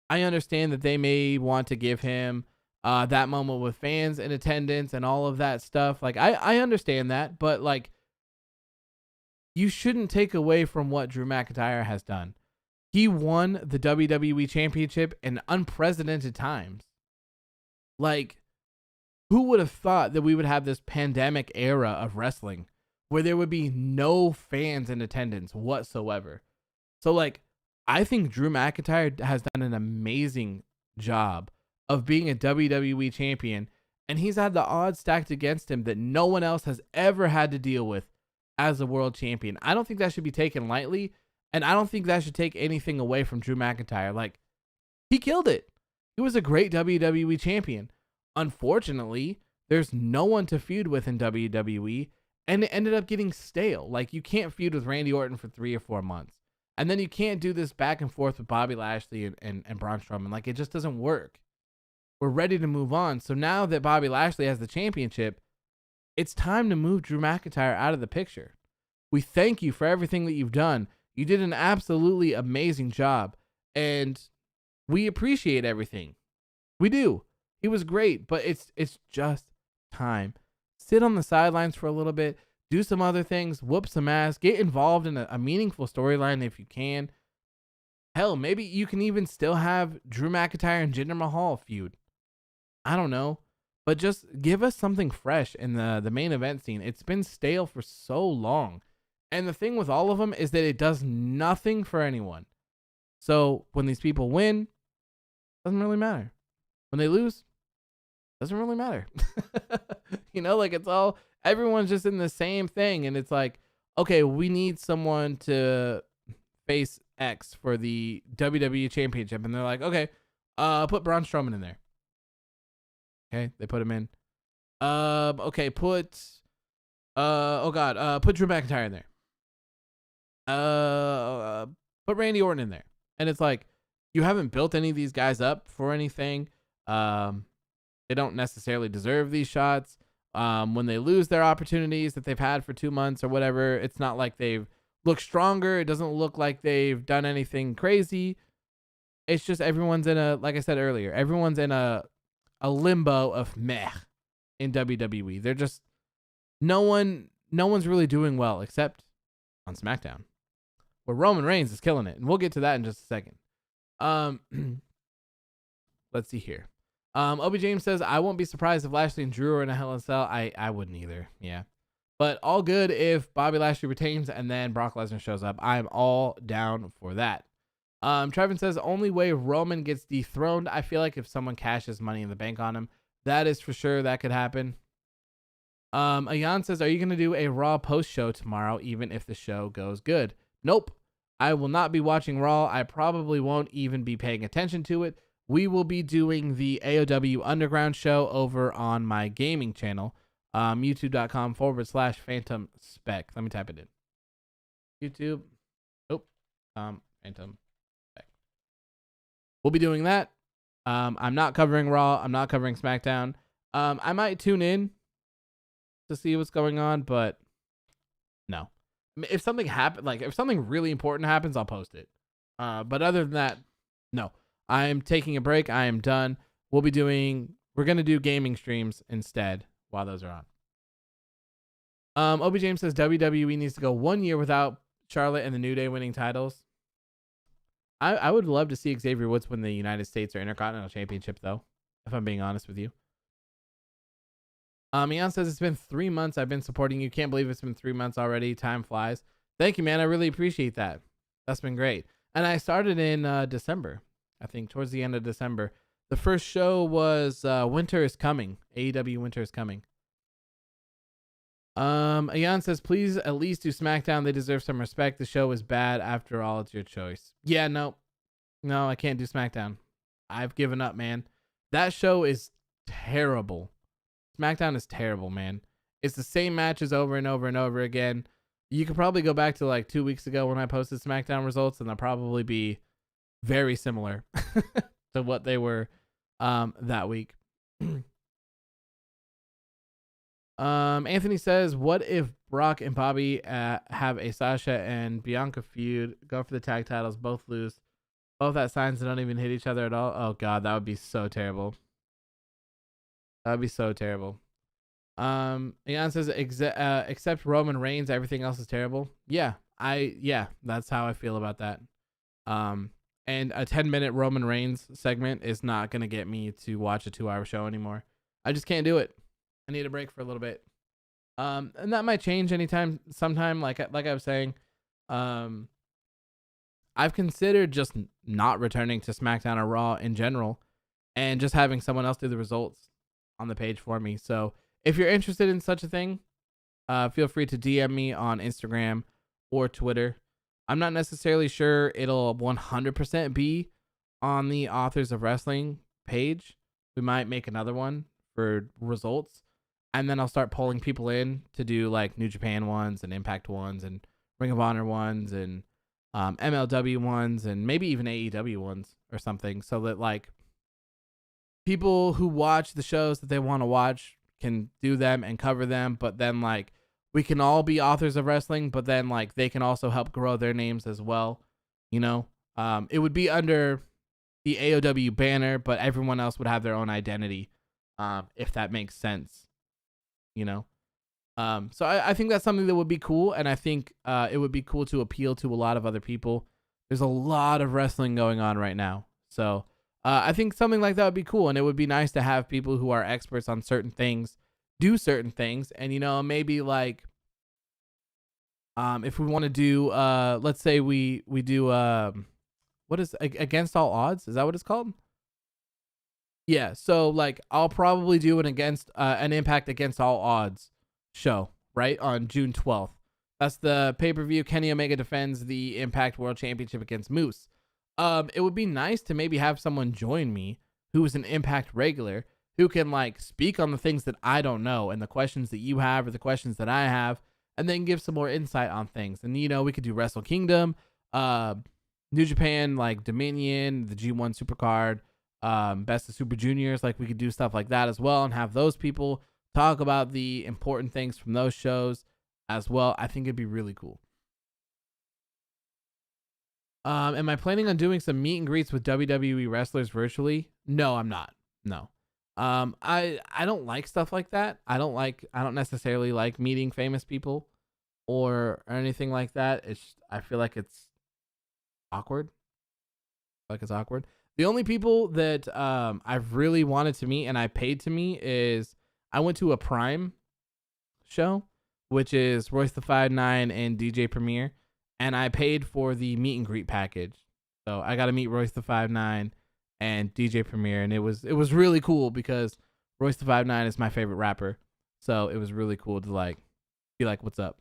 I understand that they may want to give him that moment with fans in attendance and all of that stuff. Like I understand that, but like you shouldn't take away from what Drew McIntyre has done. He won the WWE championship in unprecedented times. Like who would have thought that we would have this pandemic era of wrestling where there would be no fans in attendance whatsoever? So like I think Drew McIntyre has done an amazing job of being a WWE champion, and he's had the odds stacked against him that no one else has ever had to deal with as a world champion. I don't think that should be taken lightly, and I don't think that should take anything away from Drew McIntyre. Like, he killed it. He was a great WWE champion. Unfortunately, there's no one to feud with in WWE, and it ended up getting stale. Like, you can't feud with Randy Orton for 3 or 4 months. And then you can't do this back and forth with Bobby Lashley and Braun Strowman. Like, it just doesn't work. We're ready to move on. So now that Bobby Lashley has the championship, it's time to move Drew McIntyre out of the picture. We thank you for everything that you've done. You did an absolutely amazing job, and we appreciate everything. We do. He was great, but it's just time. Sit on the sidelines for a little bit, do some other things, whoop some ass, get involved in a meaningful storyline if you can. Hell, maybe you can even still have Drew McIntyre and Jinder Mahal feud. I don't know. But just give us something fresh in the main event scene. It's been stale for so long. And the thing with all of them is that it does nothing for anyone. So when these people win, doesn't really matter. When they lose, doesn't really matter. You know, like it's all, everyone's just in the same thing. And it's like, okay, we need someone to face X for the WWE Championship. And they're like, okay, put Braun Strowman in there. Okay, they put him in. Okay, put put Drew McIntyre in there. Put Randy Orton in there. And it's like, you haven't built any of these guys up for anything. They don't necessarily deserve these shots. When they lose their opportunities that they've had for 2 months or whatever, it's not like they've looked stronger. It doesn't look like they've done anything crazy. It's just everyone's in a, like I said earlier, everyone's in a limbo of meh in WWE. They're just, no one's really doing well except on SmackDown, where Roman Reigns is killing it. And we'll get to that in just a second. Let's see here. Obi James says, I won't be surprised if Lashley and Drew are in a Hell in a Cell. I wouldn't either. Yeah. But all good if Bobby Lashley retains and then Brock Lesnar shows up. I'm all down for that. Trevin says, only way Roman gets dethroned, I feel like if someone cashes Money in the Bank on him. That is for sure. That could happen. Ayan says, are you going to do a Raw post show tomorrow, even if the show goes good? Nope. I will not be watching Raw. I probably won't even be paying attention to it. We will be doing the AOW Underground show over on my gaming channel, youtube.com/Phantom Spec. Let me type it in. YouTube. Phantom. We'll be doing that. I'm not covering Raw. I'm not covering SmackDown. I might tune in to see what's going on, but no. If something if something really important happens, I'll post it. But other than that, no. I'm taking a break. I am done. We're going to do gaming streams instead while those are on. Obi James says WWE needs to go 1 year without Charlotte and the New Day winning titles. I would love to see Xavier Woods win the United States or Intercontinental Championship, though, if I'm being honest with you. Ian says, it's been 3 months I've been supporting you. Can't believe it's been 3 months already. Time flies. Thank you, man. I really appreciate that. That's been great. And I started in December, I think, towards the end of December. The first show was Winter is Coming. AEW Winter is Coming. Ayan says, please at least do SmackDown. They deserve some respect. The show is bad. After all, it's your choice. Yeah, no, I can't do SmackDown. I've given up, man. That show is terrible. SmackDown is terrible, man. It's the same matches over and over and over again. You could probably go back to like 2 weeks ago when I posted SmackDown results, and they'll probably be very similar to what they were that week. Anthony says, what if Brock and Bobby have a Sasha and Bianca feud, go for the tag titles, both lose, both at signs that don't even hit each other at all? Oh god, that would be so terrible. That would be so terrible. Ian says, except Roman Reigns, everything else is terrible. Yeah, that's how I feel about that. And a 10-minute Roman Reigns segment is not going to get me to watch a 2-hour show anymore. I just can't do it. I need a break for a little bit. And that might change sometime, like I was saying. I've considered just not returning to SmackDown or Raw in general and just having someone else do the results on the page for me. So if you're interested in such a thing, feel free to DM me on Instagram or Twitter. I'm not necessarily sure it'll 100% be on the Authors of Wrestling page. We might make another one for results, and then I'll start pulling people in to do like New Japan ones and Impact ones and Ring of Honor ones and MLW ones and maybe even AEW ones or something, so that like people who watch the shows that they want to watch can do them and cover them, but then like we can all be Authors of Wrestling, but then like they can also help grow their names as well. You know, it would be under the AOW banner, but everyone else would have their own identity, if that makes sense. You know, so I think that's something that would be cool, and I think it would be cool to appeal to a lot of other people. There's a lot of wrestling going on right now, so I think something like that would be cool, and it would be nice to have people who are experts on certain things do certain things, and you know, maybe like if we want to do let's say we do what is Against All Odds, is that what it's called? Yeah, so like I'll probably do an Impact Against All Odds show, right, on June 12th. That's the pay-per-view. Kenny Omega defends the Impact World Championship against Moose. It would be nice to maybe have someone join me who is an Impact regular who can like speak on the things that I don't know and the questions that you have or the questions that I have, and then give some more insight on things. And you know, we could do Wrestle Kingdom, New Japan, like Dominion, the G1 Supercard, Best of Super Juniors. Like we could do stuff like that as well and have those people talk about the important things from those shows as well. I think it'd be really cool. Am I planning on doing some meet and greets with WWE wrestlers virtually? No, I'm not. No. I don't like stuff like that. I don't necessarily like meeting famous people or anything like that. I feel like it's awkward. The only people that I've really wanted to meet and I paid to meet is I went to a Prime show, which is Royce the 5'9" and DJ Premier, and I paid for the meet and greet package. So I got to meet Royce the 5'9" and DJ Premier, and it was really cool because Royce the 5'9" is my favorite rapper. So it was really cool to like be like, what's up?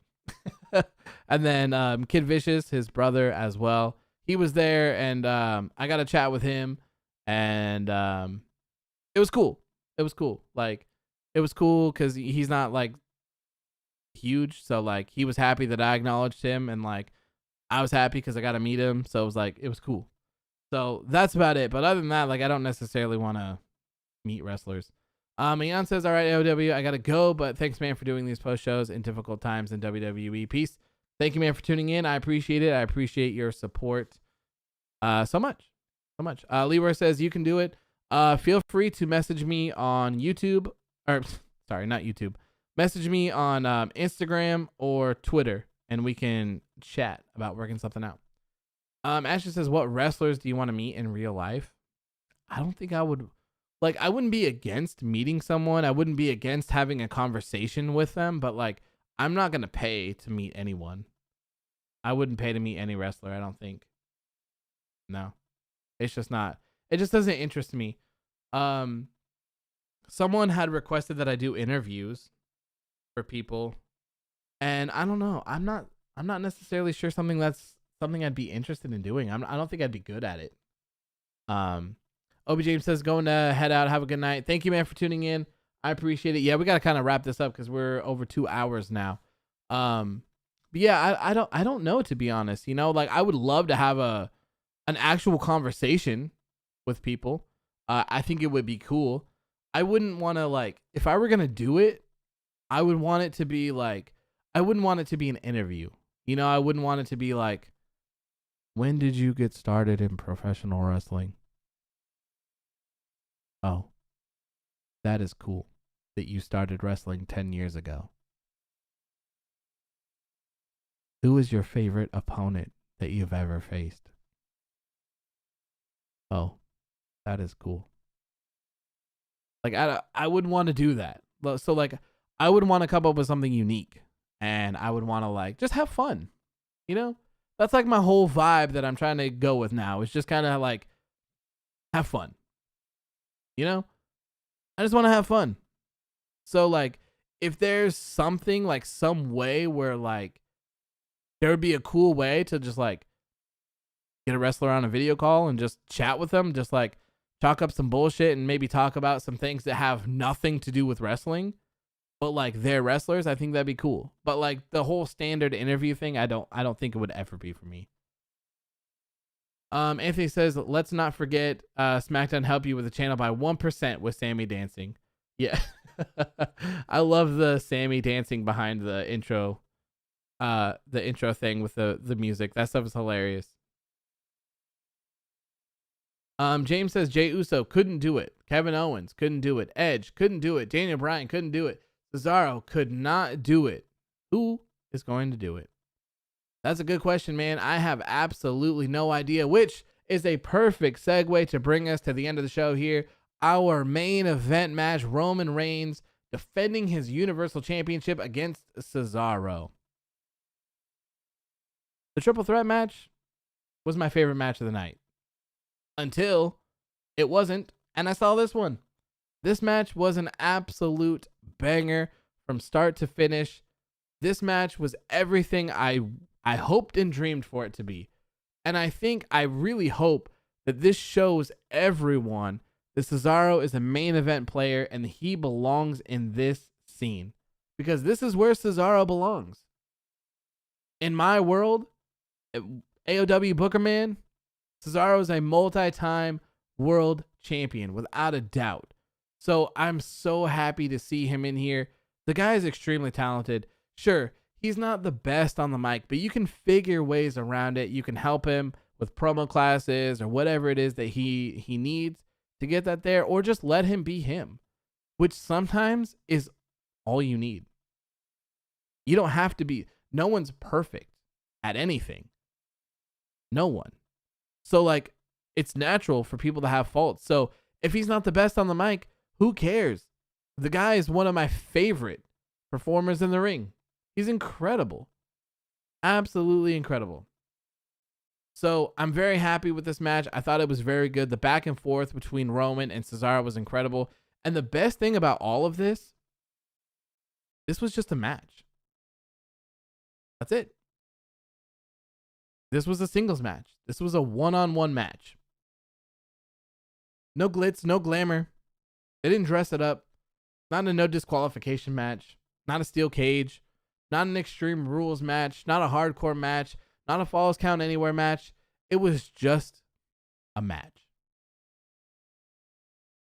And then Kid Vicious, his brother as well, he was there, and I got to chat with him, and it was cool. Like it was cool because he's not like huge, so like he was happy that I acknowledged him, and like I was happy because I got to meet him. So it was like, it was cool. So that's about it. But other than that, like, I don't necessarily want to meet wrestlers. Ian says, all right, AOW, I got to go. But thanks, man, for doing these post shows in difficult times in WWE. Peace. Thank you, man, for tuning in. I appreciate it. I appreciate your support so much. So much. Leroy says, you can do it. Feel free to message me on YouTube. Or, sorry, not YouTube. Message me on Instagram or Twitter, and we can chat about working something out. Ashley says, what wrestlers do you want to meet in real life? I don't think I would. Like, I wouldn't be against meeting someone. I wouldn't be against having a conversation with them, but like, I'm not going to pay to meet anyone. I wouldn't pay to meet any wrestler, I don't think. No. It's just not. It just doesn't interest me. Someone had requested that I do interviews for people, and I don't know. I'm not necessarily sure something I'd be interested in doing. I don't think I'd be good at it. Obi James says, going to head out. Have a good night. Thank you, man, for tuning in. I appreciate it. Yeah, we got to kind of wrap this up because we're over 2 hours now. But yeah, I don't know, to be honest. You know, like, I would love to have an actual conversation with people. I think it would be cool. I wouldn't want to, like, if I were going to do it, I would want it to be like, I wouldn't want it to be an interview. You know, I wouldn't want it to be like, when did you get started in professional wrestling? Oh, that is cool that you started wrestling 10 years ago. Who is your favorite opponent that you've ever faced? Oh, that is cool. Like, I wouldn't want to do that. So, like, I would want to come up with something unique, and I would want to, like, just have fun. You know? That's like my whole vibe that I'm trying to go with now. It's just kind of like, have fun. You know? I just want to have fun. So, like, if there's something, like, some way where, like, there would be a cool way to just, like, get a wrestler on a video call and just chat with them, just, like, talk up some bullshit and maybe talk about some things that have nothing to do with wrestling, but, like, they're wrestlers, I think that'd be cool. But, like, the whole standard interview thing, I don't think it would ever be for me. Anthony says, let's not forget SmackDown help you with the channel by 1% with Sammy dancing. Yeah. I love the Sammy dancing behind the intro thing with the music. That stuff is hilarious. James says Jey Uso couldn't do it. Kevin Owens couldn't do it. Edge couldn't do it. Daniel Bryan couldn't do it. Cesaro could not do it. Who is going to do it? That's a good question, man. I have absolutely no idea, which is a perfect segue to bring us to the end of the show here. Our main event match, Roman Reigns defending his Universal Championship against Cesaro. The triple threat match was my favorite match of the night. Until it wasn't, and I saw this one. This match was an absolute banger from start to finish. This match was everything I hoped and dreamed for it to be. And I really hope that this shows everyone that Cesaro is a main event player and he belongs in this scene. Because this is where Cesaro belongs. In my world, AOW Booker Man, Cesaro is a multi-time world champion, without a doubt. So I'm so happy to see him in here. The guy is extremely talented. Sure, he's not the best on the mic, but you can figure ways around it. You can help him with promo classes or whatever it is that he needs to get that there, or just let him be him, which sometimes is all you need. You don't have to be, no one's perfect at anything. No one. So, like, it's natural for people to have faults. So if he's not the best on the mic, who cares? The guy is one of my favorite performers in the ring. He's incredible. Absolutely incredible. So I'm very happy with this match. I thought it was very good. The back and forth between Roman and Cesaro was incredible. And the best thing about all of this was just a match. That's it. This was a singles match. This was a one-on-one match. No glitz, no glamour. They didn't dress it up. Not a no disqualification match. Not a steel cage. Not an Extreme Rules match. Not a hardcore match. not a Falls Count Anywhere match. It was just a match.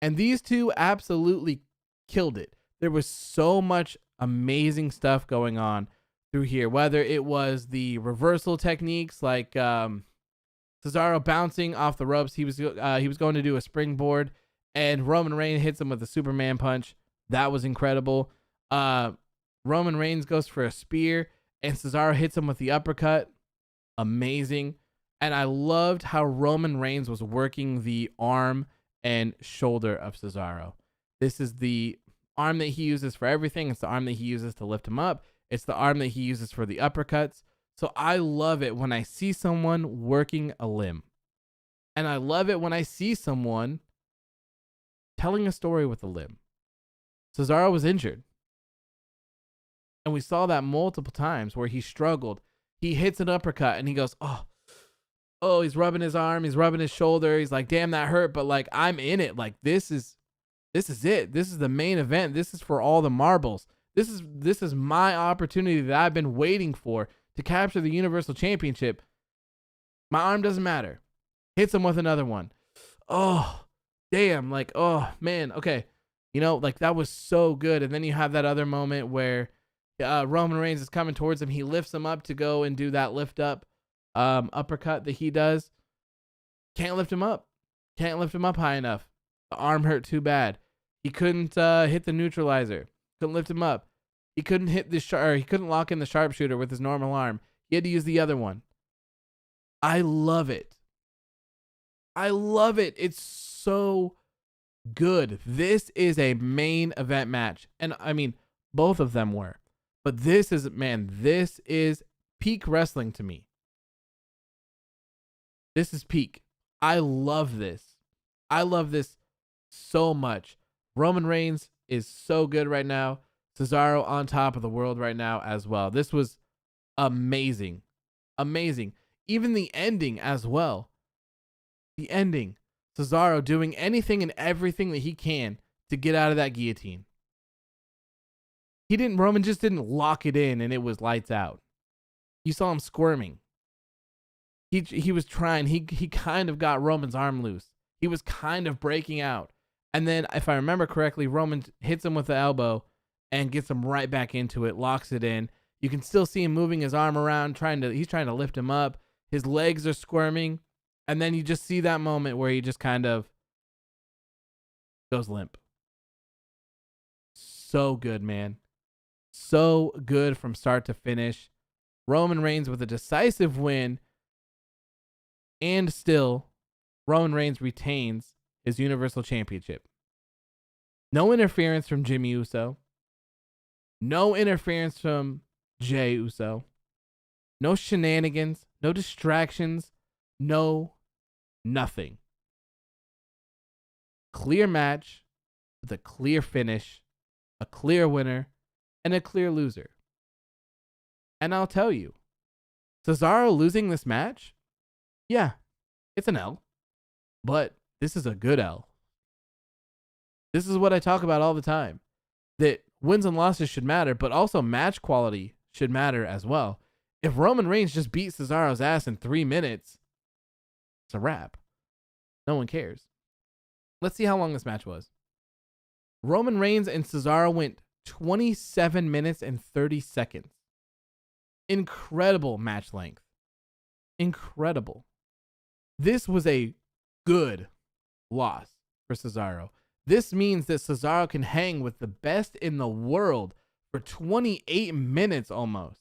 And these two absolutely killed it. There was so much amazing stuff going on through here, whether it was the reversal techniques like Cesaro bouncing off the ropes. He was going to do a springboard, and Roman Reigns hits him with a Superman punch. That was incredible. Roman Reigns goes for a spear, and Cesaro hits him with the uppercut. Amazing. And I loved how Roman Reigns was working the arm and shoulder of Cesaro. This is the arm that he uses for everything. It's the arm that he uses to lift him up. It's the arm that he uses for the uppercuts. So I love it when I see someone working a limb. And I love it when I see someone telling a story with a limb. Cesaro was injured. And we saw that multiple times where he struggled. He hits an uppercut and he goes, oh, he's rubbing his arm. He's rubbing his shoulder. He's like, damn, that hurt. But like, I'm in it. Like, this is it. This is the main event. This is for all the marbles. This is my opportunity that I've been waiting for to capture the Universal Championship. My arm doesn't matter. Hits him with another one. Oh, damn. Like, oh, man. Okay. You know, like that was so good. And then you have that other moment where Roman Reigns is coming towards him. He lifts him up to go and do that lift up uppercut that he does. Can't lift him up. Can't lift him up high enough. The arm hurt too bad. He couldn't hit the neutralizer. Couldn't lift him up. He couldn't hit the he couldn't lock in the sharpshooter with his normal arm. He had to use the other one. I love it. I love it. It's so good. This is a main event match. And I mean, both of them were. But this is, man, this is peak wrestling to me. This is peak. I love this. I love this so much. Roman Reigns is so good right now. Cesaro on top of the world right now as well. This was amazing. Amazing. Even the ending as well. The ending. Cesaro doing anything and everything that he can to get out of that guillotine. Roman just didn't lock it in and it was lights out. You saw him squirming. He was trying. He kind of got Roman's arm loose. He was kind of breaking out. And then, if I remember correctly, Roman hits him with the elbow and gets him right back into it, locks it in. You can still see him moving his arm around, he's trying to lift him up. His legs are squirming. And then you just see that moment where he just kind of goes limp. So good, man. So good from start to finish. Roman Reigns with a decisive win. And still, Roman Reigns retains his Universal Championship. No interference from Jimmy Uso. No interference from Jey Uso. No shenanigans. No distractions. No nothing. Clear match with a clear finish, a clear winner, and a clear loser. And I'll tell you, Cesaro losing this match, yeah, it's an L, but this is a good L. This is what I talk about all the time, that wins and losses should matter, but also match quality should matter as well. If Roman Reigns just beat Cesaro's ass in 3 minutes, it's a wrap. No one cares. Let's see how long this match was. Roman Reigns and Cesaro went 27 minutes and 30 seconds. Incredible match length. Incredible. This was a good loss for Cesaro. This means that Cesaro can hang with the best in the world for 28 minutes almost.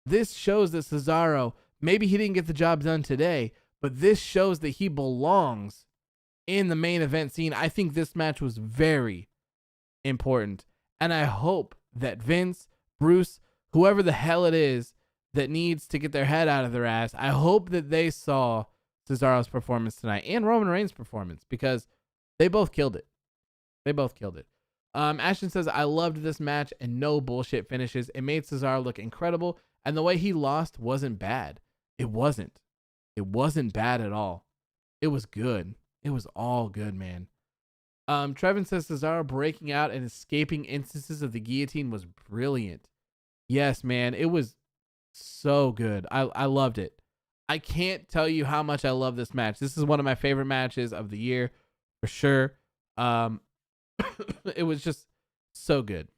This shows that Cesaro, maybe he didn't get the job done today, but this shows that he belongs in the main event scene. I think this match was very important. And I hope that Vince, Bruce, whoever the hell it is that needs to get their head out of their ass, I hope that they saw Cesaro's performance tonight and Roman Reigns' performance, because they both killed it. They both killed it. Ashton says, I loved this match and no bullshit finishes. It made Cesaro look incredible. And the way he lost wasn't bad. It wasn't. It wasn't bad at all. It was good. It was all good, man. Trevin says Cesaro breaking out and escaping instances of the guillotine was brilliant. Yes, man. It was so good. I loved it. I can't tell you how much I love this match. This is one of my favorite matches of the year for sure. It was just so good.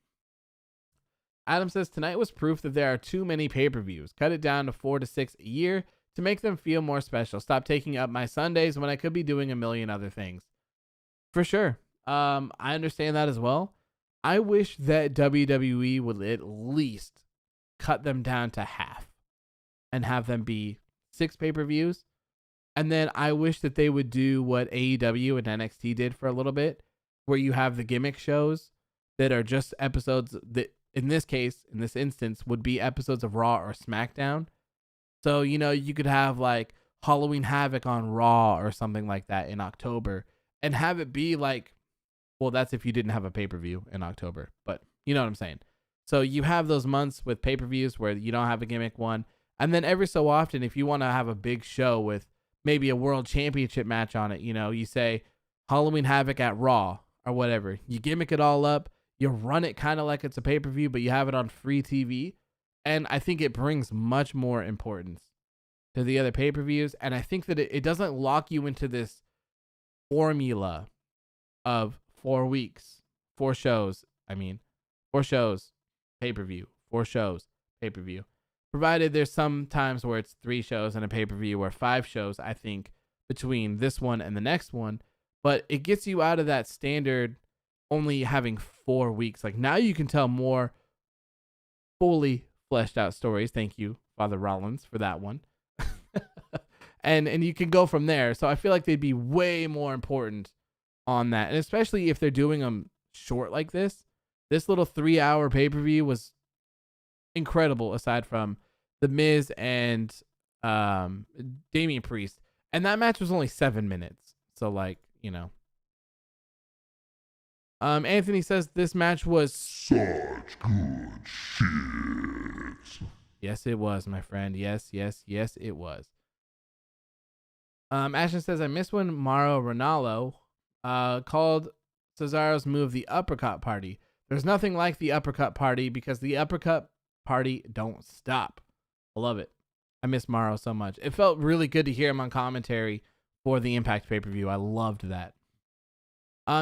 Adam says tonight was proof that there are too many pay-per-views. Cut it down to 4 to 6 a year to make them feel more special. Stop taking up my Sundays when I could be doing a million other things. For sure. I understand that as well. I wish that WWE would at least cut them down to half and have them be 6 pay-per-views. And then I wish that they would do what AEW and NXT did for a little bit, where you have the gimmick shows that are just episodes that, in this case, in this instance, would be episodes of Raw or SmackDown. So, you could have like Halloween Havoc on Raw or something like that in October and have it be like, well, that's if you didn't have a pay-per-view in October, but you know what I'm saying? So you have those months with pay-per-views where you don't have a gimmick one. And then every so often, if you want to have a big show with maybe a world championship match on it, you say Halloween Havoc at Raw or whatever. You gimmick it all up. You run it kind of like it's a pay-per-view, but you have it on free TV. And I think it brings much more importance to the other pay-per-views. And I think that it doesn't lock you into this formula of 4 weeks, 4 shows. 4 shows, pay-per-view, 4 shows, pay-per-view. Provided there's some times where it's 3 shows and a pay-per-view, or 5 shows, I think, between this one and the next one. But it gets you out of that standard only having 4 weeks. Like, now you can tell more fully fleshed out stories. Thank you, Father Rollins, for that one. and you can go from there. So I feel like they'd be way more important on that. And especially if they're doing them short like this. This little 3-hour pay-per-view was incredible, aside from The Miz and Damien Priest. And that match was only 7 minutes. So, Anthony says this match was such good shit. Yes, it was, my friend. Yes, it was. Ashton says, I miss when Mauro Ranallo called Cesaro's move the uppercut party. There's nothing like the uppercut party because the uppercut party don't stop. I love it. I miss Mauro so much. It felt really good to hear him on commentary for the Impact pay-per-view. I loved that.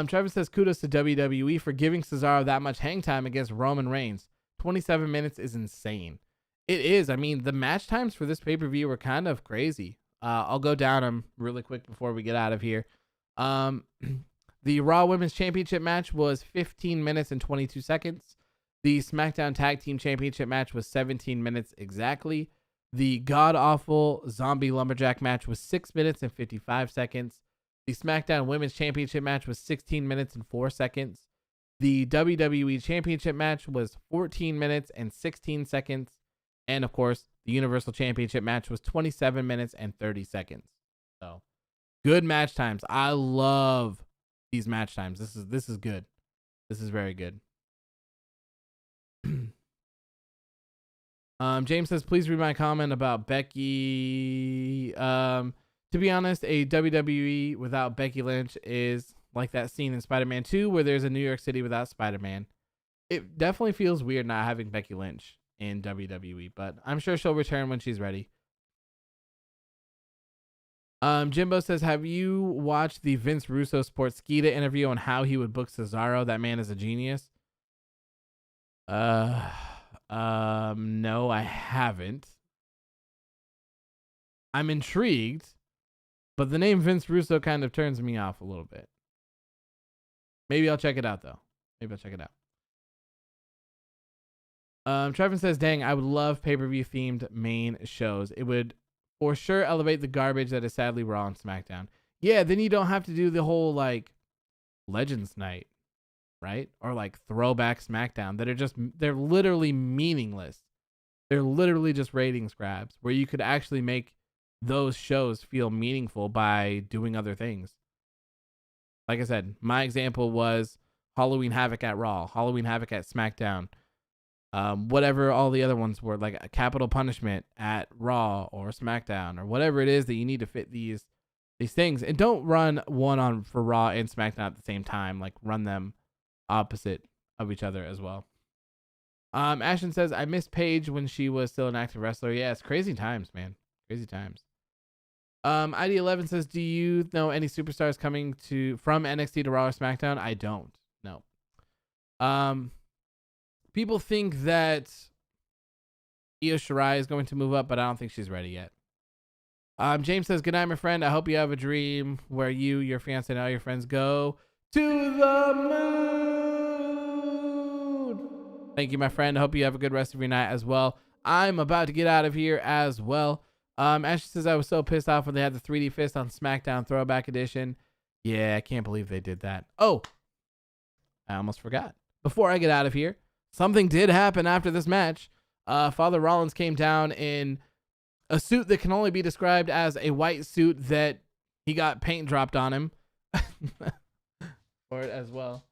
Travis says, kudos to WWE for giving Cesaro that much hang time against Roman Reigns. 27 minutes is insane. It is. The match times for this pay-per-view were kind of crazy. I'll go down them really quick before we get out of here. The Raw Women's Championship match was 15 minutes and 22 seconds. The SmackDown Tag Team Championship match was 17 minutes exactly. The god-awful Zombie Lumberjack match was 6 minutes and 55 seconds. The SmackDown Women's Championship match was 16 minutes and 4 seconds. The WWE Championship match was 14 minutes and 16 seconds. And, of course, the Universal Championship match was 27 minutes and 30 seconds. So, good match times. I love these match times. This is good. This is very good. James says, please read my comment about Becky. To be honest, a WWE without Becky Lynch is like that scene in Spider-Man 2 where there's a New York City without Spider-Man. It definitely feels weird not having Becky Lynch in WWE, but I'm sure she'll return when she's ready. Jimbo says, have you watched the Vince Russo Sportskeeda interview on how he would book Cesaro? That man is a genius. No, I haven't. I'm intrigued, but the name Vince Russo kind of turns me off a little bit. Maybe I'll check it out, though. Trevin says, dang, I would love pay-per-view themed main shows. It would for sure elevate the garbage that is sadly Raw and SmackDown. Yeah, then you don't have to do the whole, Legends Night, right? Or, Throwback SmackDown that are they're literally meaningless. They're literally just ratings grabs where you could actually make those shows feel meaningful by doing other things. Like I said, my example was Halloween Havoc at Raw, Halloween Havoc at SmackDown, whatever all the other ones were, like a Capital Punishment at Raw or SmackDown or whatever it is that you need to fit these things. And don't run one on for Raw and SmackDown at the same time. Run them opposite of each other as well. Ashton says, I miss Paige when she was still an active wrestler. Yeah, it's crazy times, man. Crazy times. ID11 says, do you know any superstars coming from NXT to Raw or SmackDown? I don't. No. People think that Io Shirai is going to move up, but I don't think she's ready yet. James says, good night, my friend. I hope you have a dream where you, your fiance, and all your friends go to the moon. Thank you, my friend. I hope you have a good rest of your night as well. I'm about to get out of here as well. Ashley says, I was so pissed off when they had the 3D fist on SmackDown Throwback Edition. Yeah, I can't believe they did that. Oh, I almost forgot. Before I get out of here, something did happen after this match. Father Rollins came down in a suit that can only be described as a white suit that he got paint dropped on him. For it as well.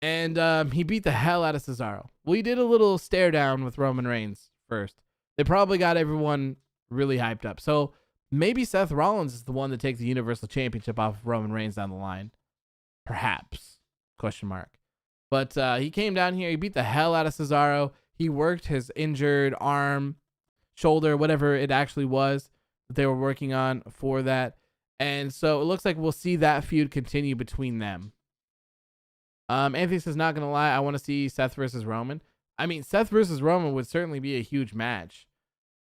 And he beat the hell out of Cesaro. Well, he did a little stare down with Roman Reigns first. They probably got everyone really hyped up. So maybe Seth Rollins is the one to take the Universal Championship off of Roman Reigns down the line. Perhaps. Question mark. But he came down here. He beat the hell out of Cesaro. He worked his injured arm, shoulder, whatever it actually was that they were working on for that. And so it looks like we'll see that feud continue between them. Anthony says, not going to lie, I want to see Seth versus Roman. I mean, Seth versus Roman would certainly be a huge match.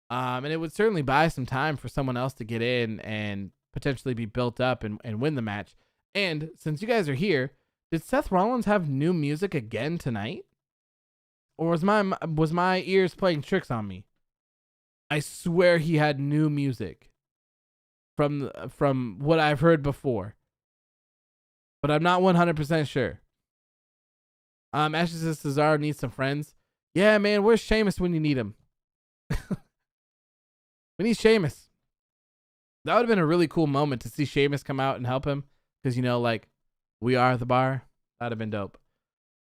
And it would certainly buy some time for someone else to get in and potentially be built up and win the match. And since you guys are here, did Seth Rollins have new music again tonight? Or was my ears playing tricks on me? I swear he had new music from what I've heard before. But I'm not 100% sure. Ashley says Cesaro needs some friends. Yeah, man, where's Sheamus when you need him? We need Sheamus. That would have been a really cool moment to see Sheamus come out and help him. Because, you know, like, we are the bar. That'd have been dope.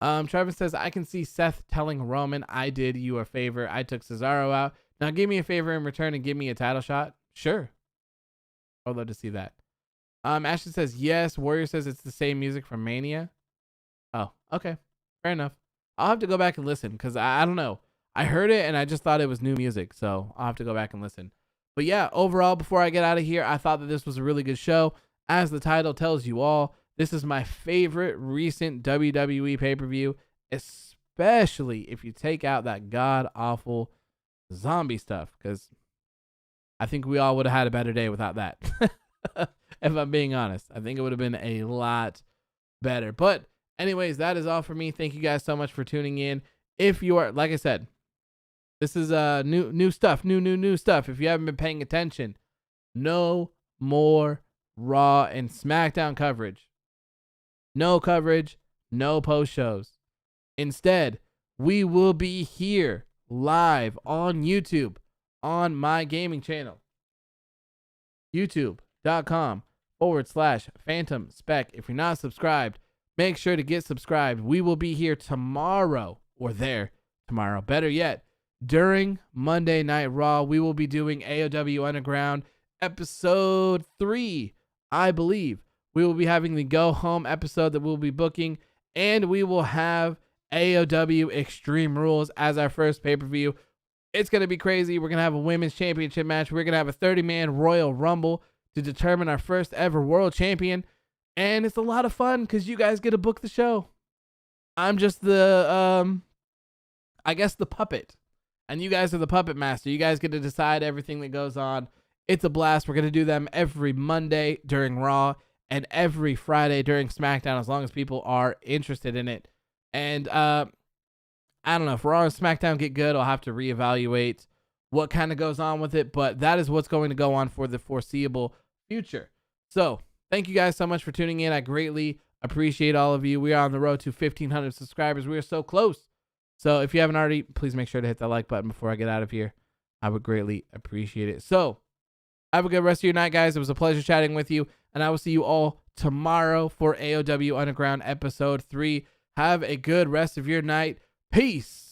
Travis says, I can see Seth telling Roman, I did you a favor. I took Cesaro out. Now give me a favor in return and give me a title shot. Sure. I'd love to see that. Ashley says, yes. Warrior says it's the same music from Mania. Oh, okay. Fair enough. I'll have to go back and listen because I don't know. I heard it and I just thought it was new music. So I'll have to go back and listen. But yeah, overall, before I get out of here, I thought that this was a really good show. As the title tells you all, this is my favorite recent WWE pay-per-view, especially if you take out that god-awful zombie stuff, because I think we all would have had a better day without that. If I'm being honest, I think it would have been a lot better. But anyways, that is all for me. Thank you guys so much for tuning in. If you are, like I said, this is new stuff, new stuff. If you haven't been paying attention, no more Raw and SmackDown coverage. No coverage, no post shows. Instead, we will be here live on YouTube on my gaming channel. YouTube.com/Phantom Spec. If you're not subscribed, make sure to get subscribed. We will be here tomorrow, or there tomorrow. Better yet, during Monday Night Raw, we will be doing AOW Underground episode 3, I believe. We will be having the Go Home episode that we'll be booking, and we will have AOW Extreme Rules as our first pay-per-view. It's going to be crazy. We're going to have a women's championship match. We're going to have a 30-man Royal Rumble to determine our first ever world champion. And it's a lot of fun because you guys get to book the show. I'm just the, I guess the puppet. And you guys are the puppet master. You guys get to decide everything that goes on. It's a blast. We're going to do them every Monday during Raw and every Friday during SmackDown as long as people are interested in it. And I don't know. If Raw and SmackDown get good, I'll have to reevaluate what kind of goes on with it. But that is what's going to go on for the foreseeable future. So thank you guys so much for tuning in. I greatly appreciate all of you. We are on the road to 1,500 subscribers. We are so close. So if you haven't already, please make sure to hit that like button before I get out of here. I would greatly appreciate it. So have a good rest of your night, guys. It was a pleasure chatting with you. And I will see you all tomorrow for AOW Underground episode 3. Have a good rest of your night. Peace.